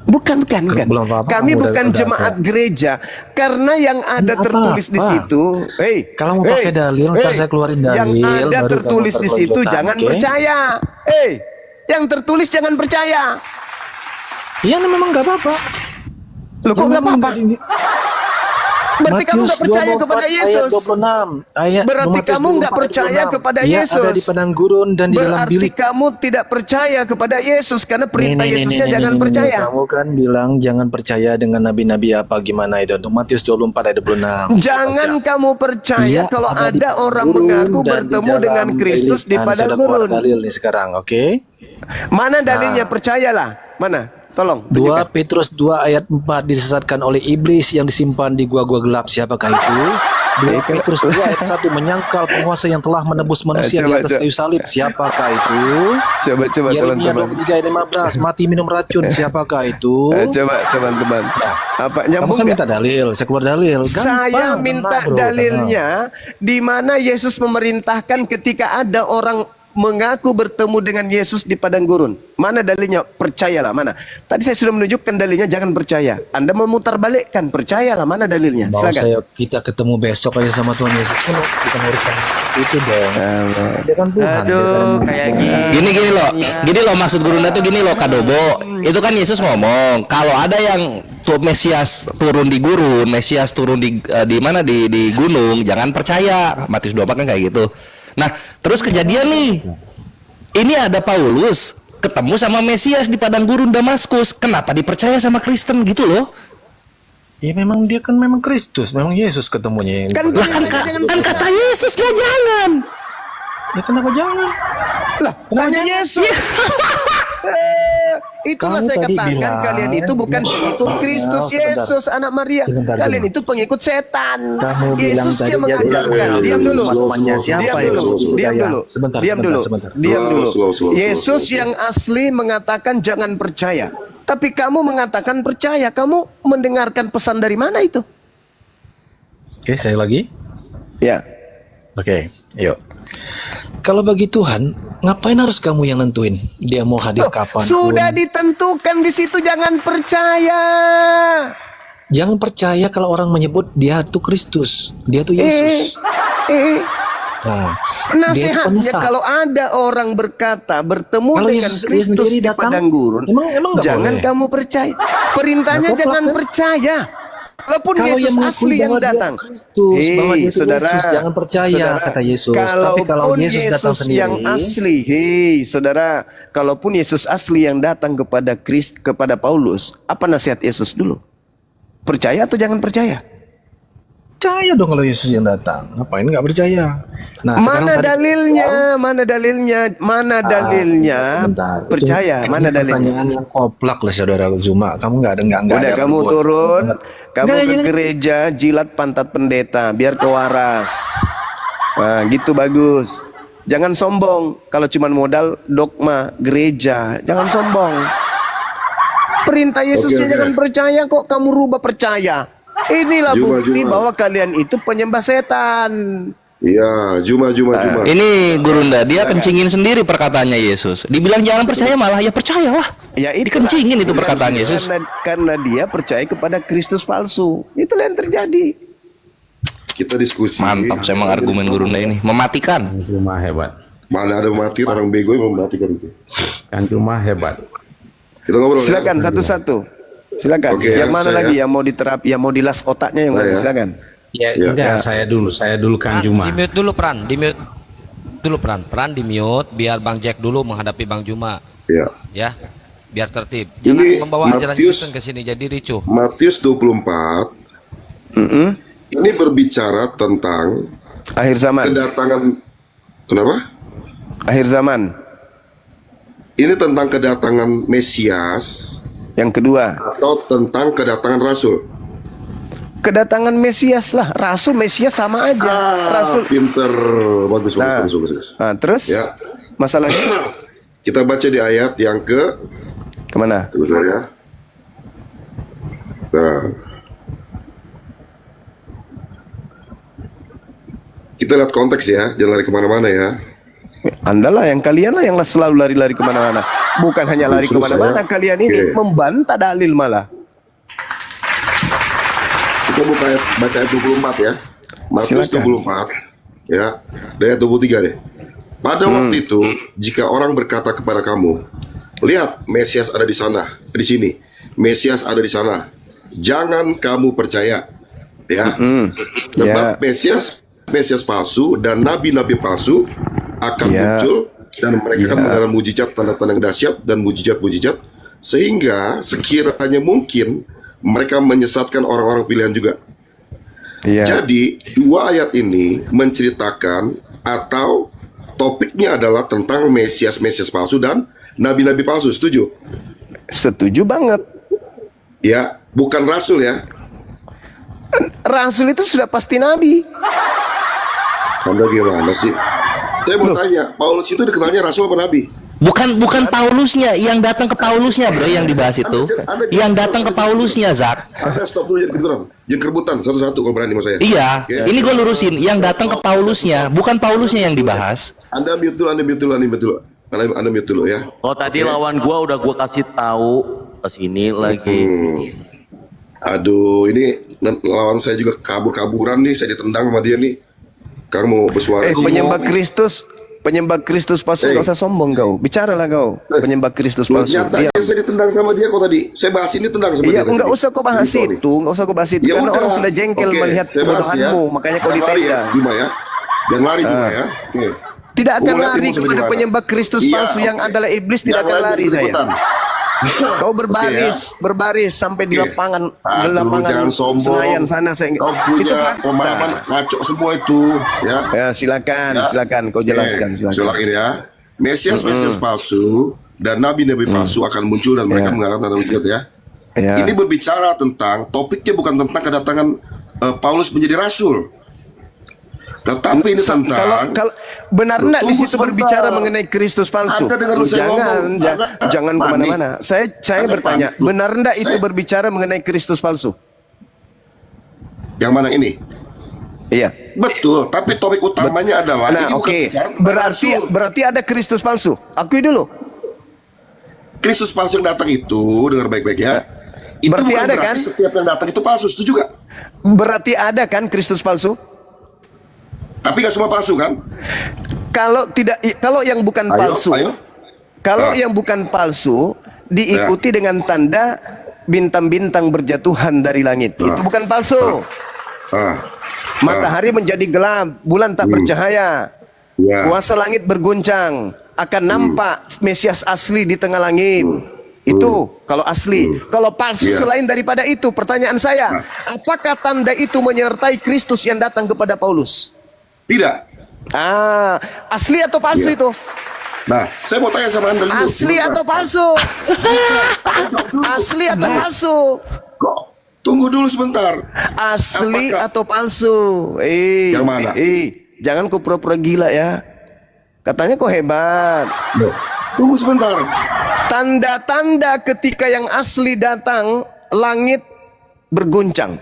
Bukan. Belum apa-apa, Kami kamu bukan udah jemaat gereja. Karena yang ada Apa-apa. tertulis di situ, Kalau mau pakai dalil, ntar saya keluarin dalil, yang ada baru tertulis kamu di situ pertontonkan, jangan oke? percaya. Yang tertulis jangan percaya. Iya, memang nggak apa-apa. Loh, kok nggak apa-apa? Berarti kamu nggak percaya kepada Yesus. Berarti kamu nggak percaya kepada Yesus. Ada di padang gurun dan di dalam Berarti bilik. kamu tidak percaya kepada Yesus karena perintah Yesusnya jangan percaya. Kamu kan bilang jangan percaya dengan nabi-nabi apa gimana itu. Untuk Matius 24 ayat 26. Jangan kamu percaya Dia kalau ada di ada orang gurun mengaku dan di bertemu dalam dengan Kristus bilik. di Dan padang sudah keluar gurun. dalil nih sekarang, oke? Mana dalilnya? Percayalah. Mana? Tolong. 2 Petrus 2 ayat 4 disesatkan oleh iblis yang disimpan di gua-gua gelap. Siapakah itu? 2 Petrus 2 ayat 1 menyangkal penguasa yang telah menebus manusia di atas kayu salib. Siapakah itu? Coba Yeremia teman-teman. 23 ayat 15 mati minum racun. Siapakah itu? Coba teman-teman. Apa Kamu nyambung kan nggak? minta dalil, saya keluar dalil. Saya minta dalilnya di mana Yesus memerintahkan ketika ada orang mengaku bertemu dengan Yesus di padang gurun. Mana dalilnya? Percayalah. Mana? Tadi saya sudah menunjukkan dalilnya, jangan percaya. Anda memutarbalikkan. Percayalah. Mana dalilnya? Mau Silakan. kita ketemu besok aja sama Tuhan Yesus kan bukan urusan itu dong. Dia kan Tuhan. kayak Gini loh maksud Gurunda tuh gini loh Kadobo. Itu kan Yesus ngomong kalau ada yang tuh Mesias turun di gurun, Mesias turun di mana di gunung, jangan percaya. Matius 24 kan kayak gitu. Nah, terus kejadian nih. Ini ada Paulus ketemu sama Mesias di padang gurun Damaskus. Kenapa dipercaya sama Kristen gitu loh? Ya memang dia kan memang Kristus, memang Yesus ketemunya. Kan kata Yesus ya jangan. Ya kenapa jangan? Lah, tanya Yesus. Itulah Kamu saya tadi katakan bilang, kalian itu bukan pengikut Kristus Yesus anak Maria. Sebentar, Kalian sebentar. itu pengikut setan. Kamu Yesus bilang dia tadi mengajarkan. Diam dulu. Siapa Diam dulu. Yesus yang asli mengatakan jangan percaya. Tapi kamu mengatakan percaya. Kamu mendengarkan pesan dari mana itu? Oke, saya lagi. Ya. Oke, yuk. Kalau bagi Tuhan, ngapain harus kamu yang nentuin dia mau hadir kapan? Sudah ditentukan di situ, jangan percaya. Jangan percaya kalau orang menyebut dia itu Kristus, dia itu Yesus. Nah, dia itu Nasihatnya penyesat. kalau ada orang berkata bertemu Kalau dengan Yesus Kristus sendiri di datang, padang gurun, emang nggak jangan boleh? kamu percaya. Perintahnya Nah, jangan koplak, kan? percaya. Walaupun Kalau Yesus yang mengakui asli yang bahwa dia datang. Kristus, bahwa dia itu saudara, Yesus, jangan percaya, kata Yesus. Tapi Kalaupun kalau Yesus datang sendiri, yang asli, saudara, kalaupun Yesus asli yang datang kepada Paulus, apa nasihat Yesus dulu? Percaya atau jangan percaya? percaya dong kalau Yesus yang datang. Ngapain nggak percaya? Nah, Mana dalilnya? Mana dalilnya? Bentar. Percaya? Itu Mana dalilnya? Pertanyaan yang koplak lah saudara Zuma. Kamu nggak Udah ada kamu berbuat. turun, kamu Nggak, ke ini- gereja jilat pantat pendeta biar kewaras. Nah, gitu bagus. Jangan sombong. Kalau cuma modal dogma gereja, jangan sombong. Perintah Yesusnya Oke. jangan percaya kok kamu rubah percaya. Inilah Juma, bukti Juma. bahwa kalian itu penyembah setan. Iya, Juma. Ini Gurunda, dia kencingin sendiri perkataannya Yesus. Dibilang jangan percaya malah ya percayalah. Ya itu Dikencingin itu perkataan Yesus. Karena dia percaya kepada Kristus palsu. Itulah yang terjadi. Kita diskusi. Mantap, saya emang argumen Gurunda ini mematikan. Cuma hebat. Mana ada mati orang bego yang mematikan itu. Kan cuma hebat. Kita ngobrol. Silakan satu-satu. Silakan. Oke, yang mana saya- lagi yang mau diterapi, yang mau dilas otaknya yang mana? Saya. Silakan. Ya, enggak, saya dulu kan Juma. Di mute dulu Pran, Pran di mute biar Bang Jack dulu menghadapi Bang Juma. Ya. Ya. Biar tertib. Jangan Ini membawa ajaran Matius- Kristen ke sini jadi ricuh. Matius 24. Ini berbicara tentang akhir zaman. Kedatangan. Kenapa? Akhir zaman. Ini tentang kedatangan Mesias. Yang kedua. Atau tentang kedatangan Rasul. kedatangan Mesias lah. Rasul Mesias sama aja. Rasul. Pinter, bagus. Nah, terus Ya. masalahnya Kita baca di ayat yang kemana? Bentar ya. Nah. Kita lihat konteks ya, jangan lari kemana-mana ya. Anda lah yang kalian lah yang selalu lari-lari kemana-mana. Bukan hanya lari Justru kemana-mana, saya- kalian ini Oke. membantah dalil malah. Kita baca ayat 24 ya. Matius Silakan. 24 ya. Dari ayat 23 deh. Pada waktu itu, jika orang berkata kepada kamu, lihat Mesias ada di sana, di sini. Mesias ada di sana. Jangan kamu percaya. Ya. Sebab Mesias palsu dan nabi-nabi palsu akan muncul dan mereka akan mengadakan mujizat, tanda-tanda yang dahsyat dan mujizat-mujizat, sehingga sekiranya mungkin mereka menyesatkan orang-orang pilihan juga. Jadi dua ayat ini menceritakan atau topiknya adalah tentang Mesias palsu dan nabi-nabi palsu. Setuju? Setuju banget. Ya, bukan rasul ya. Rasul itu sudah pasti nabi. Anda gimana sih? Saya mau tanya, Paulus itu dikenalnya rasul apa nabi? Bukan Paulusnya, yang datang ke Paulusnya, bro, yang dibahas itu. Yang datang ke Paulusnya, Zak. Anda stop dulu, jangan kerebutan satu-satu kalau berani sama saya. Iya, Oke? ini gue lurusin. Yang datang ke Paulusnya, bukan Paulusnya yang dibahas. Anda mute dulu Anda mute dulu ya. Oh tadi lawan gua udah gua kasih tahu ke sini lagi. Aduh, ini lawan saya juga kabur-kaburan nih, saya ditendang sama dia nih. Kang mau bersuara. Penyembah Kristus palsu, nggak usah sombong kau. Bicaralah kau, penyembah Kristus palsu. Nyatanya saya ditendang sama dia kok tadi. Saya bahas ini tendang sama dia. Iya, nggak usah kau bahas itu, Ya karena udah. orang sudah jengkel Oke, melihat saya bahas ya. kebodohanmu, makanya kau Jangan lari ya, ditendang. Juma ya. Jangan lari Juma ya. Oke. Tidak akan Gua lihat lari ilmu sampai kepada di mana. penyembah Kristus Iya, palsu yang oke. adalah iblis, tidak Yang akan lain lari ikut saya. ikutan. Kau berbaris sampai di lapangan jangan sombong. Senayan sana saya. Kau Itu punya fakta. pemahaman ngaco semua itu ya. Ya, silakan kau jelaskan, silakan. Silakan ya. Mesias palsu dan nabi-nabi palsu akan muncul dan mereka mengadakan tanda mujizat ya. Ini berbicara tentang topiknya bukan tentang kedatangan Paulus menjadi rasul. Tetapi ini tentang kalau benar enggak di Tunggu situ sebentar. berbicara mengenai Kristus palsu? Anda dengar saya ngomong. Jangan Anda kemana-mana. panik. Saya Anda bertanya, panik. benar enggak itu Saya- berbicara mengenai Kristus palsu? Yang mana ini? Iya. Betul, tapi topik utamanya adalah Nah, ini bukan oke. bicara tentang rasul. Berarti ada Kristus palsu. Akui dulu. Kristus palsu yang datang itu, dengar baik-baik ya. Itu Berarti bukan ada berarti kan? setiap yang datang itu palsu, setuju gak? Berarti ada kan Kristus palsu? Tapi gak semua palsu kan? Kalau yang bukan palsu, kalau yang bukan palsu diikuti dengan tanda bintang-bintang berjatuhan dari langit, itu bukan palsu. Matahari menjadi gelap, bulan tak bercahaya, kuasa langit berguncang, akan nampak Mesias asli di tengah langit. Itu kalau asli. Kalau palsu selain daripada itu, pertanyaan saya, apakah tanda itu menyertai Kristus yang datang kepada Paulus? Tidak. Asli atau palsu itu? Nah, saya mau tanya sama Anda dulu. Asli atau palsu? Asli atau palsu? Kok? Tunggu dulu sebentar. Asli atau palsu? Yang mana? Jangan kau pura-pura gila ya. Katanya kau hebat. Tunggu sebentar. Tanda-tanda ketika yang asli datang, langit berguncang,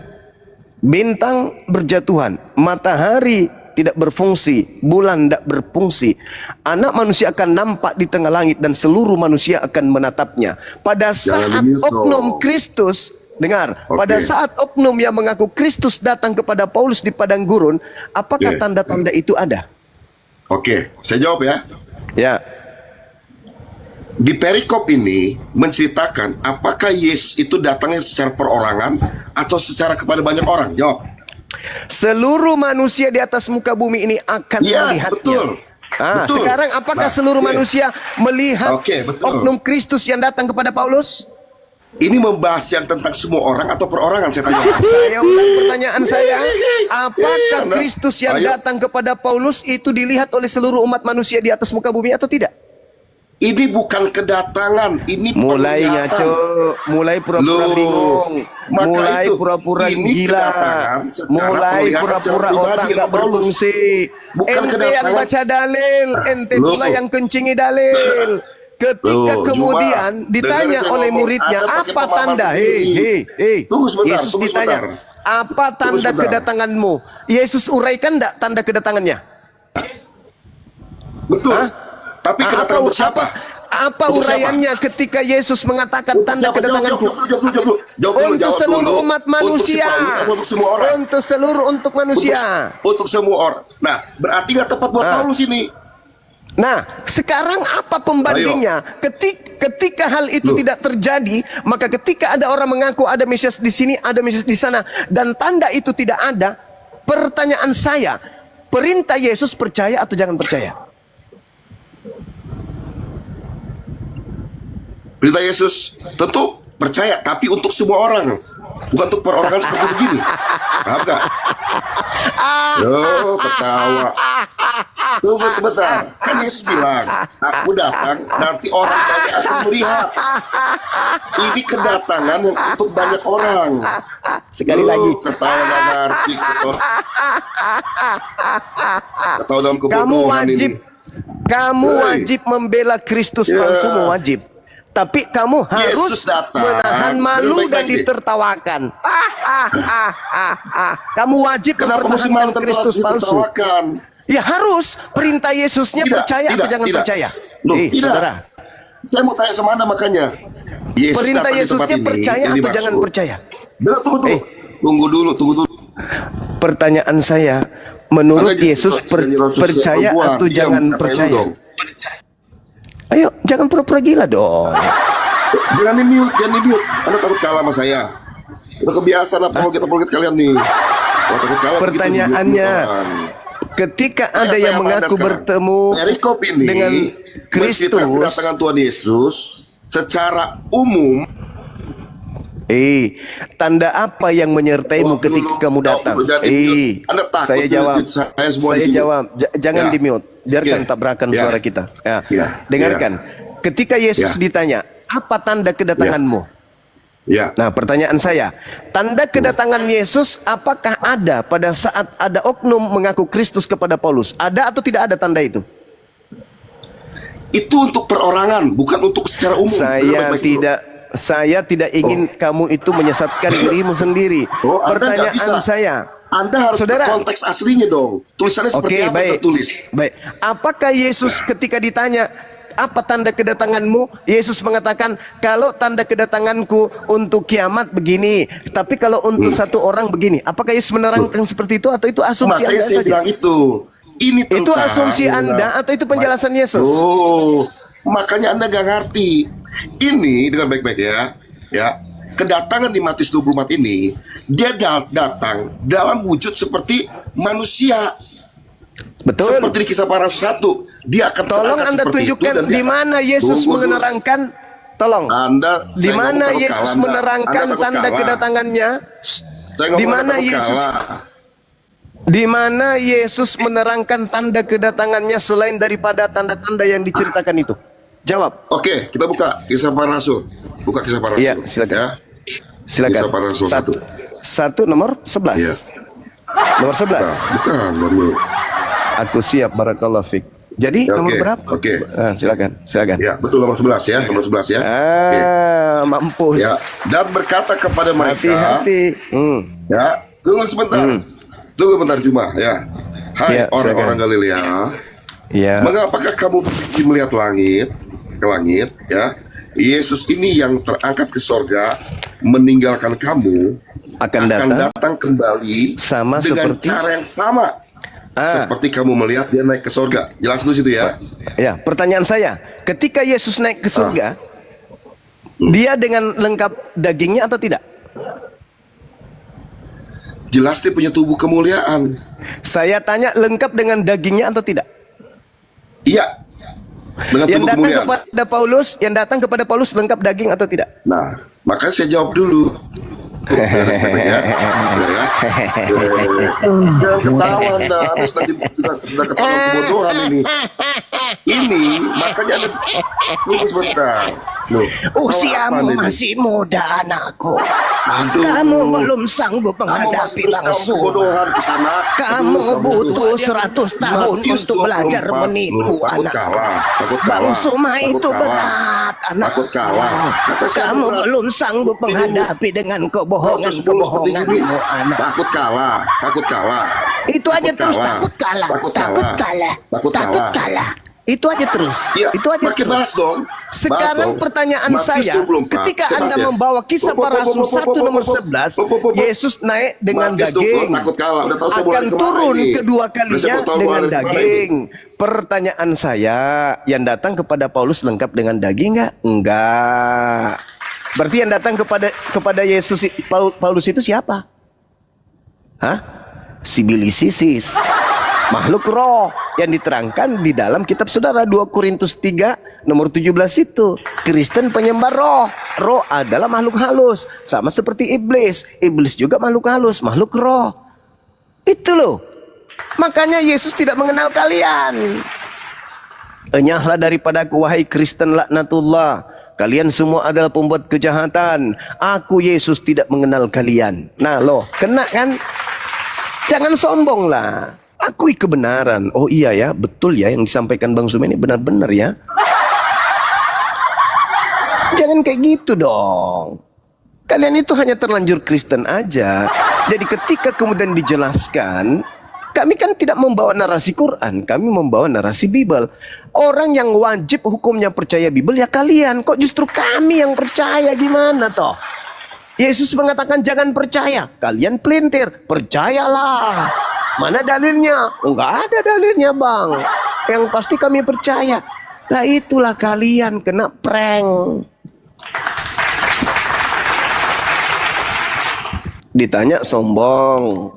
bintang berjatuhan, matahari tidak berfungsi, bulan tidak berfungsi. Anak manusia akan nampak di tengah langit dan seluruh manusia akan menatapnya. Pada saat oknum Kristus, dengar, pada saat oknum yang mengaku Kristus datang kepada Paulus di padang gurun, apakah tanda-tanda itu ada? Oke, saya jawab ya. Ya. Di perikop ini menceritakan apakah Yesus itu datangnya secara perorangan atau secara kepada banyak orang? Jawab. Seluruh manusia di atas muka bumi ini akan melihatnya. Betul. Betul. Sekarang apakah seluruh manusia melihat oknum Kristus yang datang kepada Paulus? Ini membahas yang tentang semua orang atau perorangan, saya tanya. Saya ulang pertanyaan saya, apakah Kristus yang datang kepada Paulus itu dilihat oleh seluruh umat manusia di atas muka bumi atau tidak? Ini bukan kedatangan, ini mulai penglihatan. ngaco, mulai pura-pura Loh, bingung, maka mulai itu, pura-pura ini gila, kedatangan secara mulai penglihatan pura-pura secara otak pribadi, nggak Paulus. berfungsi. Bukan Ente yang kedatangan. baca dalil, ente Loh. pula yang kencingi dalil. Ketika Loh, kemudian Juma, ditanya dengar saya oleh ngomong, muridnya, Anda pakai apa pemahaman tanda? sendiri. Tunggu sebentar, Yesus tunggu ditanya, sebentar. apa tanda sebentar. kedatanganmu? Yesus uraikan enggak tanda kedatangannya? Betul. Tapi kedatangan untuk siapa? Apa Untuk siapa? uraiannya ketika Yesus mengatakan Untuk tanda siapa? kedatanganku? Untuk seluruh umat manusia. Untuk semua orang. Untuk manusia. Untuk semua orang. Nah, berarti nggak tepat buat Paulus ini. Nah, sekarang apa pembandingnya? Ketika hal itu tidak terjadi, maka ketika ada orang mengaku ada Mesias di sini, ada Mesias di sana, dan tanda itu tidak ada, pertanyaan saya, perintah Yesus percaya atau jangan percaya? Perintah Yesus tentu percaya, tapi untuk semua orang, bukan untuk perorangan seperti begini. Paham gak? Yo, ketawa. Tunggu sebentar. Kan Yesus bilang, aku datang, nanti orang banyak akan melihat. Ini kedatangan yang untuk banyak orang. Sekali lagi. Ketawa gak ngerti. Ketawa dalam Kamu kebodohan wajib, ini. kamu wajib membela Kristus palsu, wajib. Tapi kamu harus menahan malu dan ditertawakan. Kamu wajib mempertahankan Kristus palsu. Ya harus. Perintah Yesusnya percaya atau jangan percaya? Saudara. Saya mau tanya sama Anda makanya. Yesus Perintah datang di tempat Yesusnya ini, percaya ini atau jangan maksud. percaya? Tunggu dulu. Pertanyaan saya, menurut Anda Yesus jadi percaya perempuan, atau diam, jangan saya percaya? dulu dong. Ayo, jangan pura-pura gila dong. Jangan di-mute. Anda takut kalah sama saya. Udah kebiasaan apologet kalian nih. Takut kalah. Pertanyaannya, ketika ada yang mengaku bertemu dengan Kristus, kedatangan Tuhan Yesus secara umum, tanda apa yang menyertaimu ketika kamu datang? Saya jawab. Saya jawab. Jangan di-mute. Biarkan tabrakan suara kita. Dengarkan. Ketika Yesus ditanya, apa tanda kedatanganmu? Nah, pertanyaan saya, tanda kedatangan Yesus apakah ada pada saat ada oknum mengaku Kristus kepada Paulus? Ada atau tidak ada tanda itu? Itu untuk perorangan, bukan untuk secara umum. Saya tidak ingin kamu itu menyesatkan dirimu sendiri. Pertanyaan saya, Anda harus ke konteks aslinya dong. Tulisannya seperti apa yang tertulis? Baik. Apakah Yesus ketika ditanya apa tanda kedatanganmu, Yesus mengatakan kalau tanda kedatanganku untuk kiamat begini, tapi kalau untuk satu orang begini. Apakah Yesus menerangkan seperti itu atau itu asumsi Anda saja? Bilang itu. Ini itu asumsi Anda atau itu penjelasan Yesus? Makanya Anda gak ngerti. Ini dengan baik-baik ya. Kedatangan di Matius 24 ini, dia datang dalam wujud seperti manusia. Betul. Seperti di Kisah Para Rasul 1, dia akan tolong Anda tunjukkan di mana Yesus menerangkan. Tolong. Di mana Yesus menerangkan tanda kedatangannya? Di mana Yesus? Di mana Yesus menerangkan tanda kedatangannya selain daripada tanda-tanda yang diceritakan itu? Jawab. Oke, kita buka Kisah Para Rasul. Buka Kisah Para Rasul. Iya, silakan. Ya. Silakan. Kisah Para Rasul satu nomor 11. Iya. Nomor 11. Bukan, baru. Aku siap, barakallahu fik. Jadi nomor berapa? Silakan. Ya, betul nomor 11 ya, nomor 11 ya. Mampus. Ya, dan berkata kepada mereka, hati-hati. Ya, tunggu sebentar. Tunggu bentar Juma ya. Hai orang-orang Galilea. Mengapakah kamu pergi melihat ke langit ya? Yesus ini yang terangkat ke sorga meninggalkan kamu akan datang kembali sama dengan seperti cara yang sama seperti kamu melihat dia naik ke sorga. Jelas dulu situ ya. Ya, pertanyaan saya, ketika Yesus naik ke surga, dia dengan lengkap dagingnya atau tidak? Jelas dia punya tubuh kemuliaan. Saya tanya, lengkap dengan dagingnya atau tidak? Iya. Dengan yang tubuh datang kemuliaan. kepada Paulus lengkap daging atau tidak? Nah, makanya saya jawab dulu. beres ya. Jangan ketawa Anda sudah ketahuan kebodohan ini. Ini makanya ada tunggu sebentar. Loh, Usiamu masih muda anakku. Kamu belum sanggup menghadapi langsung. Kamu butuh 100 tahun untuk belajar menipu anak. Bang Suma itu berat anak. Kamu belum sanggup menghadapi dengan kebohongan-kebohonganmu anak. Takut kalah. Itu aja terus takut kalah. Itu aja terus. Itu aja terus. Sekarang pertanyaan saya, ketika Anda membawa kisah para rasul 1 nomor 11, Yesus naik dengan daging, akan turun kedua kalinya dengan daging. Pertanyaan saya, yang datang kepada Paulus lengkap dengan daging nggak? Enggak. Berarti yang datang kepada Yesus Paulus itu siapa? Hah? Sibilisisis. Makhluk roh yang diterangkan di dalam kitab saudara 2 Korintus 3 nomor 17 itu. Kristen penyembah roh. Roh adalah makhluk halus, sama seperti iblis. Iblis juga makhluk halus, makhluk roh. Itu loh. Makanya Yesus tidak mengenal kalian. Enyahlah daripadaku wahai Kristen laknatullah. Kalian semua adalah pembuat kejahatan. Aku Yesus tidak mengenal kalian. Nah loh, kena kan? Jangan sombong lah. Akui kebenaran. Oh iya ya, betul ya yang disampaikan Bang Suma ini benar-benar ya. Jangan kayak gitu dong. Kalian itu hanya terlanjur Kristen aja. Jadi ketika kemudian dijelaskan, kami kan tidak membawa narasi Quran, kami membawa narasi Bible. Orang yang wajib hukumnya percaya Bible ya kalian. Kok justru kami yang percaya, gimana toh? Yesus mengatakan jangan percaya. Kalian pelintir, percayalah. Mana dalilnya? Enggak ada dalilnya bang. Yang pasti kami percaya. Lah itulah kalian kena prank. Ditanya sombong.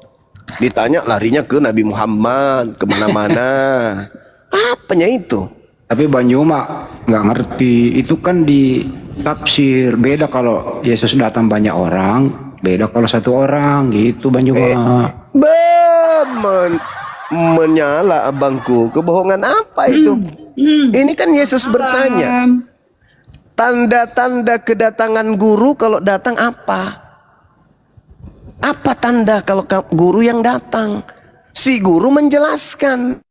Ditanya larinya ke Nabi Muhammad. Kemana-mana. Apanya itu? Tapi Bang Juma nggak ngerti. Itu kan di tafsir. Beda kalau Yesus datang banyak orang. Beda kalau satu orang gitu Bang Juma. Menyala abangku. Kebohongan apa itu? Ini kan Yesus bertanya. Tanda-tanda kedatangan guru kalau datang apa? Apa tanda kalau guru yang datang? Si guru menjelaskan.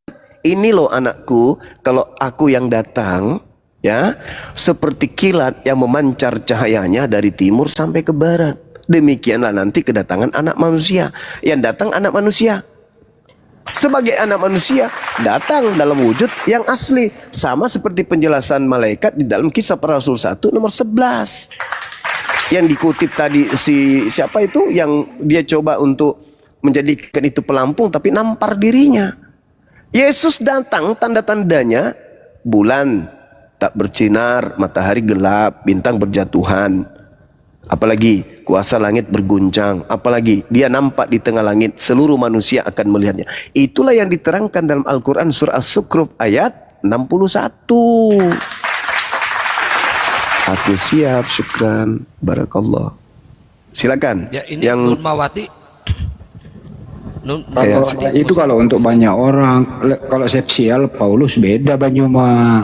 Ini loh anakku, kalau aku yang datang, ya, seperti kilat yang memancar cahayanya dari timur sampai ke barat. Demikianlah nanti kedatangan anak manusia. Yang datang anak manusia. Sebagai anak manusia datang dalam wujud yang asli, sama seperti penjelasan malaikat di dalam Kisah Para Rasul 1 nomor 11 yang dikutip tadi. Siapa itu yang dia coba untuk menjadikan itu pelampung tapi nampar dirinya. Yesus datang, tanda-tandanya bulan tak bersinar, matahari gelap, bintang berjatuhan. Apalagi kuasa langit berguncang. Apalagi dia nampak di tengah langit, seluruh manusia akan melihatnya. Itulah yang diterangkan dalam Al-Quran surah As-Zukhruf ayat 61. Aku siap, syukran, barakallah. Silakan. Ya ini yang Nur Mawati. Itu kalau untuk banyak orang. Kalau sepsial Paulus beda Bang Juma.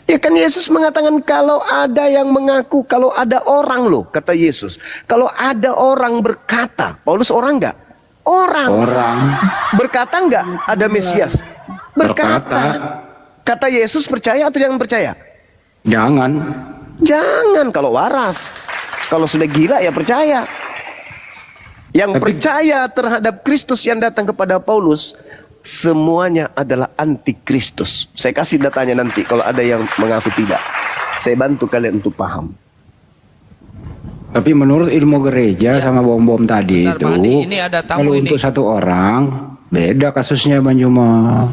Ya kan Yesus mengatakan kalau ada yang mengaku, kalau ada orang loh, kata Yesus. Kalau ada orang berkata, Paulus orang enggak? Orang. Berkata enggak ada Mesias? Berkata. Kata Yesus percaya atau jangan percaya? Jangan kalau waras. Kalau sudah gila ya percaya. Yang percaya terhadap Kristus yang datang kepada Paulus, semuanya adalah antikristus. Saya kasih datanya nanti kalau ada yang mengaku tidak. Saya bantu kalian untuk paham. Tapi menurut ilmu gereja sama bom-bom tadi itu, ini ada tamu kalau ini. untuk satu orang beda kasusnya Bang Juma.